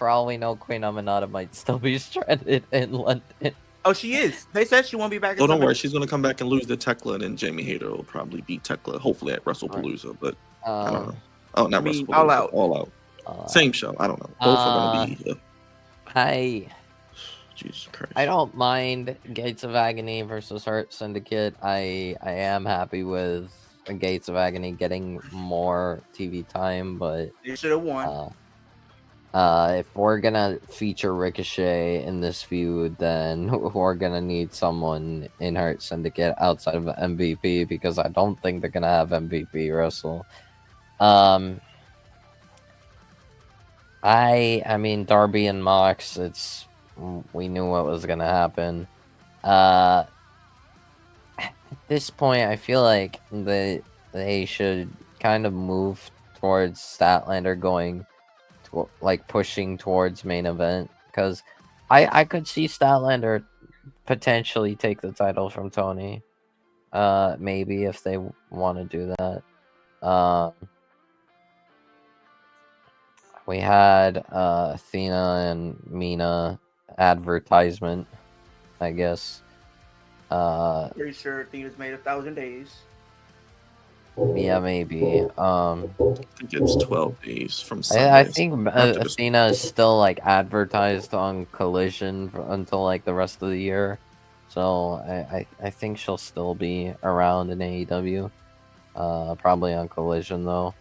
all we know, Queen Aminata might still be stranded in London. Oh, she is. They said she won't be back. Oh, don't worry. She's going to come back and lose to Tekla, and then Jamie Hayter will probably beat Tekla, hopefully at WrestlePalooza. But I don't know. Oh, not WrestlePalooza. All Out. All Out. Same show. I don't know. Both are going to be. Jesus Christ. I don't mind Gates of Agony versus Hurt Syndicate. I am happy with Gates of Agony getting more TV time, but they should have won. If we're gonna feature Ricochet in this feud, then we're gonna need someone in Hurt Syndicate outside of MVP, because I don't think they're gonna have MVP wrestle. I mean, Darby and Mox, we knew what was gonna happen. At this point, I feel like they should kind of move towards Statlander going pushing towards main event, because I could see Statlander potentially take the title from Tony. Maybe if they want to do that. We had Athena and Mina advertisement, I guess. Pretty sure Athena's made 1,000 days. Yeah, maybe. I think it's 12 days from Sunday. I think Athena is still advertised on Collision until the rest of the year, so I think she'll still be around in AEW. Probably on Collision though.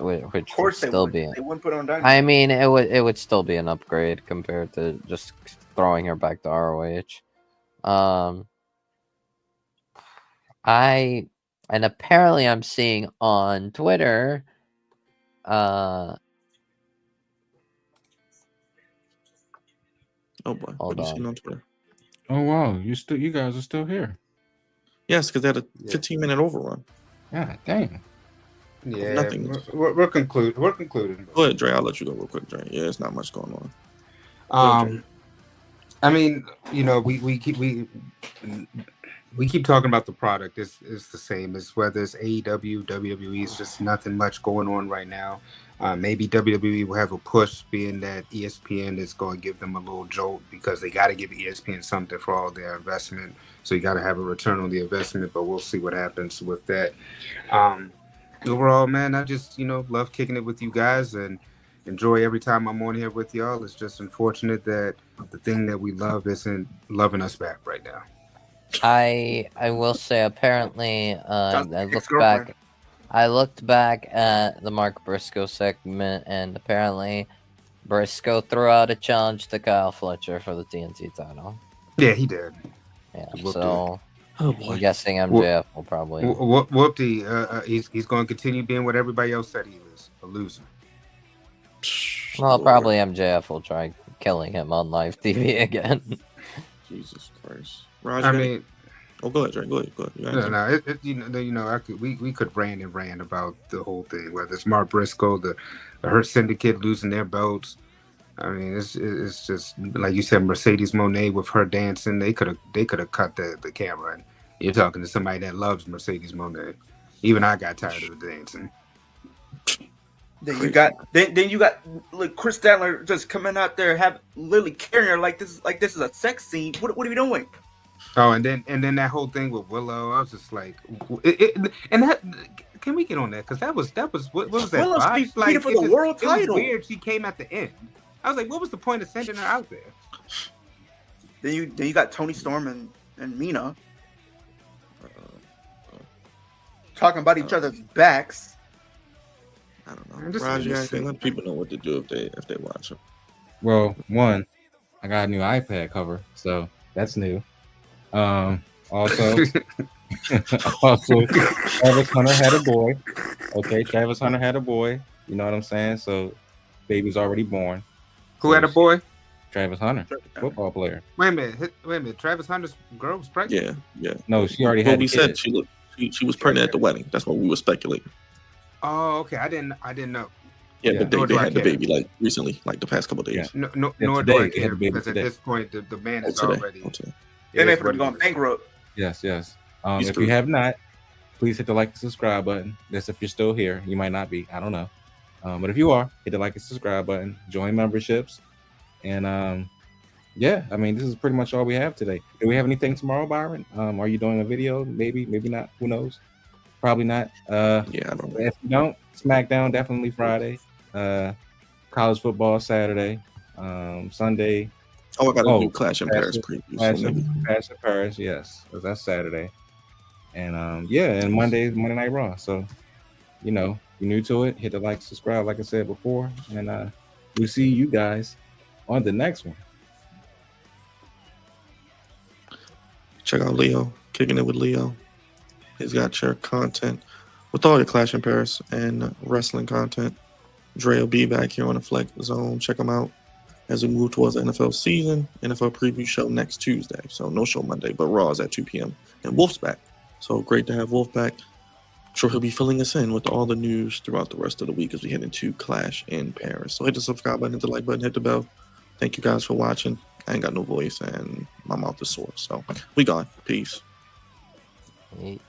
Which would still be. They wouldn't put on Dynamite. I mean, it would still be an upgrade compared to just throwing her back to ROH. And apparently I'm seeing on Twitter, oh boy, what are you seeing on Twitter? Oh wow, you guys are still here. Yes, because they had a 15-minute overrun. Yeah, dang. Yeah, nothing. We're concluding. Go ahead, Dre. I'll let you go real quick, Dre. Yeah, it's not much going on. I mean, we keep talking about the product. It's the same as whether it's AEW, WWE. It's just nothing much going on right now. Maybe WWE will have a push, being that ESPN is going to give them a little jolt, because they got to give ESPN something for all their investment. So you got to have a return on the investment, but we'll see what happens with that. Overall, man, I just, love kicking it with you guys and enjoy every time I'm on here with y'all. It's just unfortunate that the thing that we love isn't loving us back right now. I will say, apparently, I looked back at the Mark Briscoe segment, and apparently Briscoe threw out a challenge to Kyle Fletcher for the TNT title. Yeah, he did. Yeah, so I'm guessing MJF will probably. Whoopty, he's going to continue being what everybody else said he was, a loser. Well, probably MJF will try killing him on live TV again. Jesus Christ. Roger, I mean, go ahead, Dre. Go ahead. We could rant about the whole thing, whether it's Mark Briscoe, the Hurt Syndicate losing their belts. I mean, it's just like you said, Mercedes Moné with her dancing. They could have cut the camera, and you're talking to somebody that loves Mercedes Moné. Even I got tired of the dancing. Then you got like Chris Statler just coming out there, literally carrying her like this is a sex scene. What are you doing? Oh, and then that whole thing with Willow, I was just like, can we get on that? Because that was what was that? Willow's competing for the world title. It was weird. She came at the end. I was like, what was the point of sending her out there? Then you got Tony Storm and Mina talking about each other's backs. I don't know. Roger, let people know what to do if they watch them. Well, one, I got a new iPad cover, so that's new. Also, Travis Hunter had a boy. Okay, Travis Hunter had a boy. You know what I'm saying? So, baby's already born. Who had a boy? Travis Hunter, football player. Wait a minute. Travis Hunter's girl was pregnant? Yeah. No, she already had. We said she was pregnant at the wedding. That's what we were speculating. Oh, okay. I didn't know. Yeah, but they had the baby recently, the past couple of days. Yeah. Nor do I care, because at this point the man is already. They may have gone bankrupt. Yes. If you have not, please hit the like and subscribe button. That's if you're still here. You might not be. I don't know. But if you are, hit the like and subscribe button. Join memberships, and yeah, I mean, this is pretty much all we have today. Do we have anything tomorrow, Byron? Are you doing a video? Maybe not. Who knows? Probably not. Yeah, I don't know. If you don't, SmackDown definitely Friday. College football Saturday. Sunday. Oh, I got a new Clash in Paris preview. Clash in Paris, yes, that's Saturday. And and Monday Night Raw. So, you know, if you're new to it, hit the like, subscribe, like I said before, and we'll see you guys on the next one. Check out Leo, Kicking It with Leo. He's got your content with all your Clash in Paris and wrestling content. Dre will be back here on the Flex Zone. Check him out as we move towards the NFL season. NFL preview show next Tuesday. So no show Monday, but Raw is at 2 p.m. And Wolf's back. So great to have Wolf back. I'm sure he'll be filling us in with all the news throughout the rest of the week as we head into Clash in Paris. So hit the subscribe button, hit the like button, hit the bell. Thank you guys for watching. I ain't got no voice and my mouth is sore. So we gone. Peace. Hey.